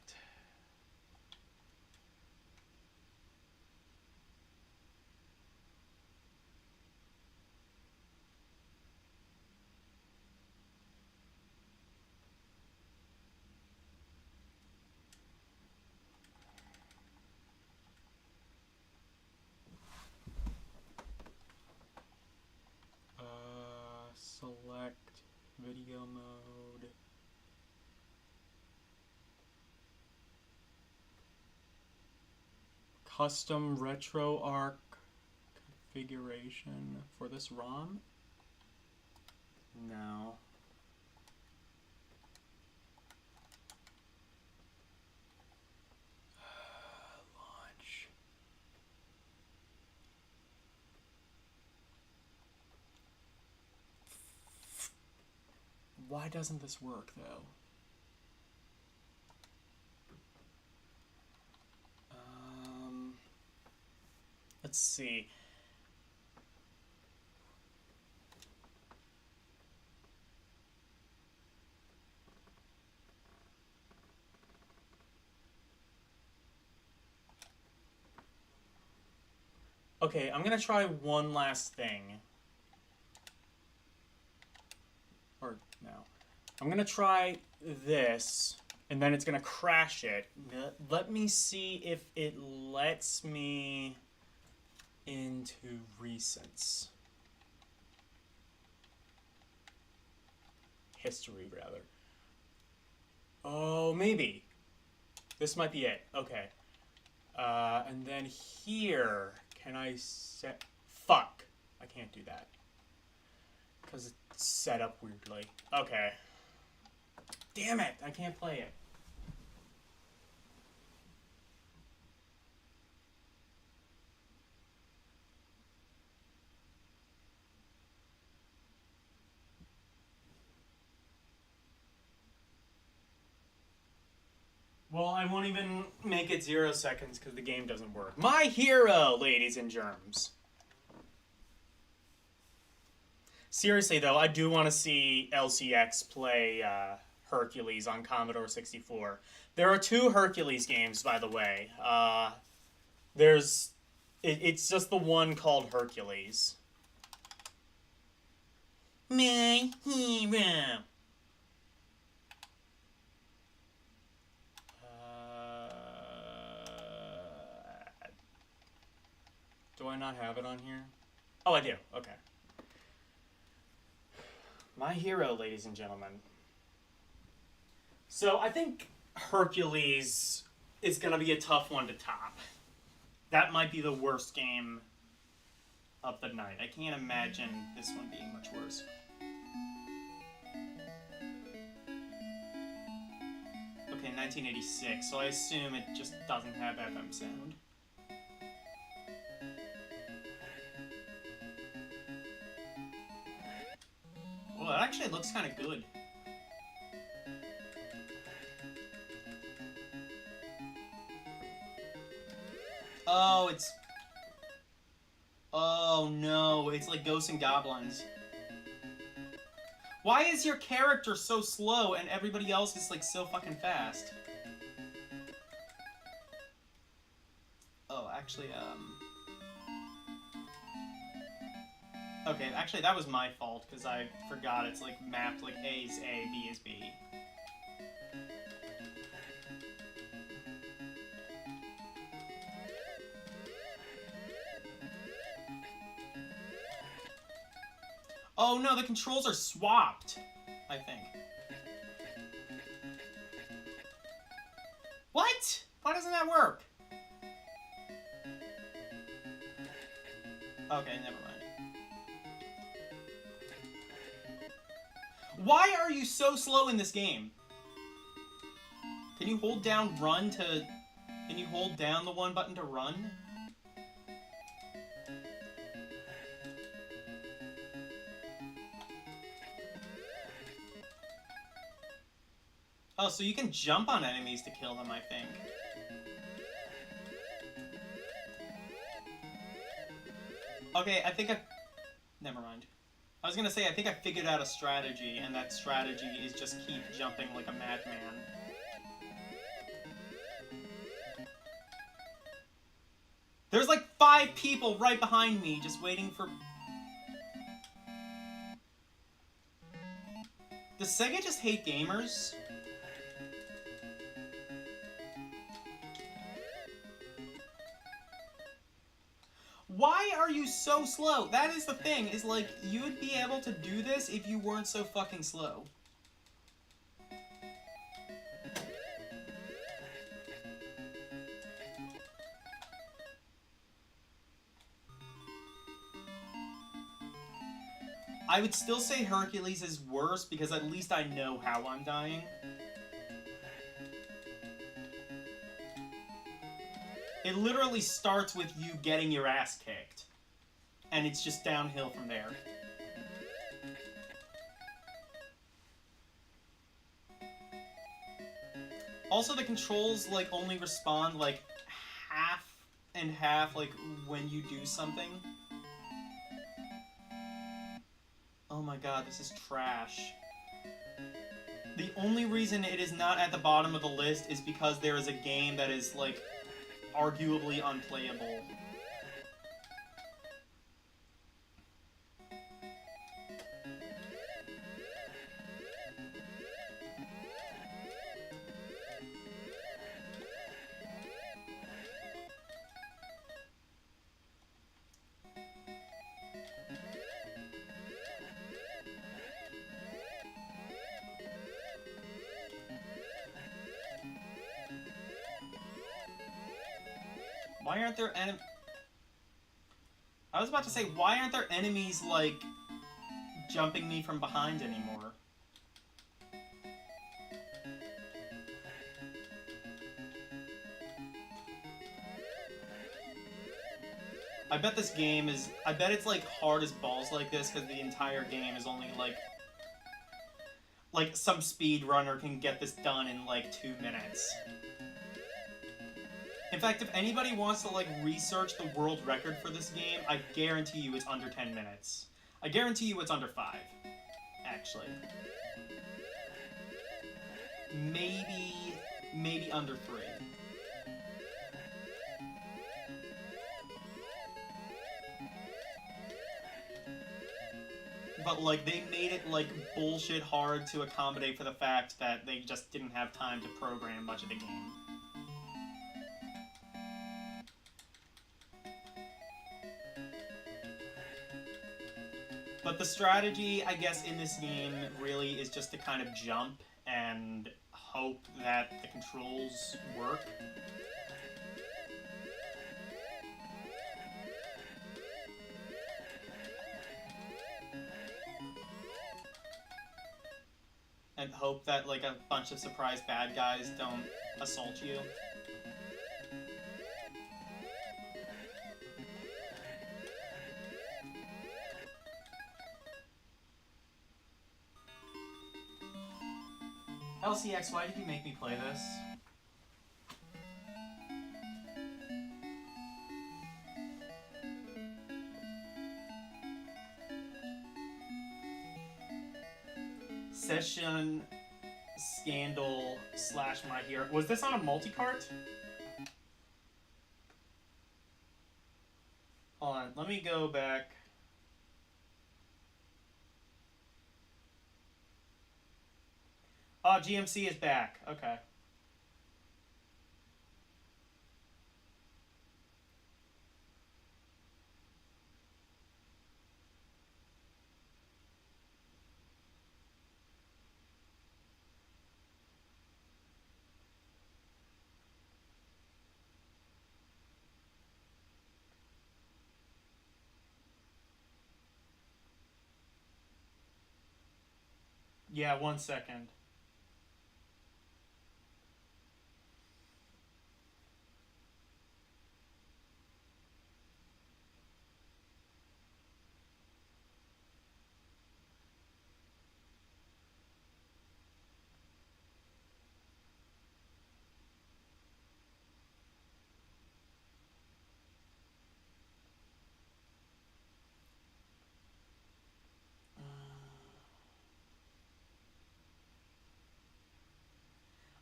Select video mode. Custom RetroArch configuration for this ROM? No. Launch. Why doesn't this work, though? Let's see. Okay, I'm gonna try one last thing. now. I'm gonna try this, and then it's gonna crash it. Let me see if it lets me into recents. History, rather. Oh, maybe. This might be it. Okay. And then here, can I set... Fuck. I can't do that. Because it's set up weirdly. Okay. Damn it, I can't play it. Well, I won't even make it 0 seconds because the game doesn't work. My hero, ladies and germs. Seriously, though, I do want to see LCX play Hercules on Commodore 64. There are 2 Hercules games, by the way. It's just the one called Hercules. My hero. Do I not have it on here? Oh, I do. Okay. My hero, ladies and gentlemen. So I think Hercules is going to be a tough one to top. That might be the worst game of the night. I can't imagine this one being much worse. Okay, 1986, so I assume it just doesn't have FM sound. Well, it actually looks kind of good. Oh, it's... Oh, no. It's like Ghosts and Goblins. Why is your character so slow and everybody else is, like, so fucking fast? Oh, actually, Okay, actually, that was my fault, because I forgot it's, like, mapped, like, A is A, B is B. Oh, no, the controls are swapped, I think. What? Why doesn't that work? Okay, never mind. Why are you so slow in this game? Can you hold down run to... Can you hold down the one button to run? Oh, so you can jump on enemies to kill them, I think. Okay, I think I... Never mind. I was gonna say, I think I figured out a strategy, and that strategy is just keep jumping like a madman. There's like 5 people right behind me just waiting for... Does Sega just hate gamers? Why are you so slow? That is the thing, is like, you would be able to do this if you weren't so fucking slow. I would still say Hercules is worse because at least I know how I'm dying. It literally starts with you getting your ass kicked. And it's just downhill from there. Also, the controls, like, only respond, like, half and half, like, when you do something. Oh my god, this is trash. The only reason it is not at the bottom of the list is because there is a game that is, like, arguably unplayable. Why aren't there I was about to say, why aren't there enemies, like, jumping me from behind anymore? I bet this game is... I bet it's, like, hard as balls like this, because the entire game is only, like... Like, some speedrunner can get this done in, like, 2 minutes. In fact, if anybody wants to, like, research the world record for this game, I guarantee you it's under 10 minutes. I guarantee you it's under 5, actually. Maybe under 3. But, like, they made it, like, bullshit hard to accommodate for the fact that they just didn't have time to program much of the game. But the strategy, I guess, in this game really is just to kind of jump and hope that the controls work. And hope that, like, a bunch of surprise bad guys don't assault you. LCX, why did you make me play this? Session Scandal / My Hero. Was this on a multi-cart? Hold on, let me go back. Oh, GMC is back. Okay. Yeah, 1 second.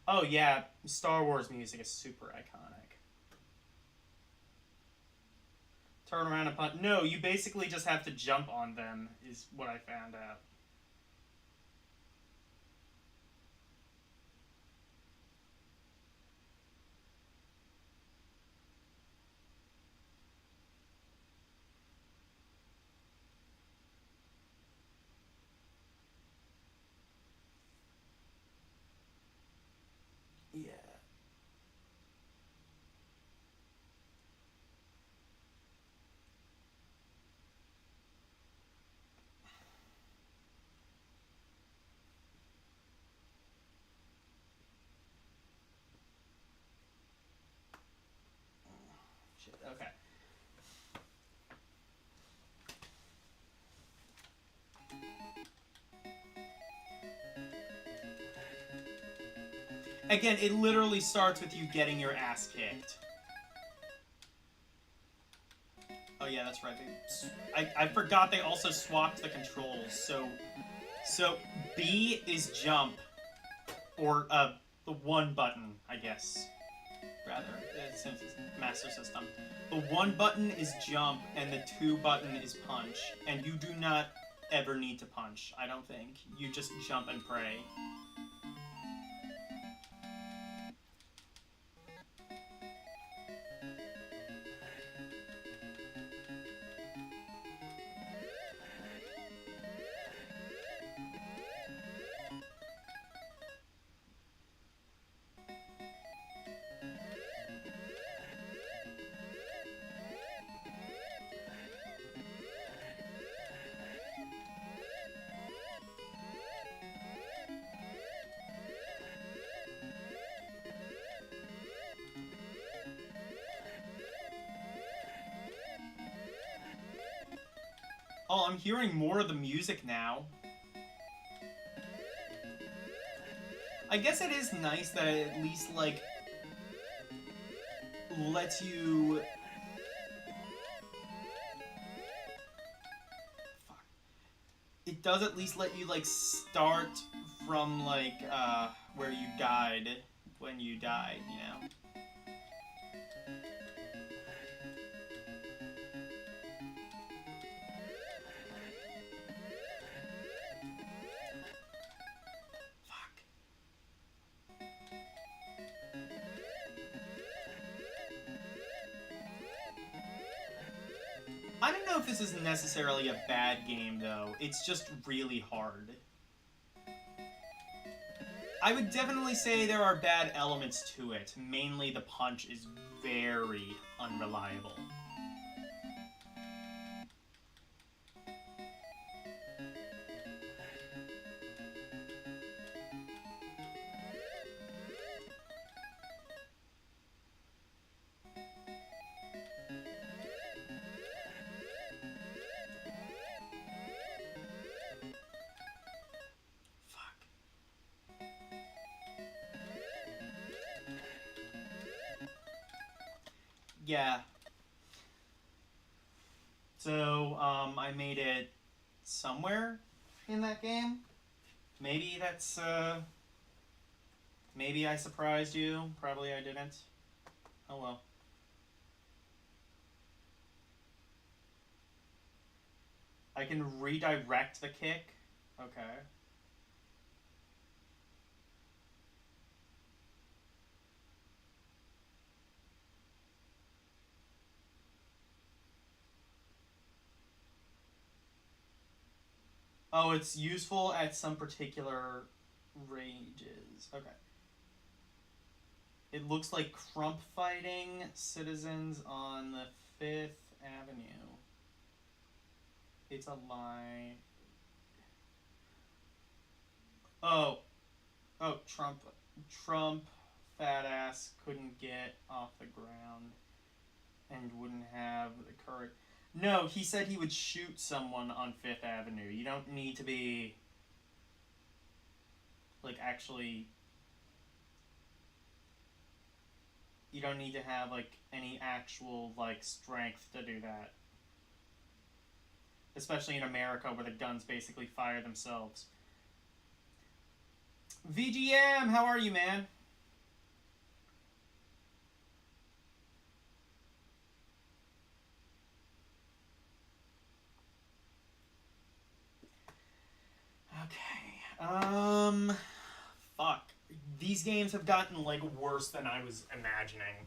Oh yeah, Star Wars music is super iconic. Turn around and punch. No, you basically just have to jump on them, is what I found out. Yeah. Shit, okay. Again, it literally starts with you getting your ass kicked. Oh yeah, that's right. I forgot they also swapped the controls. So B is jump, or the 1 button, I guess. Rather, since it's Master System. The 1 button is jump, and the 2 button is punch. And you do not ever need to punch, I don't think. You just jump and pray. Oh, I'm hearing more of the music now. I guess it is nice that it at least, like, lets you... Fuck. It does at least let you, like, start from, like, where you died when you died, you know? I don't know if this is necessarily a bad game, though. It's just really hard. I would definitely say there are bad elements to it. Mainly the punch is very unreliable. Yeah. So, I made it somewhere in that game. Maybe that's, maybe I surprised you. Probably I didn't. Oh well. I can redirect the kick. Okay. Oh, it's useful at some particular ranges. Okay. It looks like crump fighting citizens on the 5th Avenue. It's a lie. Oh. Oh, Trump, fat ass, couldn't get off the ground and wouldn't have the courage. No, he said he would shoot someone on 5th Avenue. You don't need to be, like, actually... You don't need to have, like, any actual, like, strength to do that. Especially in America, where the guns basically fire themselves. VGM, how are you, man? Okay. Fuck. These games have gotten, like, worse than I was imagining.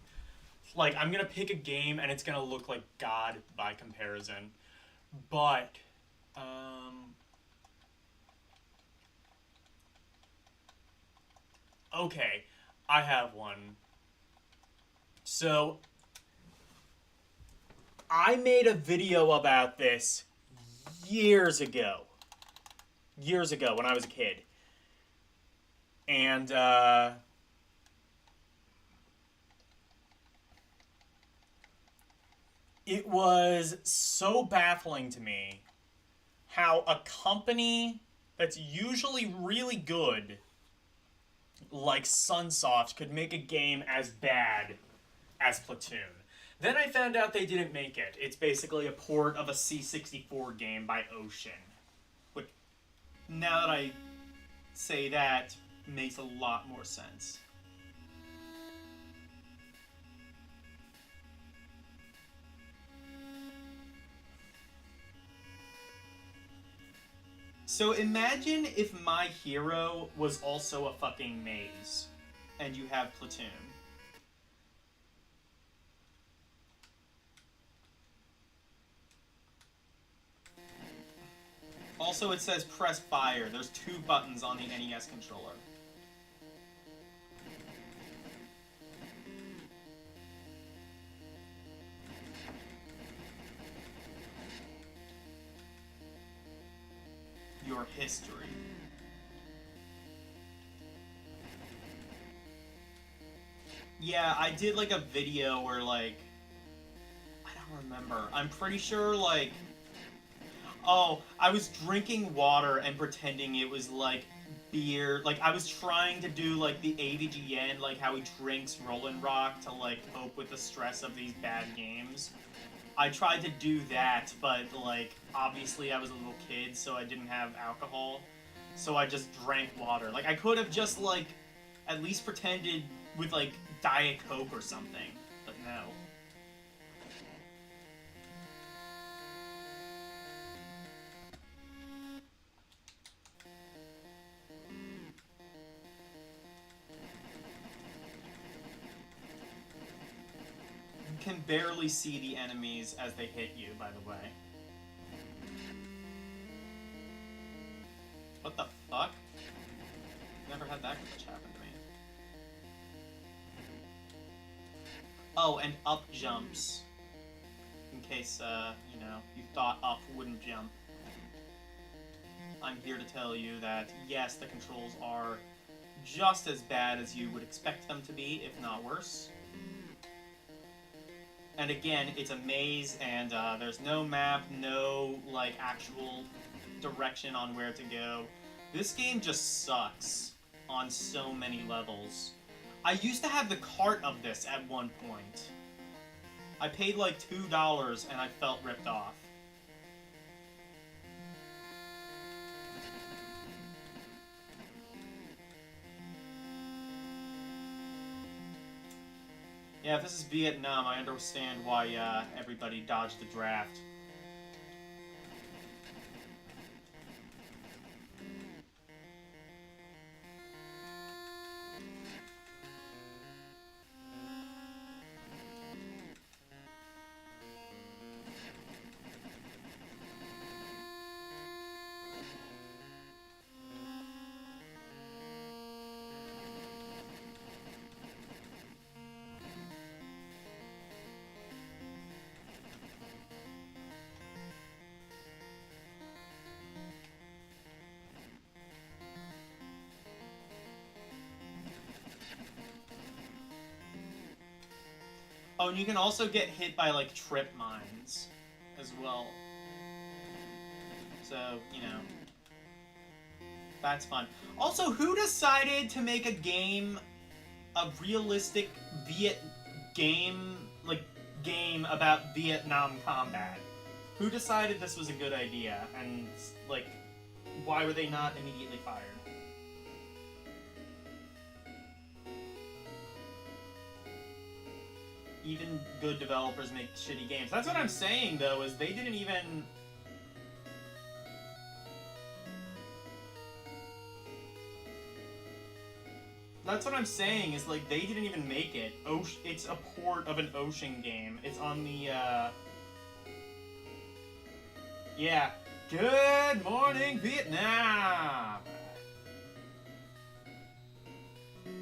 Like, I'm gonna pick a game and it's gonna look like God by comparison. But, okay. I have one. So, I made a video about this years ago. Years ago, when I was a kid. And, it was so baffling to me how a company that's usually really good, like Sunsoft, could make a game as bad as Platoon. Then I found out they didn't make it. It's basically a port of a C64 game by Ocean. Which, now that I say that, makes a lot more sense. So imagine if my hero was also a fucking maze, and you have Platoon. Also, it says press fire. There's 2 buttons on the NES controller. Your history. Yeah, I did like a video where, like, I don't remember. I'm pretty sure, like, Oh, I was drinking water and pretending it was like beer. Like I was trying to do like the AVGN, like how he drinks Roland Rock to like cope with the stress of these bad games. I tried to do that, but like obviously I was a little kid, so I didn't have alcohol. So I just drank water. Like I could have just like at least pretended with like Diet Coke or something, but no. You can barely see the enemies as they hit you, by the way. What the fuck? Never had that glitch happen to me. Oh, and up jumps. In case, you know, you thought up wouldn't jump. I'm here to tell you that, yes, the controls are just as bad as you would expect them to be, if not worse. And again, it's a maze, and there's no map, no, like, actual direction on where to go. This game just sucks on so many levels. I used to have the cart of this at one point. I paid like $2 and I felt ripped off. Yeah, if this is Vietnam, I understand why everybody dodged the draft. Oh, and you can also get hit by, like, trip mines as well. So, you know, that's fun. Also, who decided to make a game, a realistic game about Vietnam combat? Who decided this was a good idea? And, like, why were they not immediately fired? Even good developers make shitty games. That's what I'm saying, though, is they didn't even... That's what I'm saying, is, like, they didn't even make it. It's a port of an Ocean game. It's on the, Yeah. Good morning, Vietnam!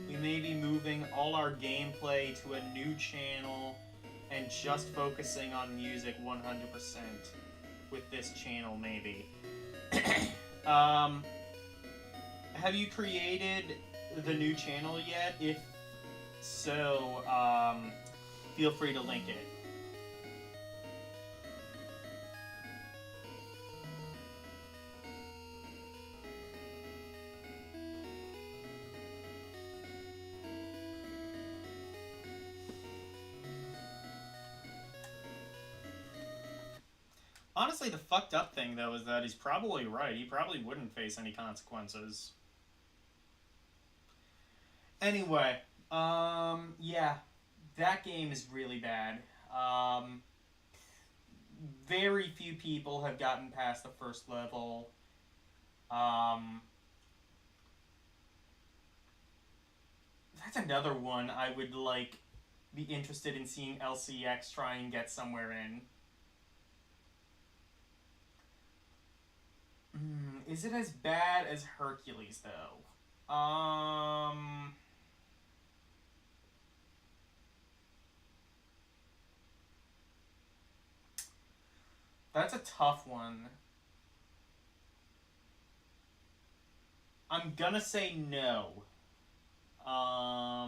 We may be moving all our gameplay to a new channel and just focusing on music 100% with this channel, maybe. Have you created the new channel yet? If so, feel free to link it. Honestly, the fucked up thing, though, is that he's probably right. He probably wouldn't face any consequences. Anyway, yeah, that game is really bad. Very few people have gotten past the first level. That's another one I would, like, be interested in seeing LCX try and get somewhere in. Is it as bad as Hercules, though? That's a tough one. I'm gonna say no. I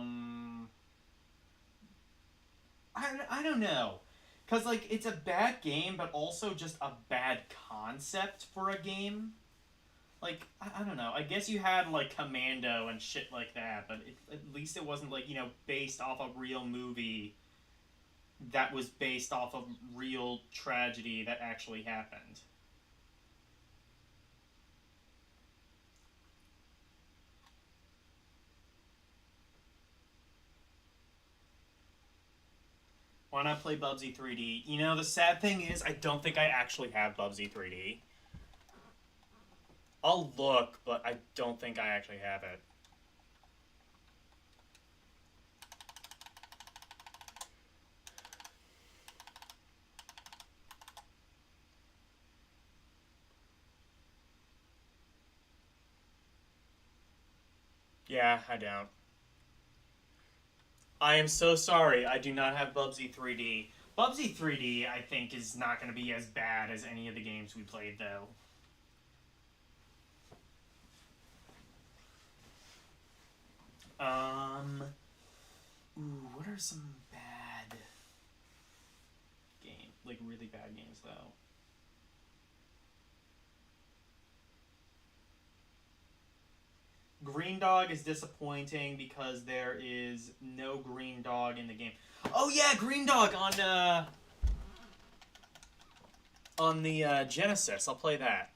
don't know. Because, like, it's a bad game, but also just a bad concept for a game. Like, I don't know. I guess you had, like, Commando and shit like that, but at least it wasn't, like, based off a real movie that was based off of real tragedy that actually happened. Why not play Bubsy 3D? The sad thing is, I don't think I actually have Bubsy 3D. I'll look, but I don't think I actually have it. Yeah, I don't. I am so sorry, I do not have Bubsy 3D. Bubsy 3D, I think, is not going to be as bad as any of the games we played, though. What are some bad games? Like, really bad games, though. Green Dog is disappointing because there is no Green Dog in the game. Oh yeah, Green Dog on the Genesis. I'll play that.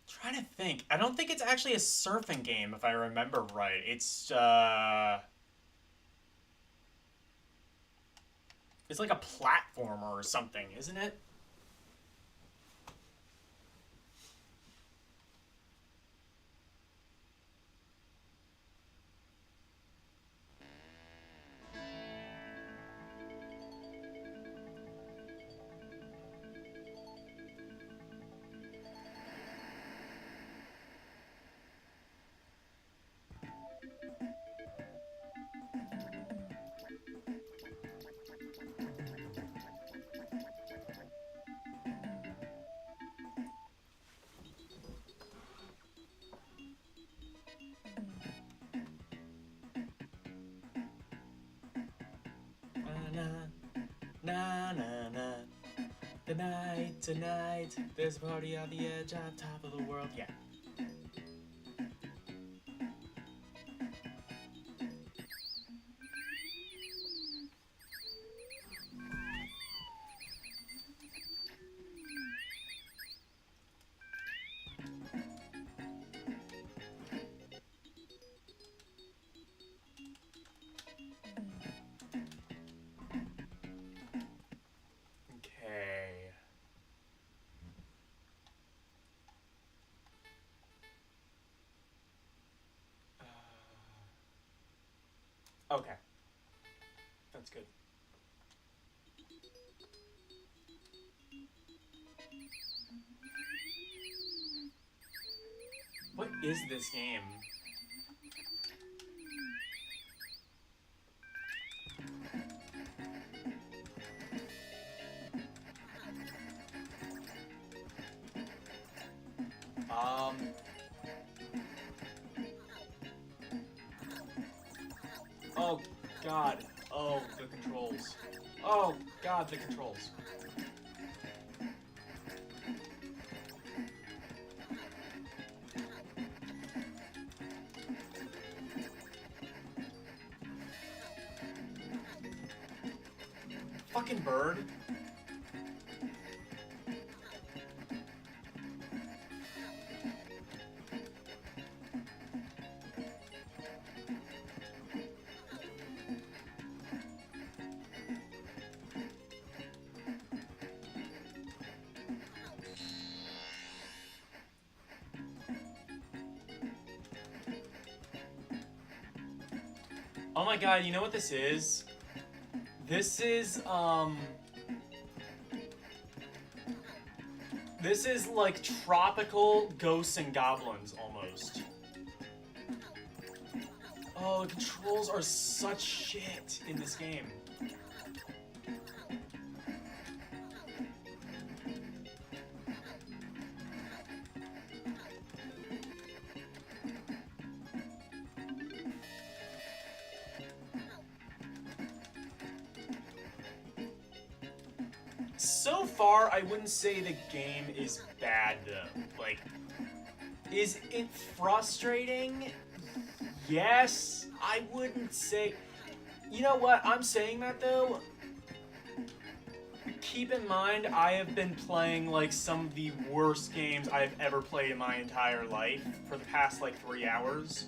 Trying to think. I don't think it's actually a surfing game, if I remember right. It's like a platformer or something, isn't it? Na na na. Tonight, there's a party on the edge on top of the world. Yeah. Okay. That's good. What is this game? Oh, God. Oh, the controls. Oh, God, the controls. Fucking bird. Oh my God, you know what this is? This is like tropical Ghosts and Goblins, almost. Oh, the controls are such shit in this game. So far, I wouldn't say the game is bad, though. Like, is it frustrating? Yes. I wouldn't say... You know what? I'm saying that, though. Keep in mind, I have been playing, like, some of the worst games I've ever played in my entire life for the past, like, 3 hours.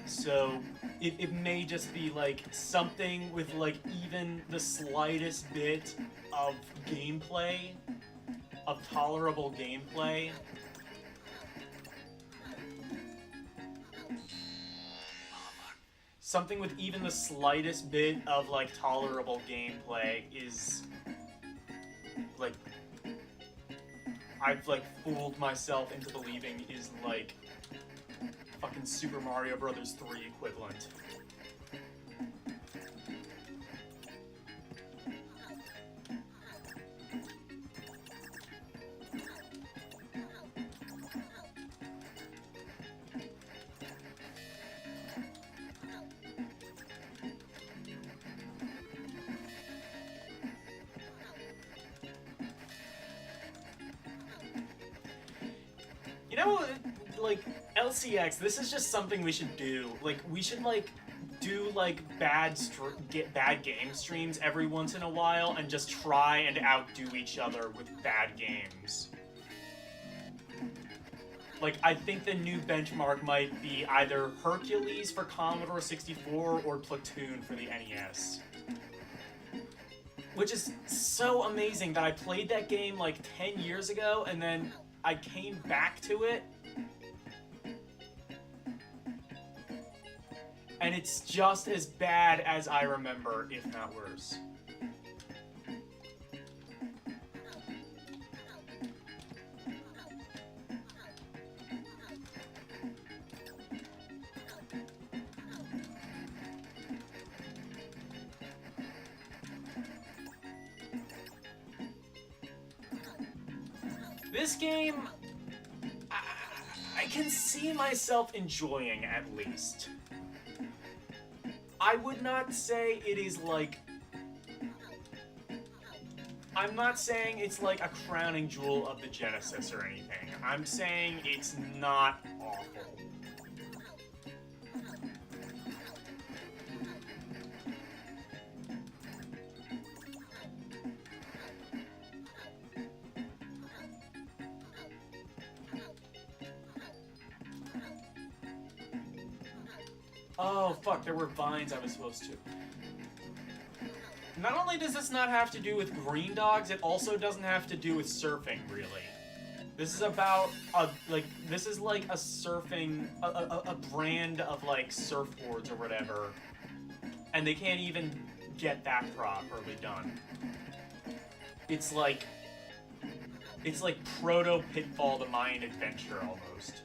So it may just be, like, something with, like, even the slightest bit of gameplay, of tolerable gameplay. Something with even the slightest bit of, like, tolerable gameplay is, like, I've, like, fooled myself into believing is, like, fucking Super Mario Brothers 3 equivalent. You know, like, LCX, this is just something we should do. Like, we should, like, do, like, bad game streams every once in a while and just try and outdo each other with bad games. Like, I think the new benchmark might be either Hercules for Commodore 64 or Platoon for the NES. Which is so amazing that I played that game, like, 10 years ago, and then I came back to it, and it's just as bad as I remember, if not worse. This game, I can see myself enjoying, at least. I would not say it is like... I'm not saying it's like a crowning jewel of the Genesis or anything. I'm saying it's not awful. Oh, fuck, there were vines I was supposed to. Not only does this not have to do with green dogs, it also doesn't have to do with surfing, really. This is about, this is like a surfing, a brand of, like, surfboards or whatever. And they can't even get that properly done. It's like proto-Pitfall the Mayan Adventure, almost.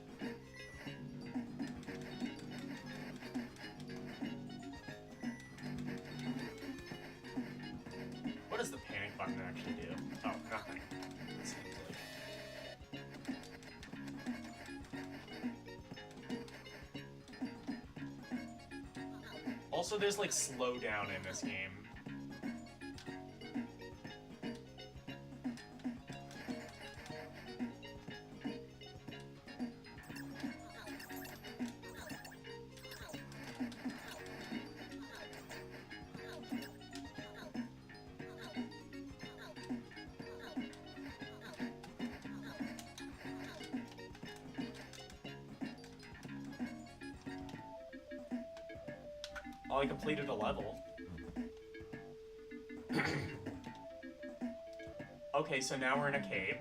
What does the panic button actually do? Oh, nothing. It seems like. Also, there's, like, slowdown in this game. Oh, I completed a level. Okay, so now we're in a cave.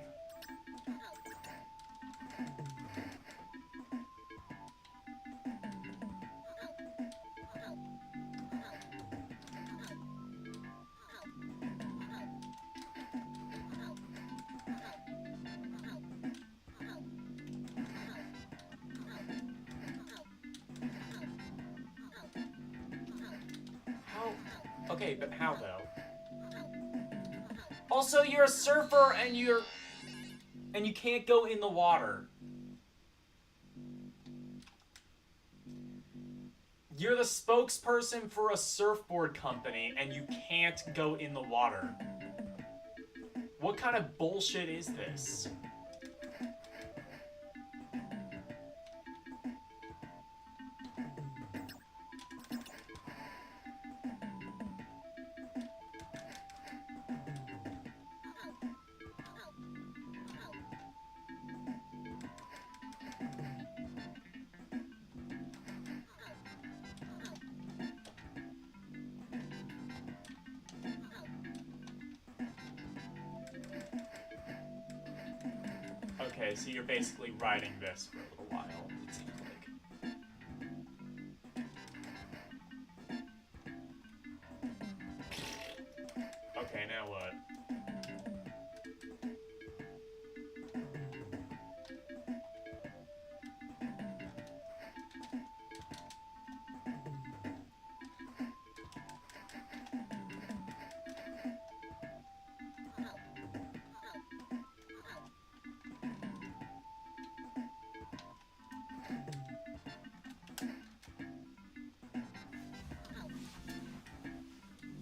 Okay, but how though? Also, you're a surfer and you can't go in the water. You're the spokesperson for a surfboard company and you can't go in the water. What kind of bullshit is this? Okay, so you're basically riding this for a little while, it seems like. Okay, now what?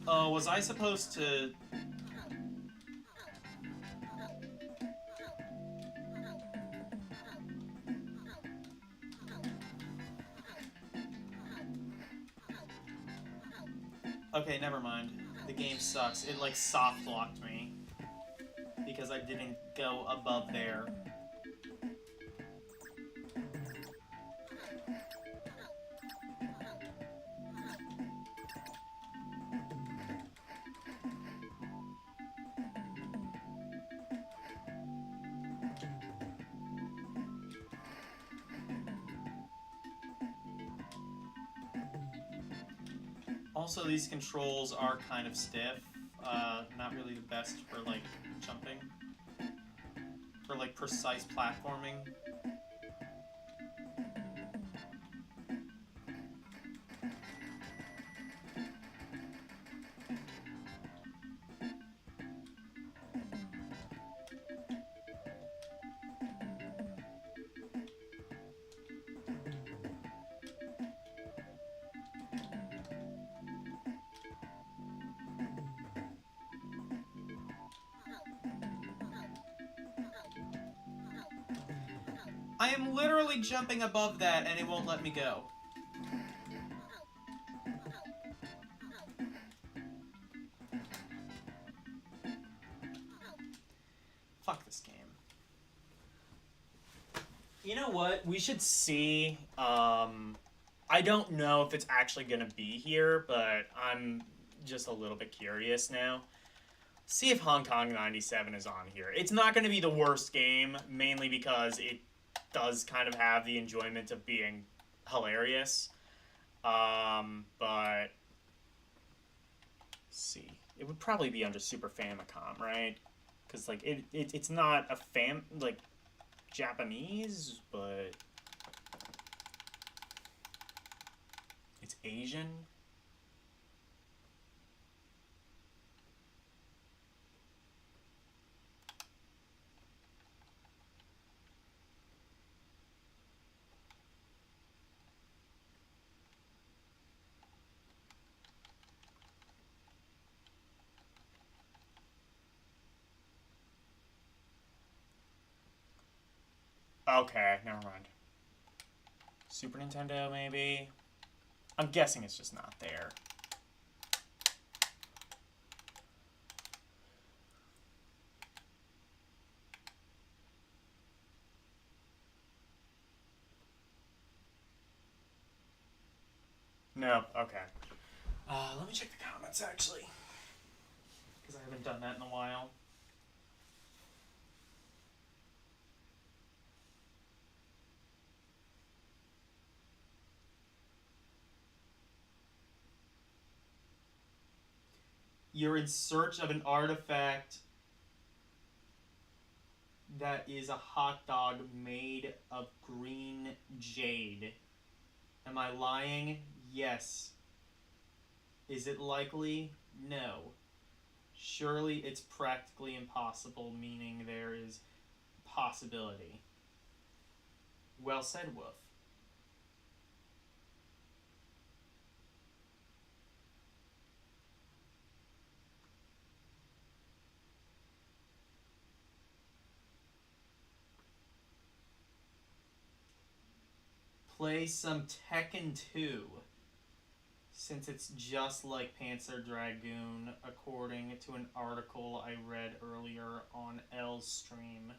Oh, was I supposed to... Okay, never mind. The game sucks. It, like, soft-locked me. Because I didn't go above there. Also, these controls are kind of stiff. Not really the best for, like, jumping. For, like, precise platforming. I am literally jumping above that and it won't let me go. Fuck this game. You know what? We should see. I don't know if it's actually gonna be here, but I'm just a little bit curious now. See if Hong Kong 97 is on here. It's not gonna be the worst game, mainly because it does kind of have the enjoyment of being hilarious. But let's see, it would probably be under Super Famicom, right? Because like it's not a like Japanese, but it's Asian. Okay, never mind. Super Nintendo, maybe? I'm guessing it's just not there. No, okay. Let me check the comments, actually. Because I haven't done that in a while. You're in search of an artifact that is a hot dog made of green jade. Am I lying? Yes. Is it likely? No. Surely it's practically impossible, meaning there is possibility. Well said, Wolf. play some Tekken 2. Since it's just like Panzer Dragoon, according to an article I read earlier on L's stream.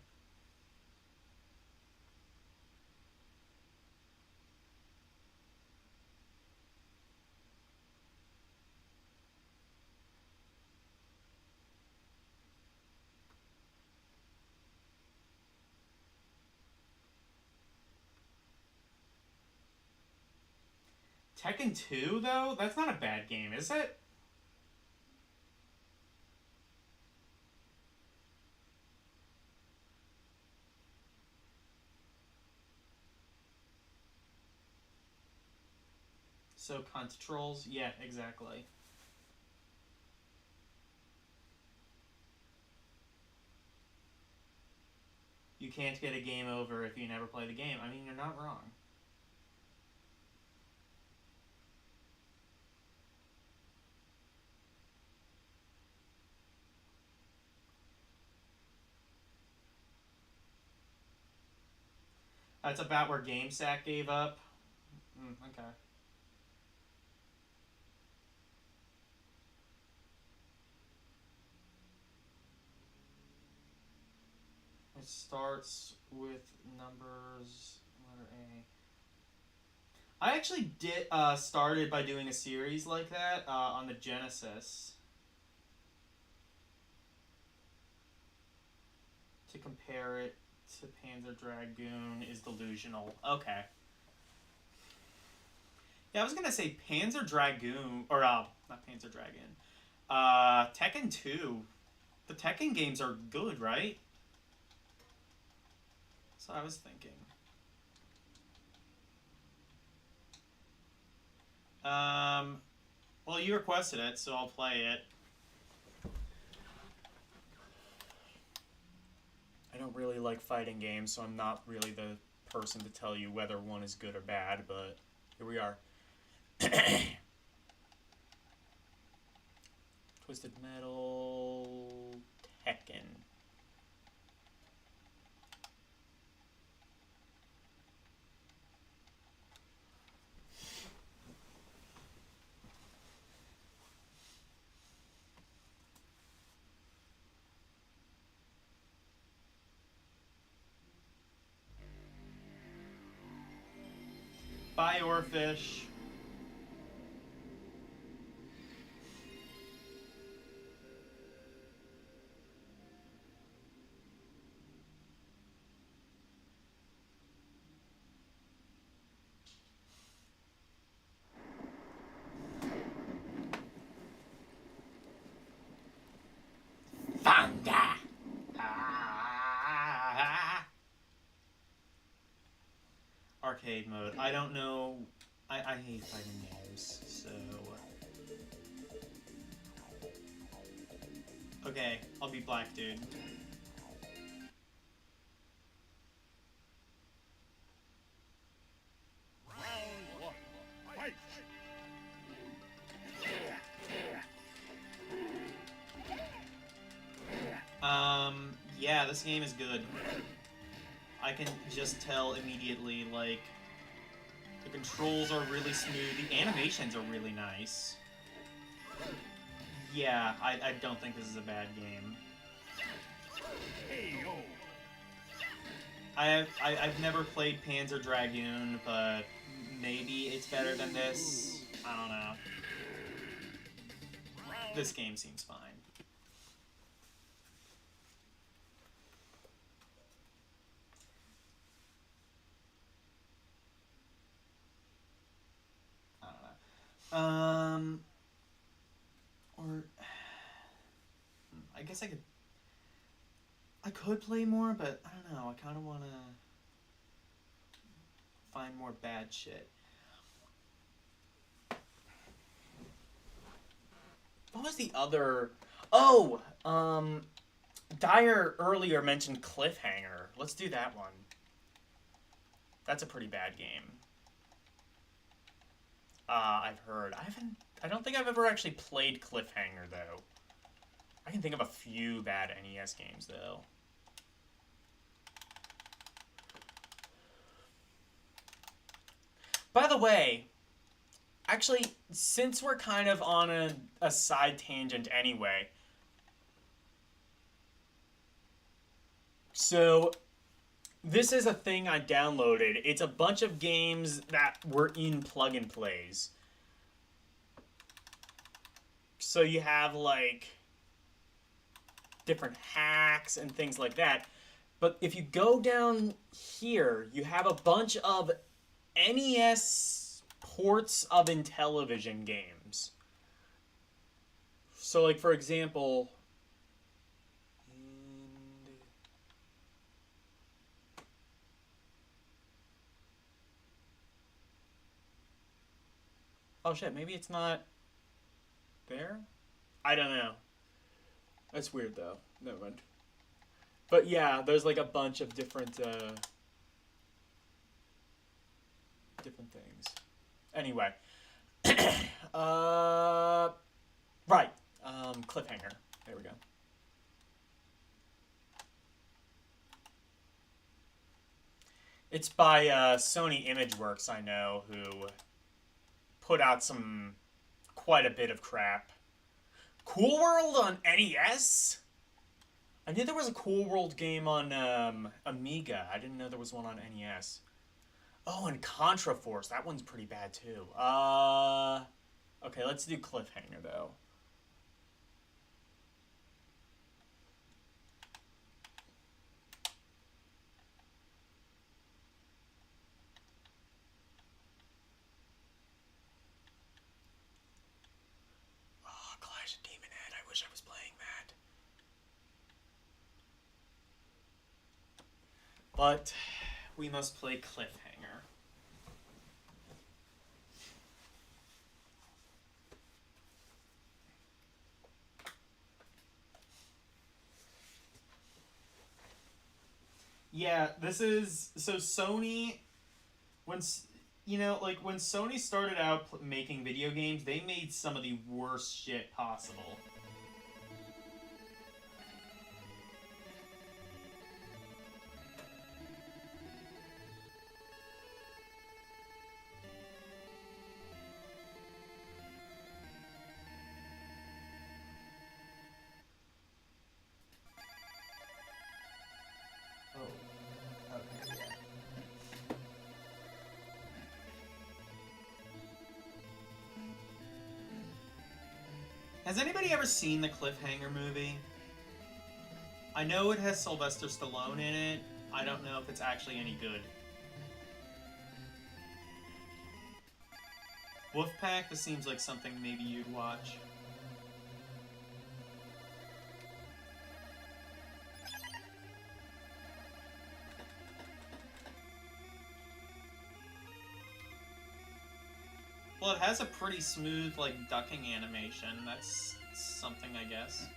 Tekken 2, though? That's not a bad game, is it? So, controls? Yeah, exactly. You can't get a game over if you never play the game. I mean, you're not wrong. That's about where GameSack gave up. Okay. It starts with numbers, letter A. I actually did started by doing a series like that on the Genesis to compare it to Panzer Dragoon is delusional. Okay. Yeah, I was gonna say Panzer Dragoon, or not Panzer Dragoon. Tekken 2. The Tekken games are good, right? So I was thinking. Well, you requested it, so I'll play it. I don't really like fighting games, so I'm not really the person to tell you whether one is good or bad, but here we are. Twisted Metal Tekken. Bye, Orfish. Thunder! Arcade mode. I don't know. I hate fighting games, so. Okay, I'll be black, dude. Yeah, this game is good. I can just tell immediately, like, the controls are really smooth, the animations are really nice. Yeah, I don't think this is a bad game. I've never played Panzer Dragoon, but maybe it's better than this. I don't know. This game seems fine. Or I guess I could play more, but I don't know. I kind of want to find more bad shit. What was the other? Oh, Dyer earlier mentioned Cliffhanger. Let's do that one. That's a pretty bad game. I've heard. I don't think I've ever actually played Cliffhanger, though. I can think of a few bad NES games, though. By the way, actually, since we're kind of on a side tangent anyway, so this is a thing I downloaded. It's a bunch of games that were in plug and plays. So you have like different hacks and things like that. But if you go down here, you have a bunch of NES ports of Intellivision games. So like for example, oh shit, maybe it's not there? I don't know. That's weird though. Never mind. But yeah, there's like a bunch of different things. Anyway. Right. Cliffhanger. There we go. It's by Sony Imageworks, I know, who put out quite a bit of crap. Cool World on NES? I knew there was a Cool World game on Amiga. I didn't know there was one on NES. Oh, and Contra Force. That one's pretty bad too. Okay, let's do Cliffhanger though. Oh, Clash of Demon Head. I wish I was playing that. But we must play Cliffhanger. Yeah, this is so Sony. When when Sony started out making video games, they made some of the worst shit possible. Has anybody ever seen the Cliffhanger movie? I know it has Sylvester Stallone in it. I don't know if it's actually any good. Wolfpack, this seems like something maybe you'd watch. Well, it has a pretty smooth, like, ducking animation. That's something, I guess.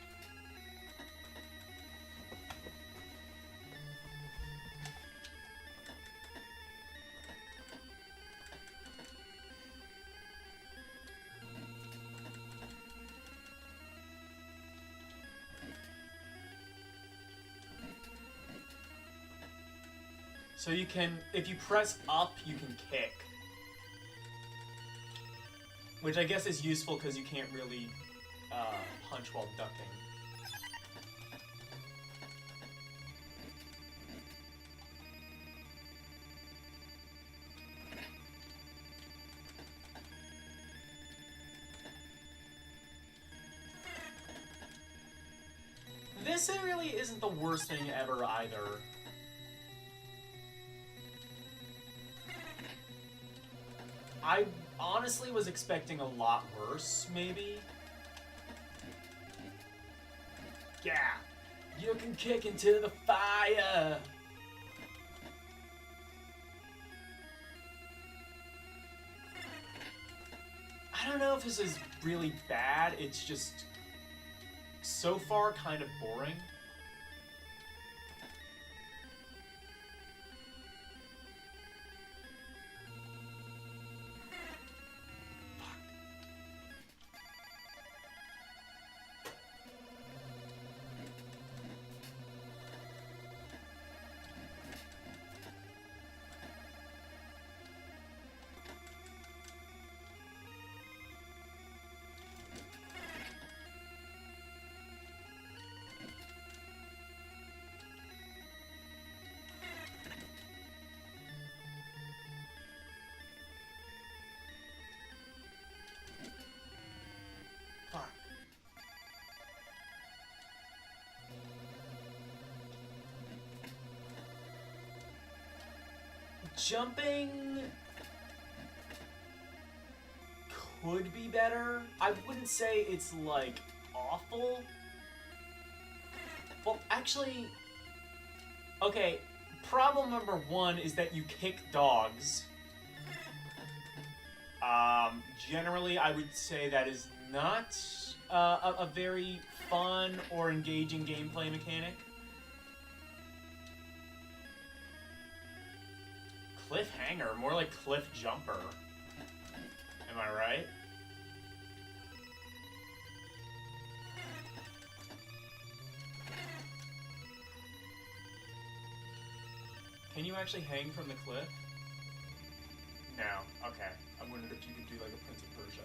So you can, if you press up, you can kick. Which I guess is useful because you can't really punch while ducking. This really isn't the worst thing ever either. I honestly was expecting a lot worse, maybe. Yeah, you can kick into the fire. I don't know if this is really bad, it's just so far kind of boring. jumping could be better. I wouldn't say it's like awful. Well, actually, okay, problem number one is that you kick dogs. Generally, I would say that is not a very fun or engaging gameplay mechanic. Cliffhanger, more like cliff jumper. Am I right? Can you actually hang from the cliff? No. Okay. I wondered if you could do like a Prince of Persia.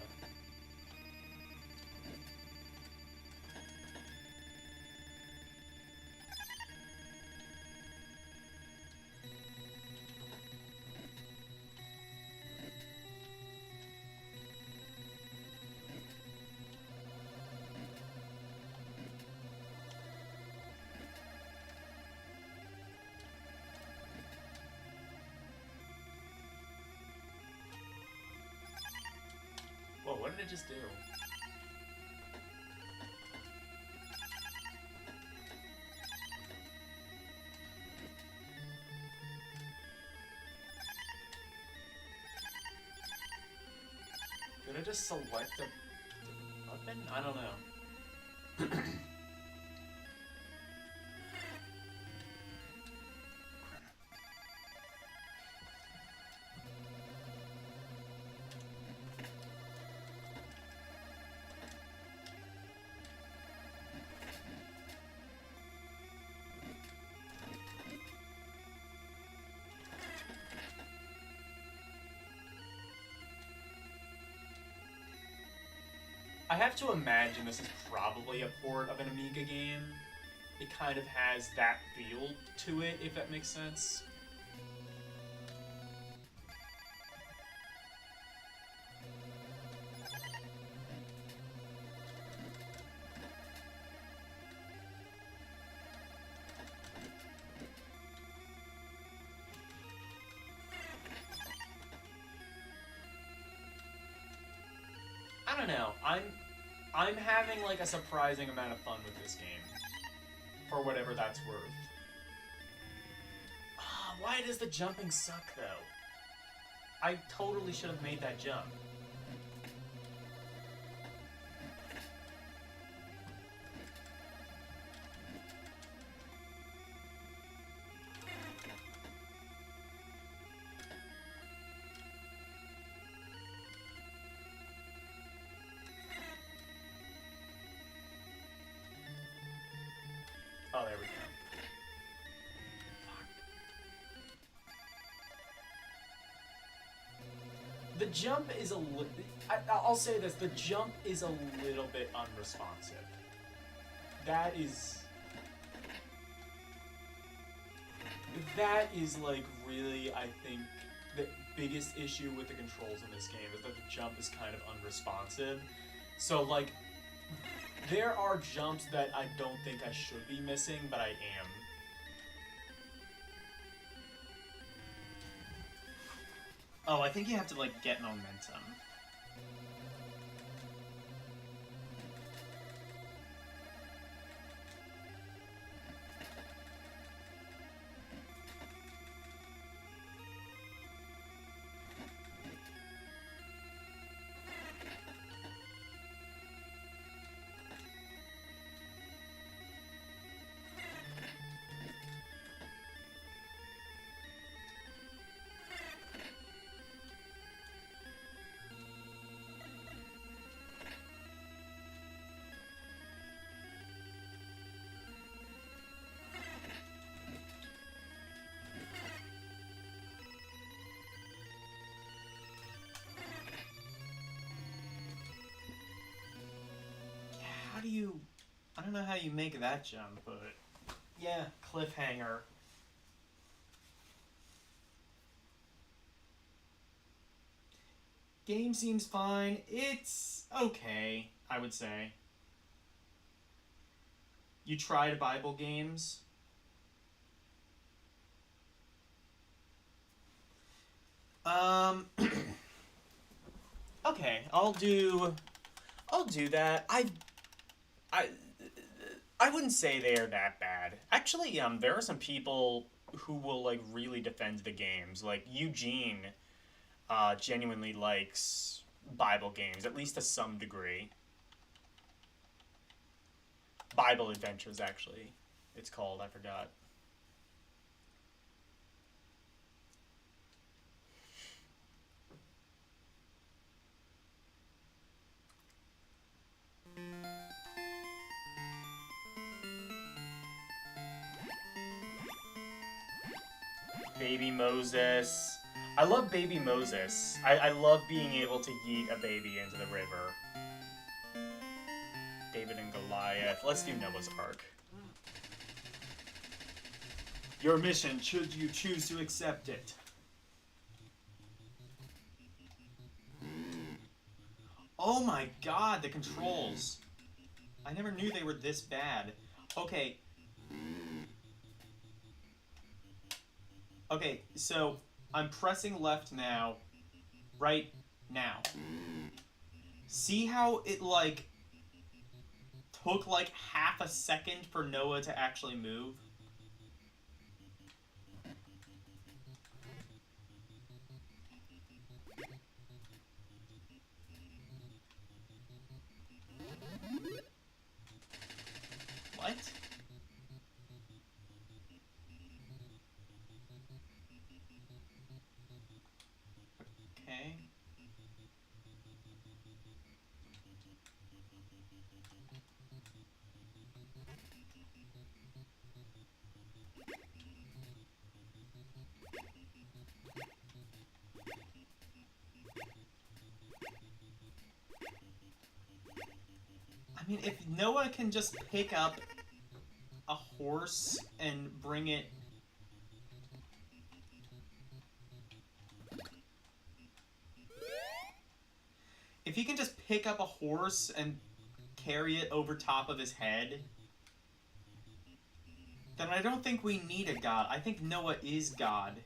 Whoa, what did it just do? Did I just select a weapon? I don't know. I have to imagine this is probably a port of an Amiga game. It kind of has that feel to it, if that makes sense. I don't know. I'm having like a surprising amount of fun with this game, for whatever that's worth. Why does the jumping suck though? I totally should have made that jump. Oh, there we go. The jump is a little... I'll say this, the jump is a little bit unresponsive. That is like really, I think, the biggest issue with the controls in this game is that the jump is kind of unresponsive. So like, there are jumps that I don't think I should be missing, but I am. Oh, I think you have to, like, get momentum. I don't know how you make that jump, but yeah, cliffhanger. Game seems fine. It's okay, I would say. You tried Bible games? Okay, I'll do that. I I wouldn't say they are that bad. Actually, there are some people who will like really defend the games. Like Eugene, genuinely likes Bible games, at least to some degree. Bible Adventures, actually, it's called. I forgot. Baby Moses. I love Baby Moses. I love being able to yeet a baby into the river. David and Goliath. Let's do Noah's Ark. Your mission, should you choose to accept it. Oh my god, the controls. I never knew they were this bad. Okay. Okay, so I'm pressing left now. Right now. See how it, like, took, like, half a second for Noah to actually move? What? Okay. I mean, if Noah can just pick up a horse and bring it... If he can just pick up a horse and carry it over top of his head, then I don't think we need a god. I think Noah is God.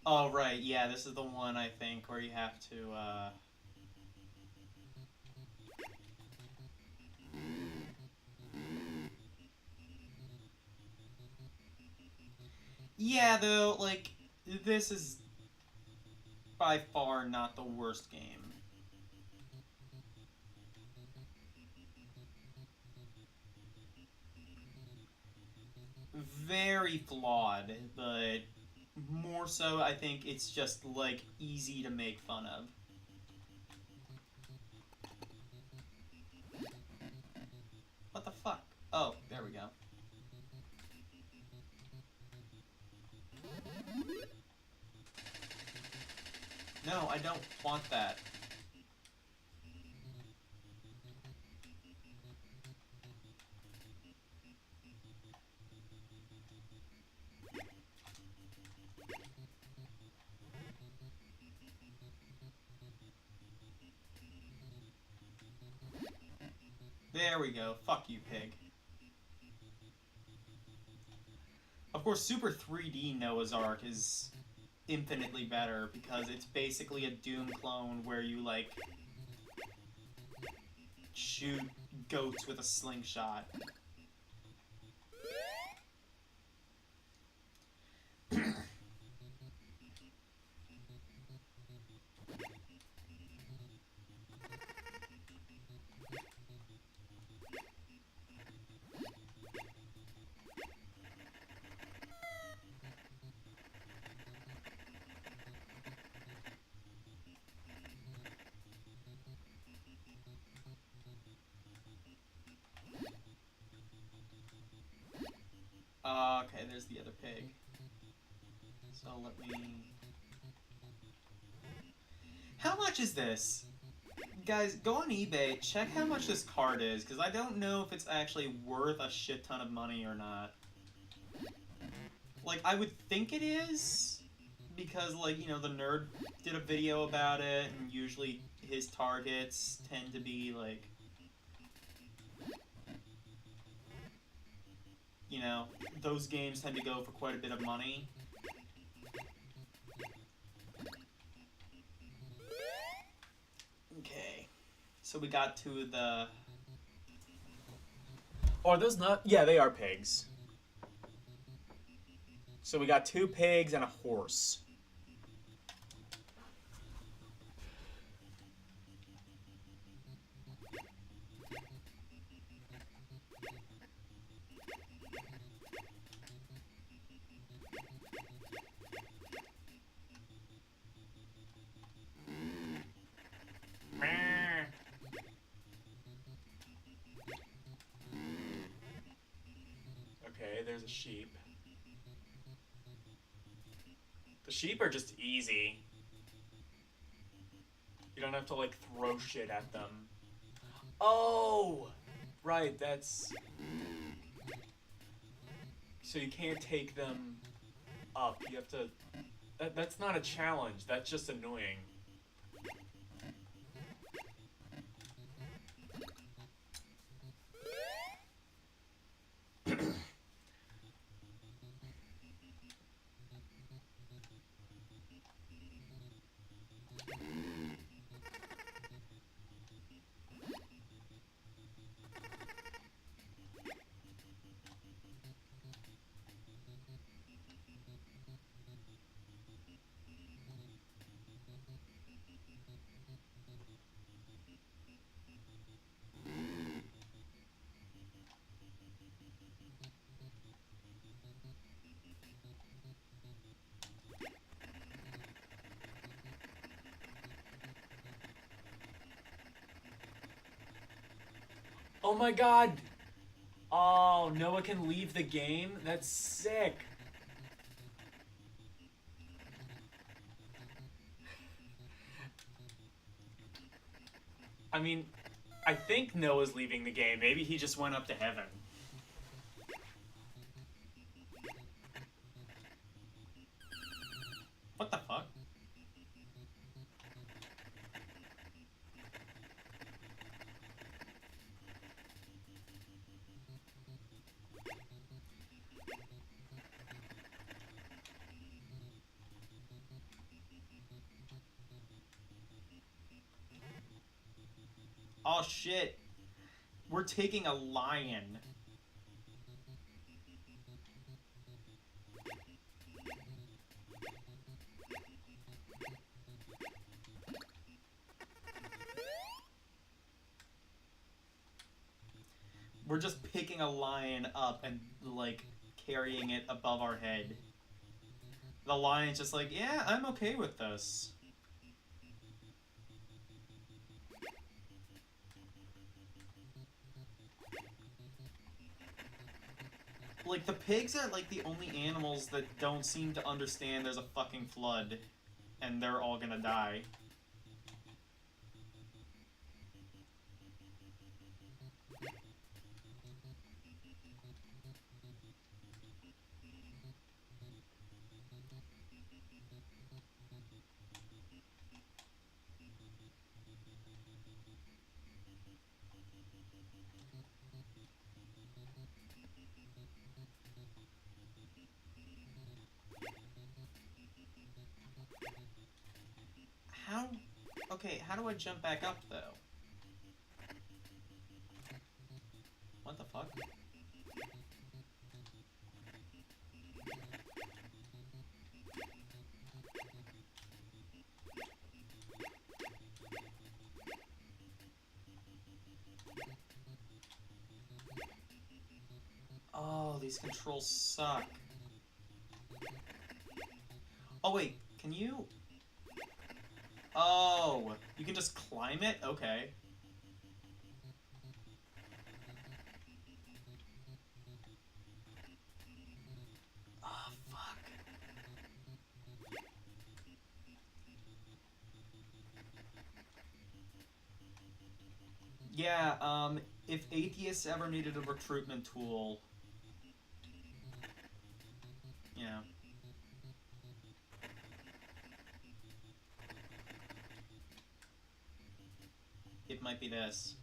Oh, right, yeah, this is the one, I think, where you have to, Yeah, though, like, this is by far not the worst game. Very flawed, but more so, I think it's just, like, easy to make fun of. What the fuck? Oh, there we go. No, I don't want that. There we go. Fuck you, pig. Of course, Super 3D Noah's Ark is infinitely better because it's basically a Doom clone where you, like, shoot goats with a slingshot. Okay, there's the other pig. So let me... How much is this? Guys, go on eBay, check how much this card is, because I don't know if it's actually worth a shit ton of money or not. Like, I would think it is, because, like, you know, the nerd did a video about it, and usually his targets tend to be, like, you know, those games tend to go for quite a bit of money. Okay. So we got to the... Oh, are those not... Yeah, they are pigs. So we got 2 pigs and a horse. Okay, there's a sheep. The sheep are just easy. You don't have to, like, throw shit at them. Oh! Right, that's... So you can't take them up. You have to... That's not a challenge. That's just annoying. Oh my god! Oh, Noah can leave the game? That's sick. I mean, I think Noah's leaving the game. Maybe he just went up to heaven. What the fuck? Oh shit. We're taking a lion. We're just picking a lion up and, like, carrying it above our head. The lion's just like, yeah, I'm okay with this. Like, the pigs are, like, the only animals that don't seem to understand there's a fucking flood. And they're all gonna die. How? Okay, how do I jump back up, though? What the fuck? Oh, these controls suck. Oh, wait, can you... Oh, you can just climb it? Okay. Oh, fuck. Yeah, if atheists ever needed a recruitment tool, yeah. It might be this.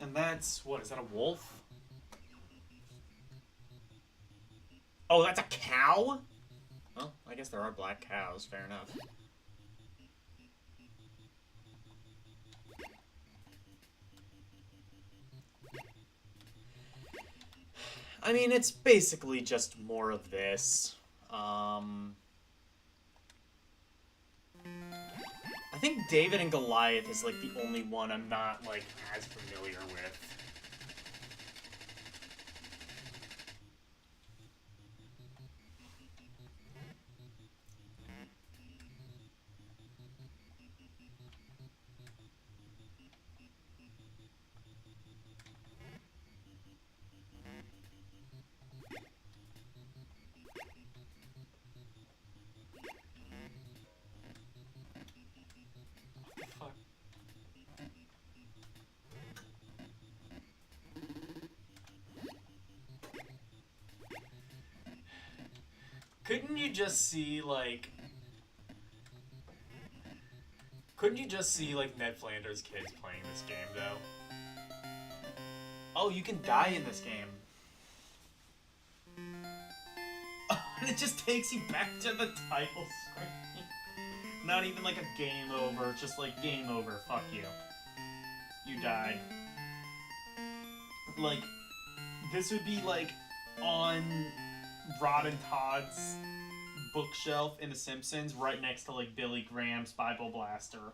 And that's, what, is that a wolf? Oh, that's a cow? Well, I guess there are black cows, fair enough. I mean, it's basically just more of this. I think David and Goliath is, like, the only one I'm not, like, as familiar with. Fuck. Couldn't you just see, like... Couldn't you just see, like, Ned Flanders' kids playing this game, though? Oh, you can die in this game. And it just takes you back to the title screen. Not even like a game over, it's just like game over, fuck you. You died. Like, this would be like on Rod and Todd's bookshelf in The Simpsons, right next to like Billy Graham's Bible Blaster.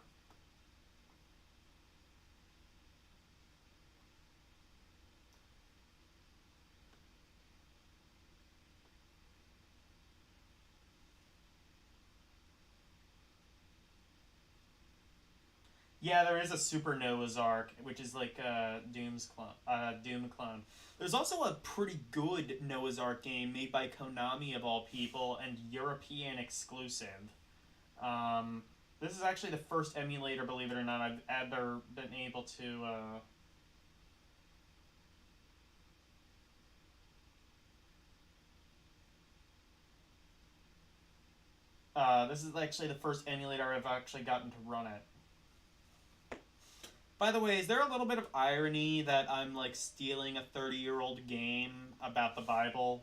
Yeah, there is a Super Noah's Ark, which is like Doom clone. There's also a pretty good Noah's Ark game made by Konami of all people and European exclusive. This is actually the first emulator, believe it or not, I've ever been able to. This is actually the first emulator I've actually gotten to run it. By the way, is there a little bit of irony that I'm, like, stealing a 30-year-old game about the Bible?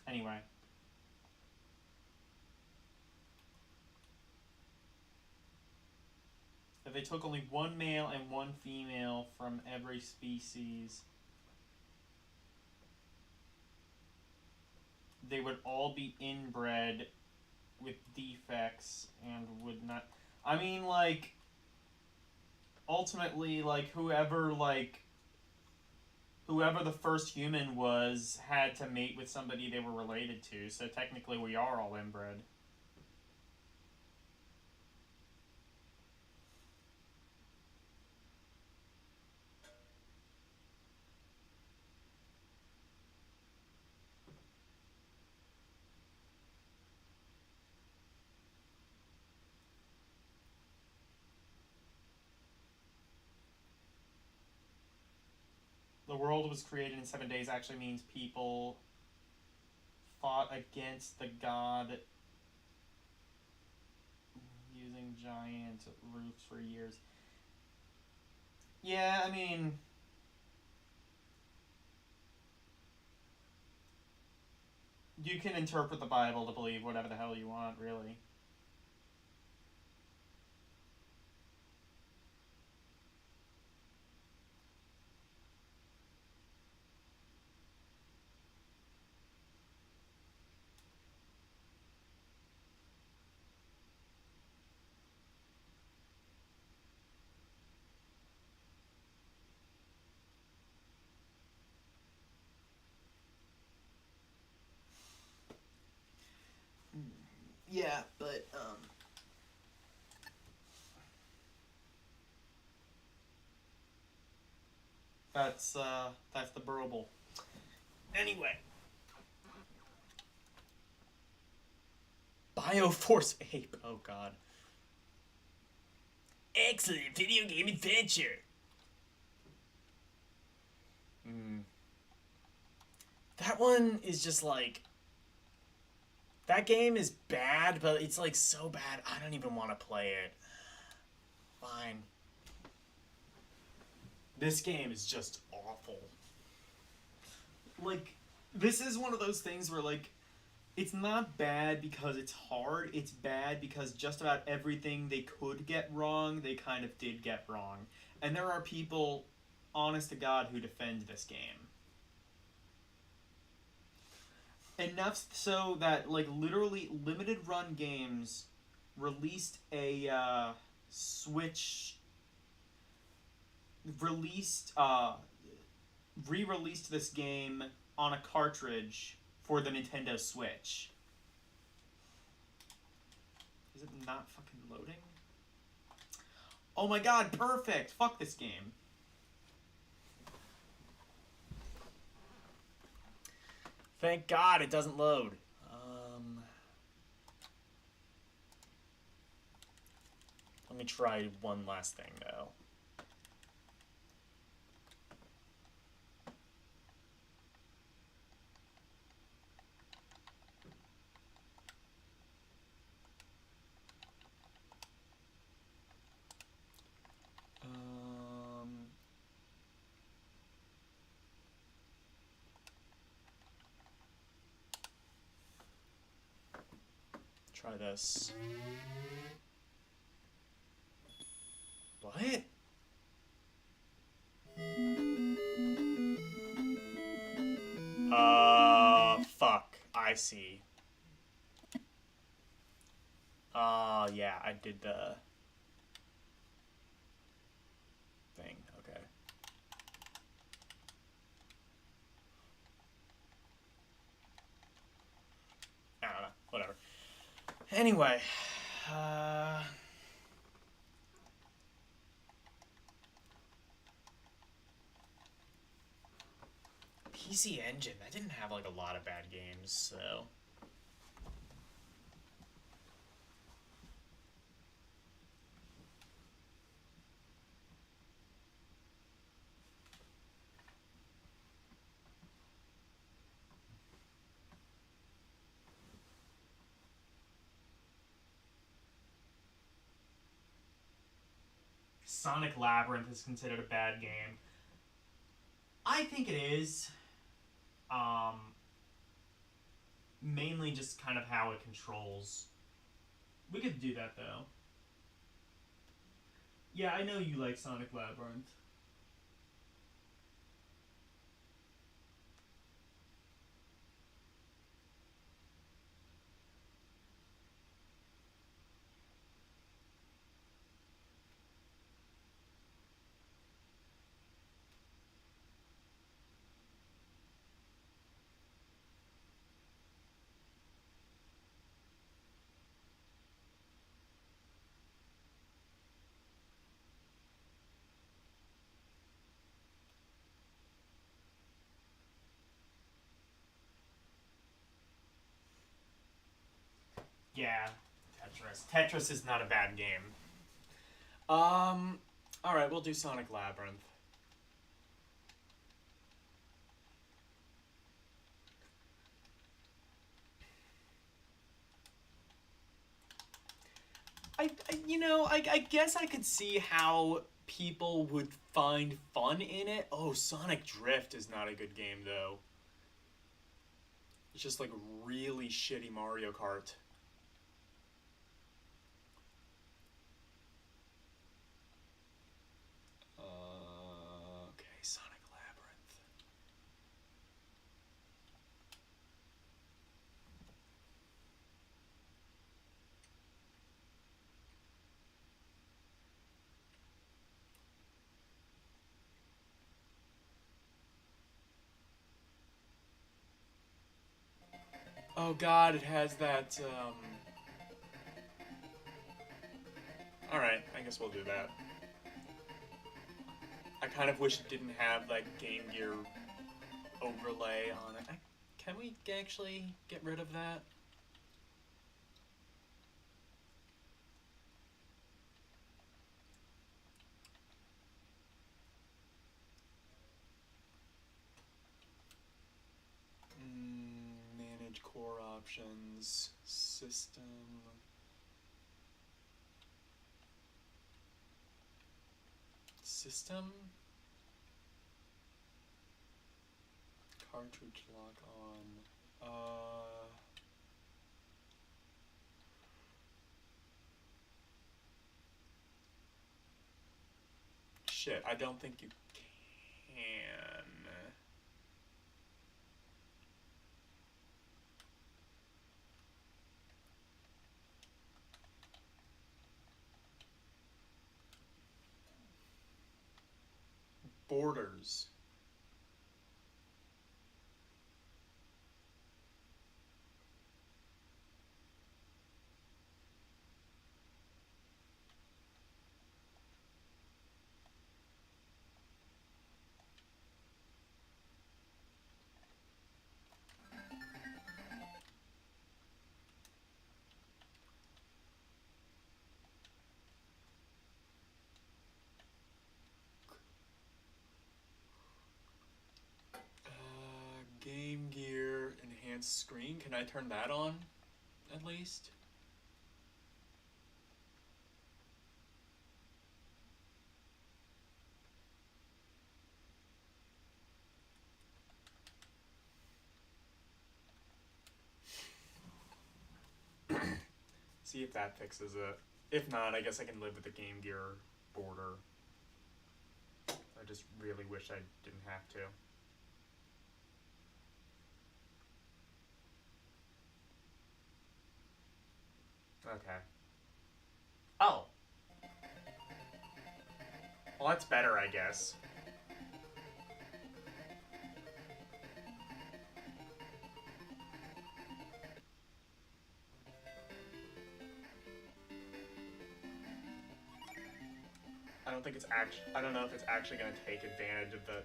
Anyway. If they took only one male and one female from every species, they would all be inbred with defects and would not... I mean, like... Ultimately, like, whoever the first human was had to mate with somebody they were related to, so technically we are all inbred. The world was created in 7 days actually means people fought against the god using giant roofs for years. Yeah, I mean... You can interpret the Bible to believe whatever the hell you want, really. Yeah, but that's the burble. Anyway, Bioforce Ape. Oh God. Excellent video game adventure. That one is just like. That game is bad, but it's like so bad I don't even want to play it. Fine. This game is just awful. Like, this is one of those things where, like, it's not bad because it's hard. It's bad because just about everything they could get wrong, they kind of did get wrong. And there are people, honest to God, who defend this game. Enough so that, like, literally limited run games released a Switch re-released this game on a cartridge for the Nintendo Switch. Is it not fucking loading? Oh my God, perfect! Fuck this game. Thank God it doesn't load. Let me try one last thing though. Try this. What? Fuck. I see. Yeah, I did the thing. Okay. I don't know. Whatever. Anyway, PC Engine. That didn't have like a lot of bad games, so. Sonic Labyrinth is considered a bad game. I think it is. Mainly just kind of how it controls. We could do that though. Yeah, I know you like Sonic Labyrinth. Yeah, Tetris. Tetris is not a bad game. Alright, we'll do Sonic Labyrinth. I guess I could see how people would find fun in it. Oh, Sonic Drift is not a good game, though. It's just like really shitty Mario Kart. Okay, Sonic Labyrinth. Oh God, it has that. Alright, I guess we'll do that. I kind of wish it didn't have, like, Game Gear overlay on it. Can we actually get rid of that? Manage core options, system. System? Cartridge lock on. Shit, I don't think you can. Borders. Game Gear enhanced screen. Can I turn that on, at least? See if that fixes it. If not, I guess I can live with the Game Gear border. I just really wish I didn't have to. Okay. Oh. Well, that's better, I guess. I don't know if it's actually going to take advantage of the...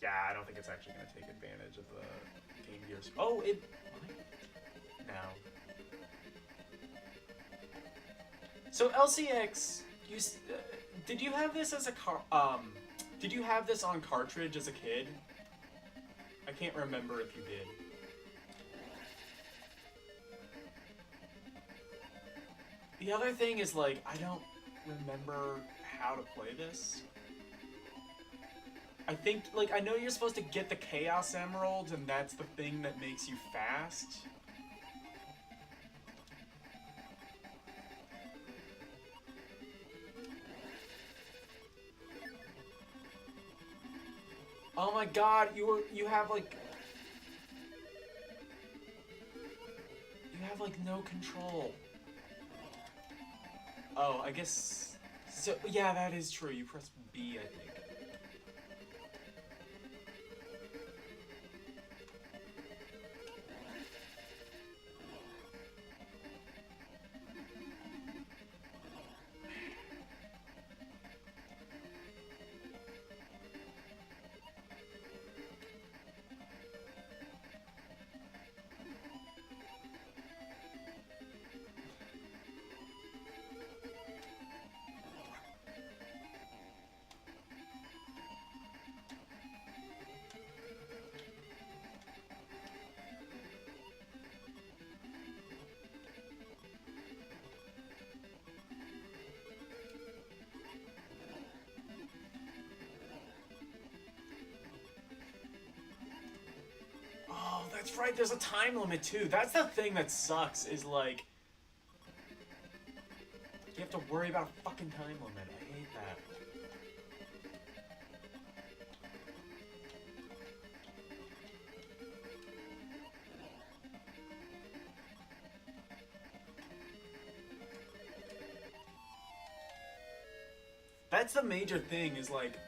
Yeah, I don't think it's actually going to take advantage of the Game Gear's... Oh, it... No. So LCX, did you have this as a did you have this on cartridge as a kid? I can't remember if you did. The other thing is, like, I don't remember how to play this. I think, like, I know you're supposed to get the Chaos Emeralds, and that's the thing that makes you fast. Oh my god, you have like no control. Oh, I guess so. Yeah, that is true. You press B, I think. That's right, there's a time limit too. That's the thing that sucks, is like, you have to worry about a fucking time limit. I hate that. That's the major thing, is like,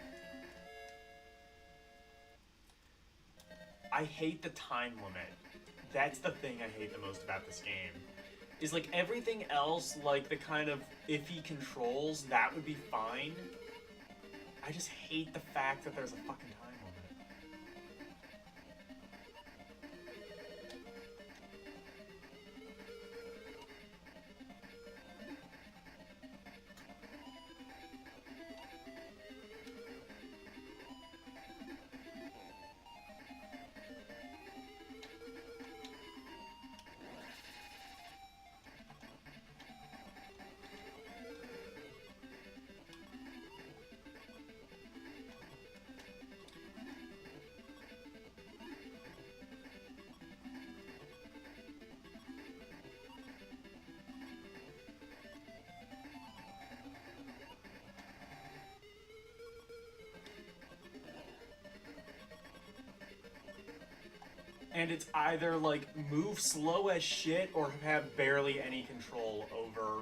I hate the time limit. That's the thing I hate the most about this game. is like everything else, like the kind of iffy controls, that would be fine. I just hate the fact that there's a fucking time limit. And it's either like move slow as shit or have barely any control over.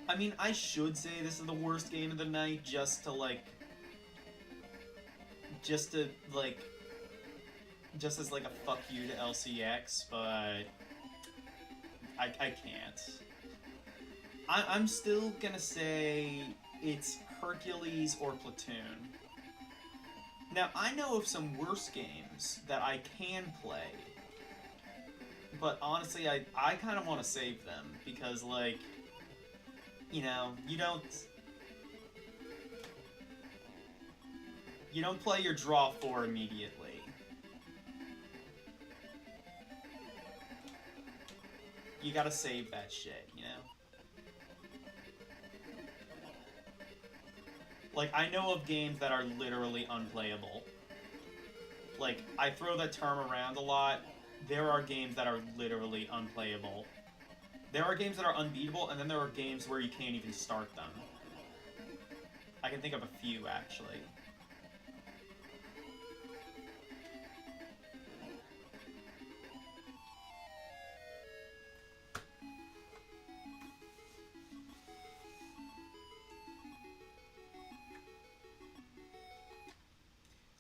I mean, I should say this is the worst game of the night just to just as like a fuck you to LCX, but I can't. I'm still gonna say it's Hercules or Platoon. Now, I know of some worse games that I can play, but honestly, I kind of want to save them because, like, you know, you don't play your draw 4 immediately. You gotta save that shit, you know? Like, I know of games that are literally unplayable. Like, I throw that term around a lot. There are games that are literally unplayable. There are games that are unbeatable, and then there are games where you can't even start them. I can think of a few, actually.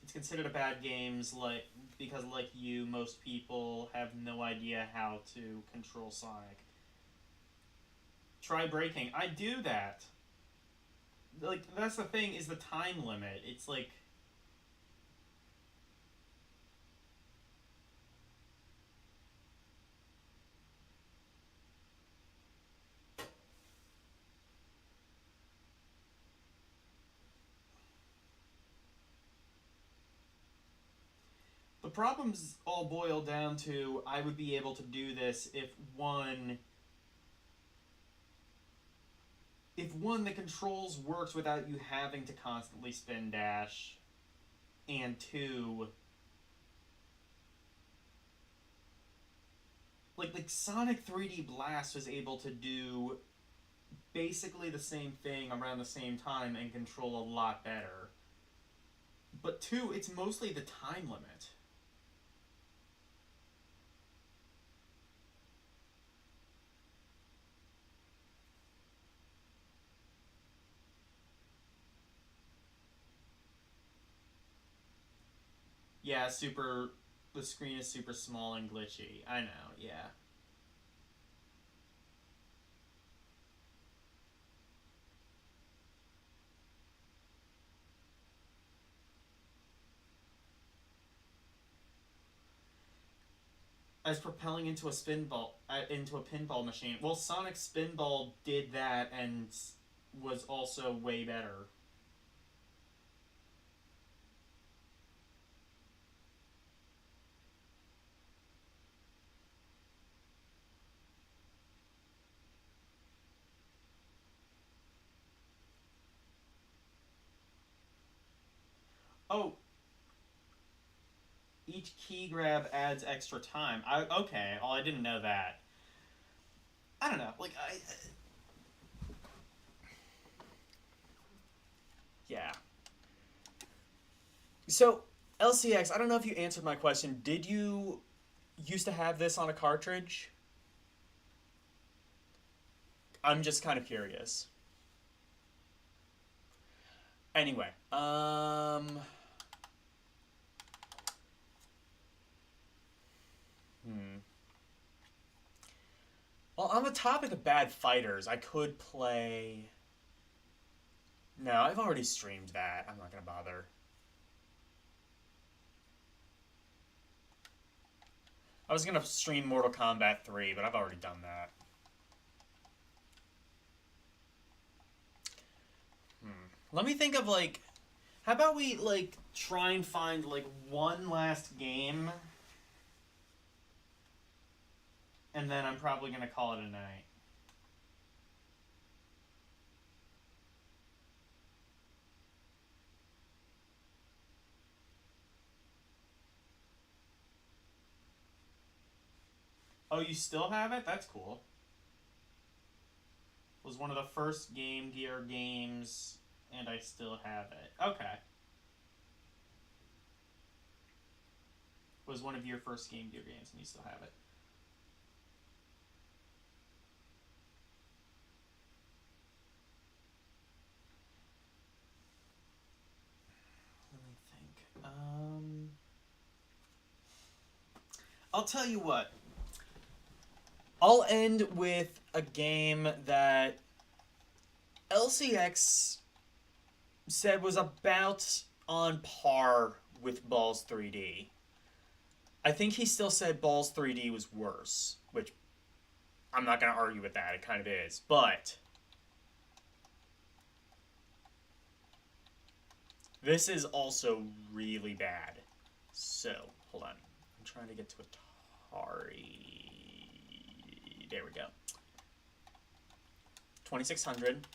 It's considered a bad game, because like you, most people have no idea how to control Sonic. Try braking. I do that. Like, that's the thing, is the time limit. It's like... The problems all boil down to, I would be able to do this if one, the controls works without you having to constantly spin dash, and 2, like Sonic 3D Blast was able to do basically the same thing around the same time and control a lot better. But 2, it's mostly the time limit. Yeah, the screen is super small and glitchy. I know, yeah. As propelling into a pinball machine. Well, Sonic Spinball did that and was also way better. Oh, each key grab adds extra time. Okay, well, I didn't know that. I don't know, like, Yeah. So, LCX, I don't know if you answered my question. Did you used to have this on a cartridge? I'm just kind of curious. Anyway, Well, on the topic of bad fighters, I could play. No, I've already streamed that. I'm not gonna bother. I was gonna stream Mortal Kombat 3, but I've already done that. Let me think of like, how about we like try and find like one last game, and then I'm probably gonna call it a night. Oh, you still have it? That's cool. It was one of the first Game Gear games, and I still have it. Okay. It was one of your first Game Gear games, and you still have it. Let me think. I'll tell you what. I'll end with a game that LCX said was about on par with Balls 3D. I think he still said Balls 3D was worse, which I'm not going to argue with that. It kind of is. But this is also really bad. So, hold on. I'm trying to get to Atari. There we go. 2600.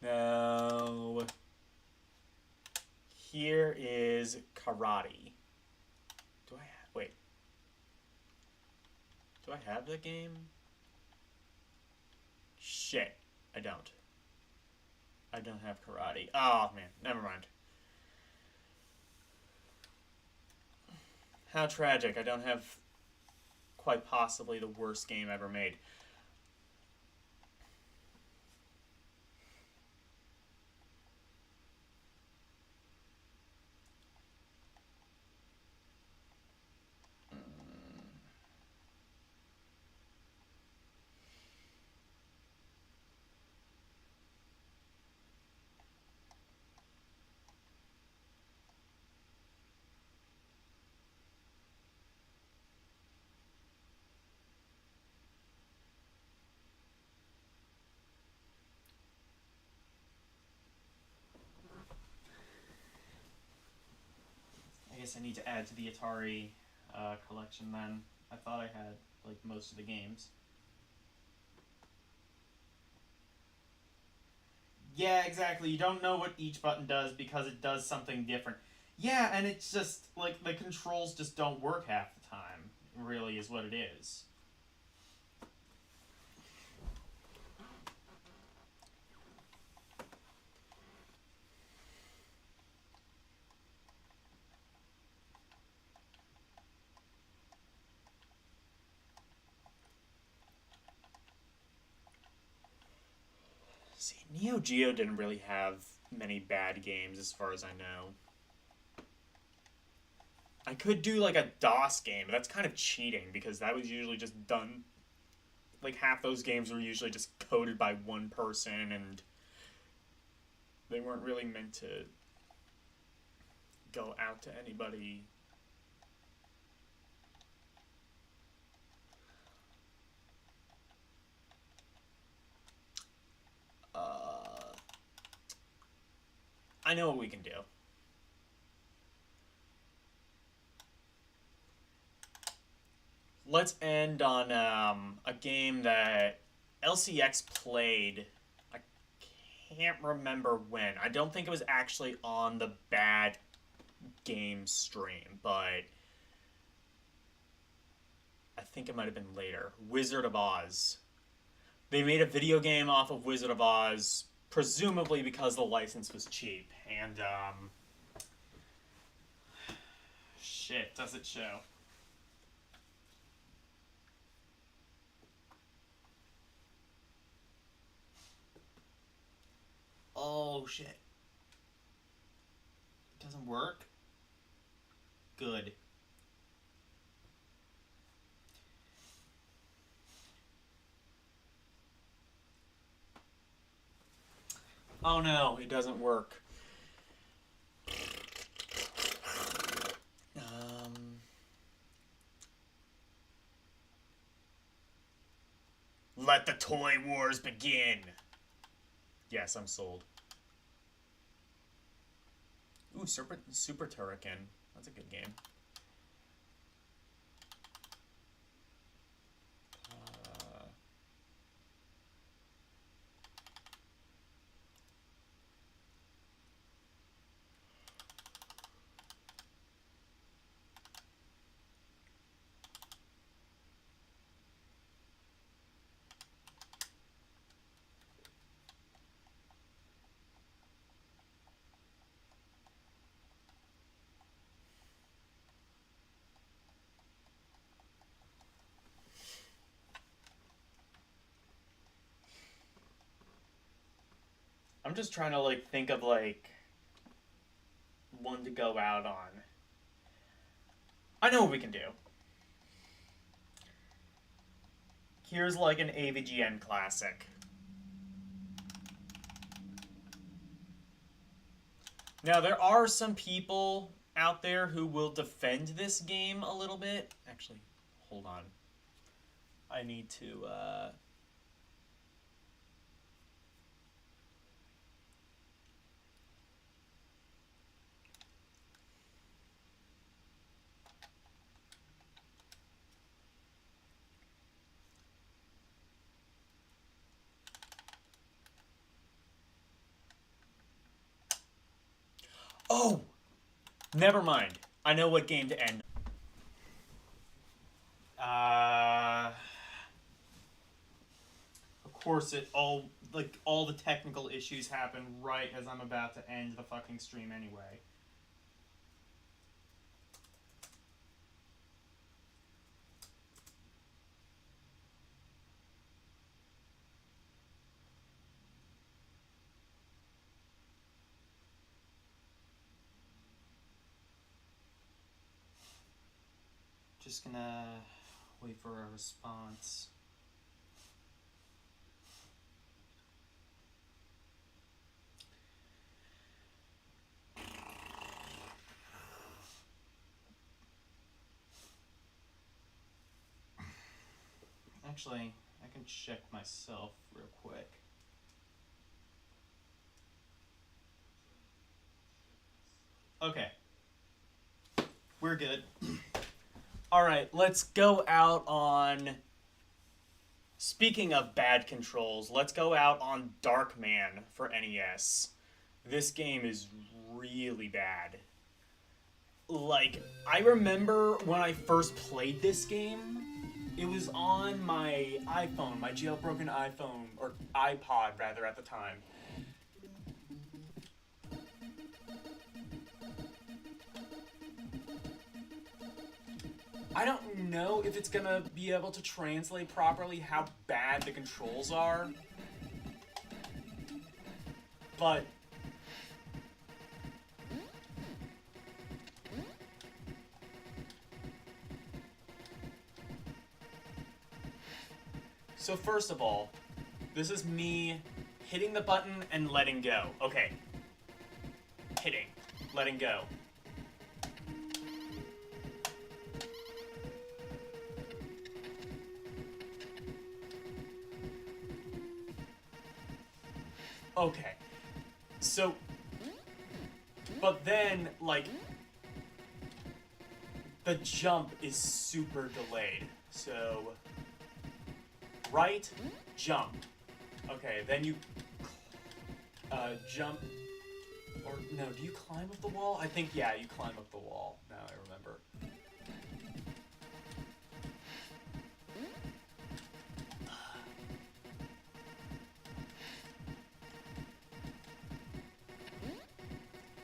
No. Here is Karate. Do I have... Wait. Do I have the game? Shit. I don't. I don't have Karate. Oh, man. Never mind. How tragic. I don't have quite possibly the worst game ever made. I guess I need to add to the Atari collection then. I thought I had like most of the games. Yeah, exactly. You don't know what each button does because it does something different. Yeah, and it's just like the controls just don't work half the time, really, is what it is. See, Neo Geo didn't really have many bad games as far as I know. I could do like a DOS game, but that's kind of cheating because that was usually just done. Like half those games were usually just coded by one person and they weren't really meant to go out to anybody. I know what we can do. Let's end on a game that LCX played. I can't remember when. I don't think it was actually on the bad game stream, but I think it might have been later. Wizard of Oz. They made a video game off of Wizard of Oz presumably because the license was cheap. And, shit, does it show? Oh, shit. It doesn't work? Good. Oh no, it doesn't work. Let the toy wars begin. Yes, I'm sold. Ooh, Super Turrican. That's a good game. I'm just trying to like think of like one to go out on. I know what we can do. Here's like an AVGN classic. Now there are some people out there who will defend this game a little bit. Actually, hold on. I need to Oh! Never mind. I know what game to end. Of course all the technical issues happen right as I'm about to end the fucking stream anyway. Just gonna wait for a response. Actually, I can check myself real quick. Okay. We're good. Alright, let's go out on... Speaking of bad controls, let's go out on Darkman for NES. This game is really bad. Like, I remember when I first played this game, it was on my iPhone, my jailbroken iPhone, or iPod rather at the time. I don't know if it's gonna be able to translate properly how bad the controls are, but so first of all, this is me hitting the button and letting go. Okay. Hitting. Letting go. Okay. So, but then, like, the jump is super delayed. So, right, jump. Okay, then you jump, or no, do you climb up the wall? I think, yeah, you climb up the wall, now I remember.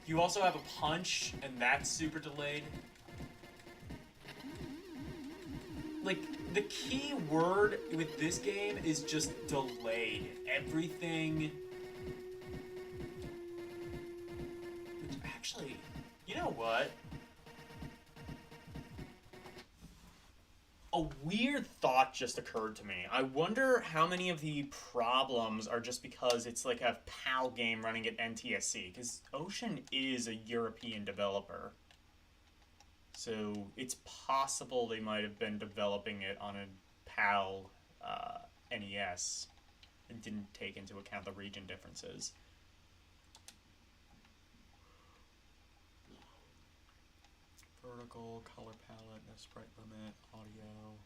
You also have a punch, and that's super delayed. Like, the key word with this game is just delayed. Everything... Which actually, you know what? A weird thought just occurred to me. I wonder how many of the problems are just because it's like a PAL game running at NTSC, because Ocean is a European developer. So it's possible they might have been developing it on a PAL NES and didn't take into account the region differences. Vertical, color palette, no sprite limit, audio.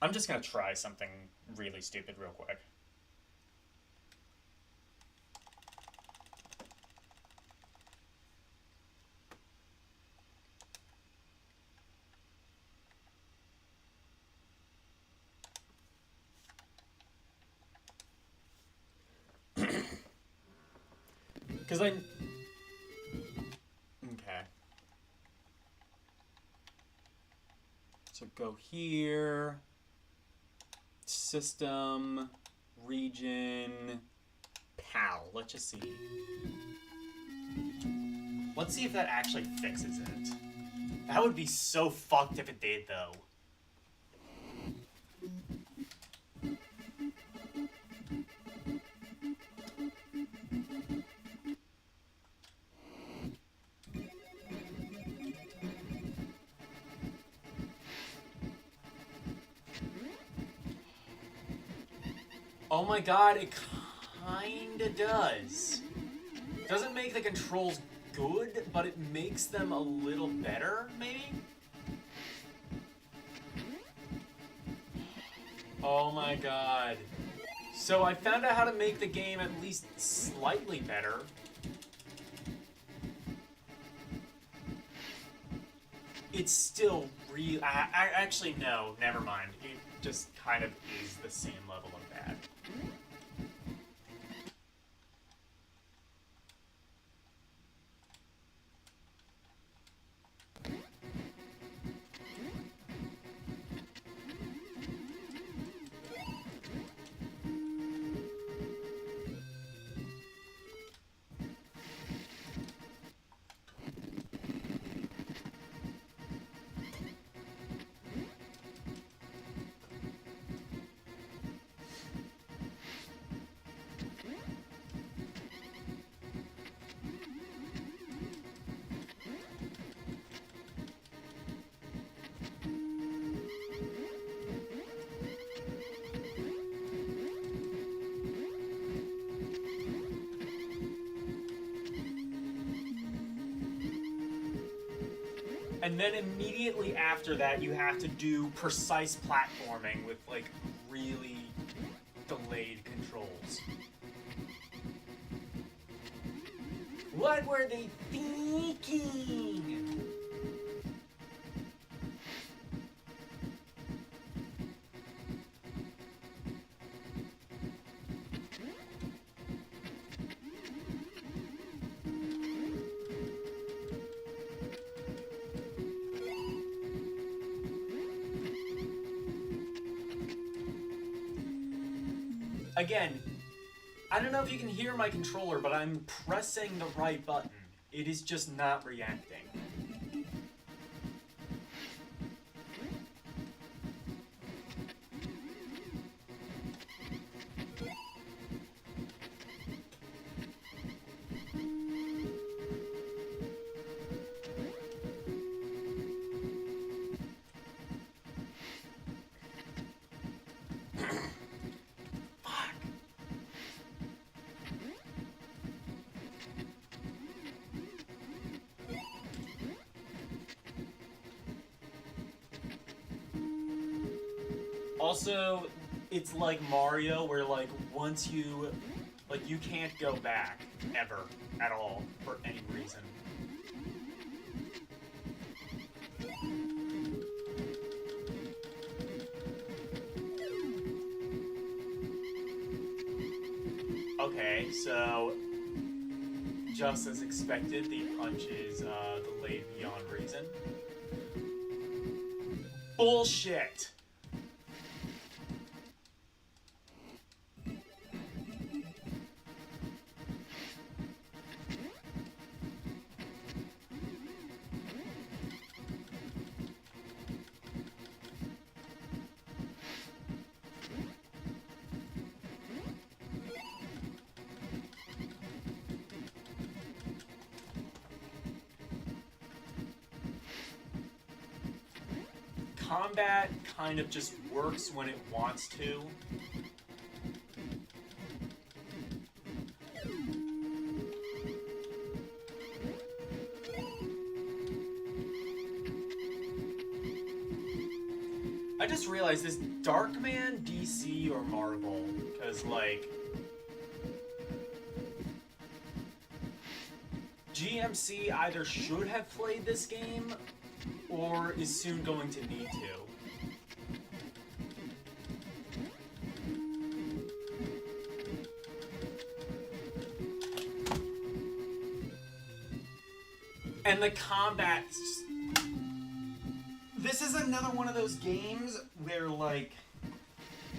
I'm just gonna try something really stupid real quick. Because I... Okay. So go here. System. Region. PAL. Let's just see. Let's see if that actually fixes it. That would be so fucked if it did, though. Oh my god, it kinda does. Doesn't make the controls good, but it makes them a little better, maybe? Oh my god. So I found out how to make the game at least slightly better. It's still real. Actually, no, never mind. It just kind of is the same level of bad. And then immediately after that, you have to do precise platforming with, like, really delayed controls. What were they thinking? Again, I don't know if you can hear my controller, but I'm pressing the right button. It is just not reacting. Also, it's like Mario, where, like, once you... Like, you can't go back, ever, at all, for any reason. Okay, so just as expected, the punch is delayed beyond reason. Bullshit! Combat kind of just works when it wants to. I just realized this Darkman, DC, or Marvel, because like GMC either should have played this game or is soon going to need to. And the combat. This is another one of those games where, like,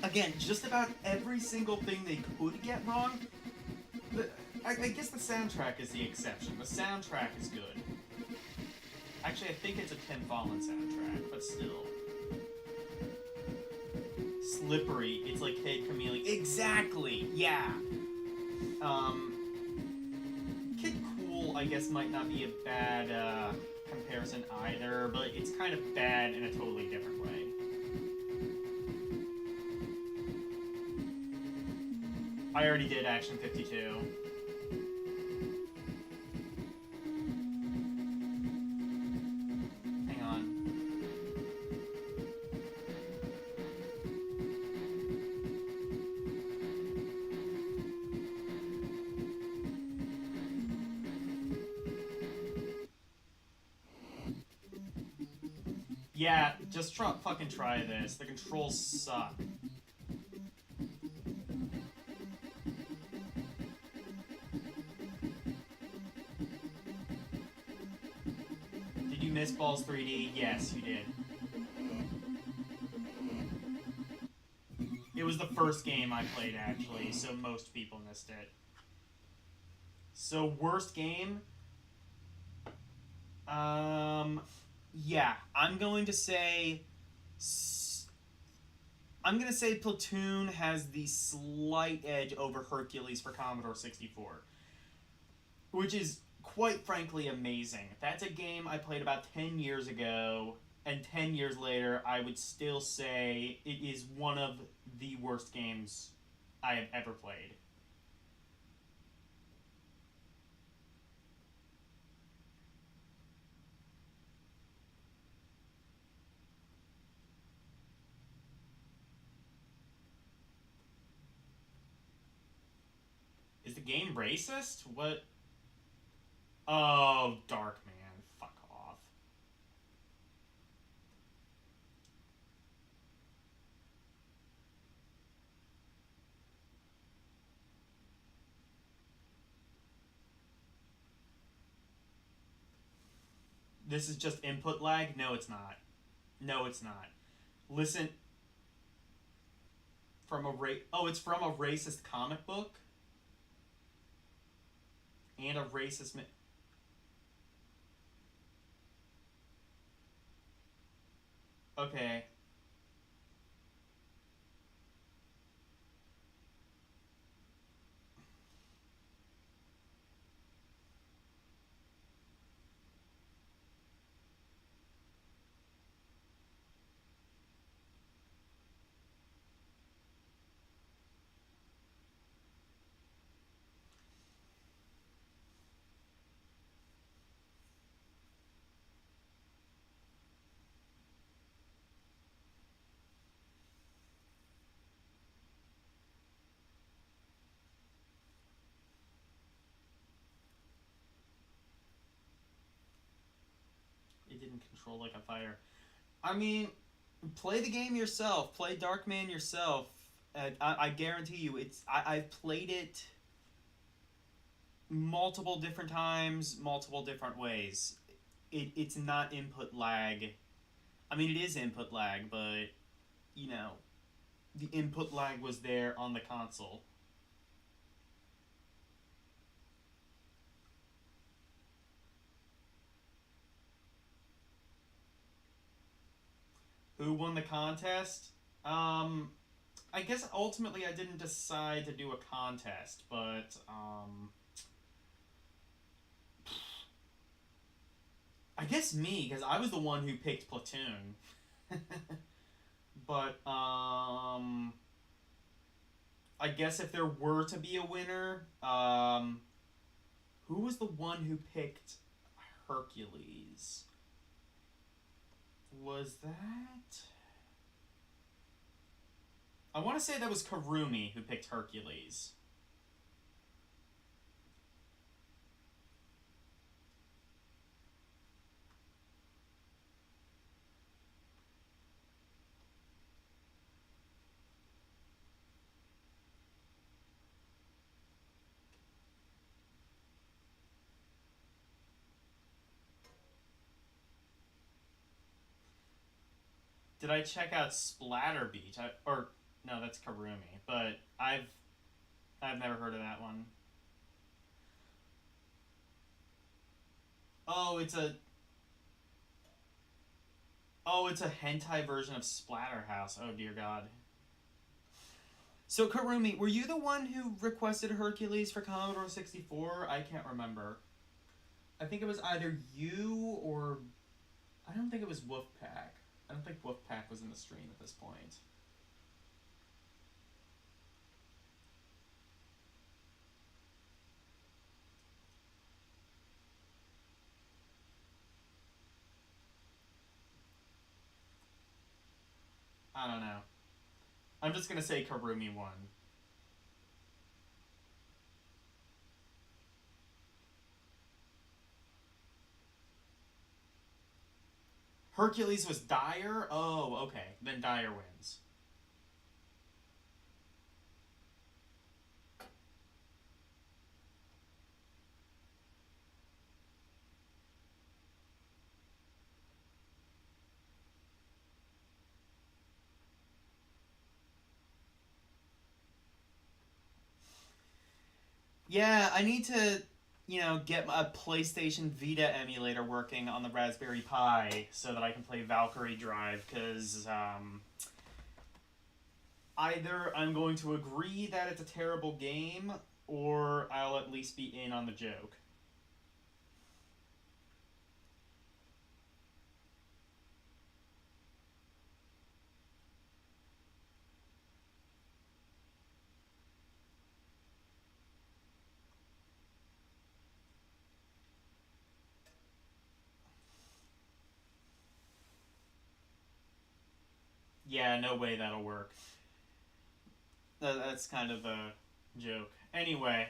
again, just about every single thing they could get wrong. I guess the soundtrack is the exception. The soundtrack is good. Actually, I think it's a Tim Fallon soundtrack, but still. Slippery. It's like Kid Chameleon. Exactly! Yeah! Kid Cool, I guess, might not be a bad comparison either, but it's kind of bad in a totally different way. I already did Action 52. Hang on. Yeah, just fucking try this. The controls suck. Did you miss Balls 3D? Yes, you did. It was the first game I played, actually, so most people missed it. So, worst game? Yeah, I'm going to say Platoon has the slight edge over Hercules for Commodore 64, which is quite frankly amazing. That's a game I played about 10 years ago, and 10 years later, I would still say it is one of the worst games I have ever played. Is the game racist? What? Oh, Darkman. Fuck off. This is just input lag? No, it's not. No, it's not. Listen. Oh, it's from a racist comic book? And a racist Okay. It didn't control like a fire. I mean, play the game yourself. Play Darkman yourself. I guarantee you, I've played it multiple different times, multiple different ways. It's not input lag. I mean, it is input lag, but, you know, the input lag was there on the console. Who won the contest? I guess ultimately I didn't decide to do a contest, but I guess me, because I was the one who picked Platoon. But I guess if there were to be a winner, who was the one who picked Hercules? Was that? I want to say that was Karumi who picked Hercules. Did I check out Splatter Beach? Or no, that's Karumi. But I've never heard of that one. Oh, it's a hentai version of Splatterhouse. Oh dear God. So Karumi, were you the one who requested Hercules for Commodore 64? I can't remember. I think it was either you or I don't think it was Wolfpack. I don't think Wolfpack was in the stream at this point. I don't know. I'm just gonna say Karumi won. Hercules was Dyer? Oh, okay. Then Dyer wins. Yeah, I need to, get a PlayStation Vita emulator working on the Raspberry Pi so that I can play Valkyrie Drive, because either I'm going to agree that it's a terrible game, or I'll at least be in on the joke. Yeah, no way that'll work. That's kind of a joke. Anyway,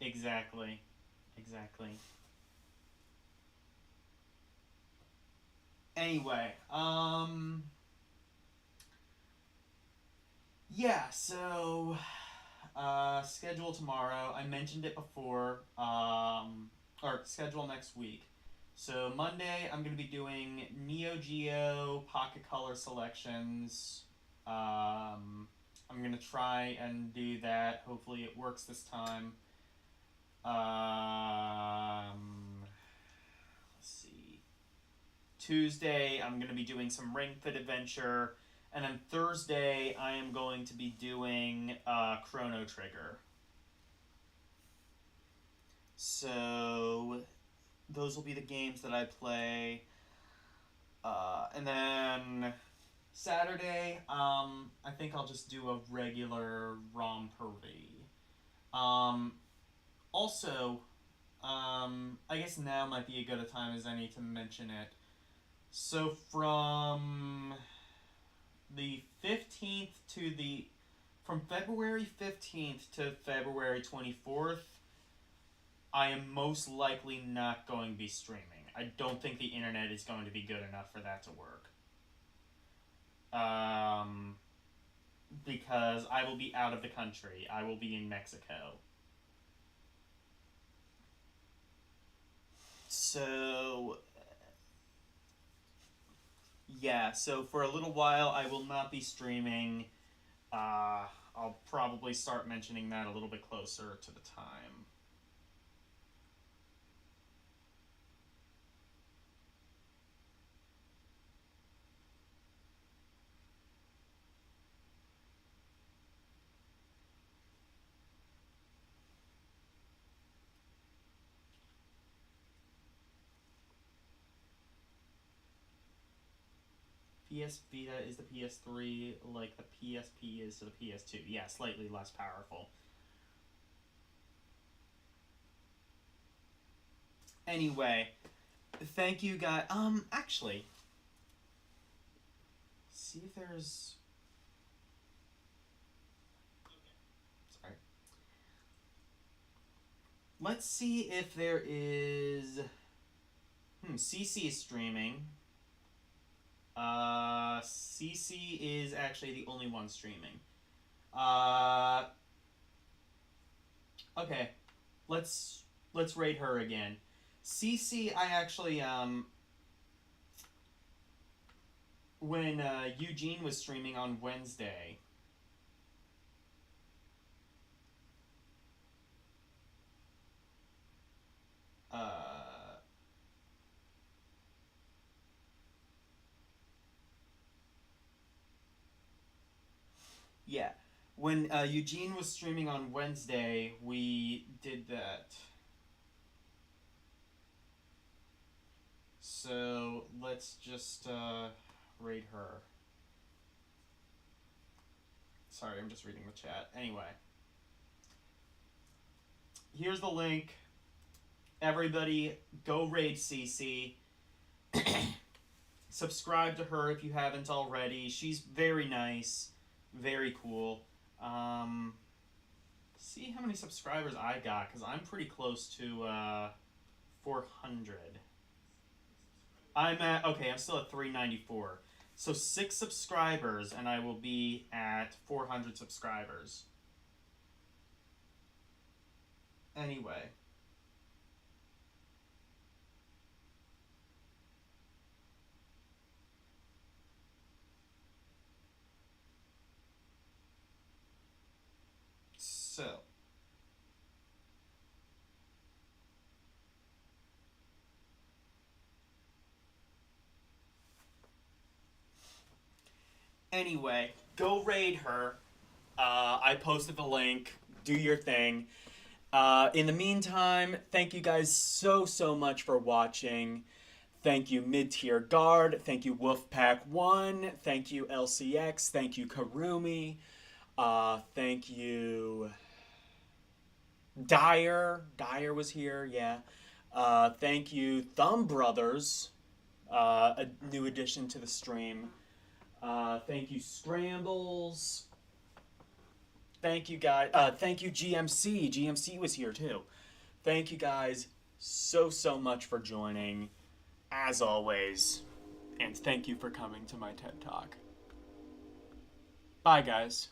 exactly. Exactly. Anyway, yeah, so schedule tomorrow. I mentioned it before. Or schedule next week. So Monday, I'm going to be doing Neo Geo Pocket Color selections. I'm going to try and do that. Hopefully it works this time. Let's see. Tuesday, I'm going to be doing some Ring Fit Adventure. And then Thursday, I am going to be doing Chrono Trigger. So those will be the games that I play. And then Saturday, I think I'll just do a regular ROMpourri. Also, I guess now might be a good a time as any to mention it. So from the 15th to from February 15th to February 24th, I am most likely not going to be streaming. I don't think the internet is going to be good enough for that to work. Because I will be out of the country. I will be in Mexico. So, yeah, so for a little while I will not be streaming. I'll probably start mentioning that a little bit closer to the time. PS Vita is the PS3 like the PSP is to the PS2. Yeah, slightly less powerful. Anyway, thank you guys. Actually, see if there's. Sorry. Let's see if there is. CC is streaming. CC is actually the only one streaming. Okay, let's rate her again. CC, I actually when Eugene was streaming on Wednesday. Yeah, when Eugene was streaming on Wednesday, we did that. So let's just rate her. Sorry, I'm just reading the chat. Anyway, here's the link. Everybody, go raid CC. Subscribe to her if you haven't already. She's very nice, very cool. See how many subscribers I got, because I'm pretty close to 400. I'm still at 394. So 6 subscribers, and I will be at 400 subscribers. Anyway. So. Anyway, go raid her. I posted the link. Do your thing. In the meantime, thank you guys so much for watching. Thank you Mid-Tier Guard. Thank you Wolfpack1. Thank you LCX. Thank you Karumi. Thank you Dyer. Dyer was here, yeah. Thank you Thumb Brothers. A new addition to the stream. Thank you Scrambles. Thank you guys. Thank you GMC. GMC was here too. Thank you guys so much for joining, as always. And thank you for coming to my TED Talk. Bye guys.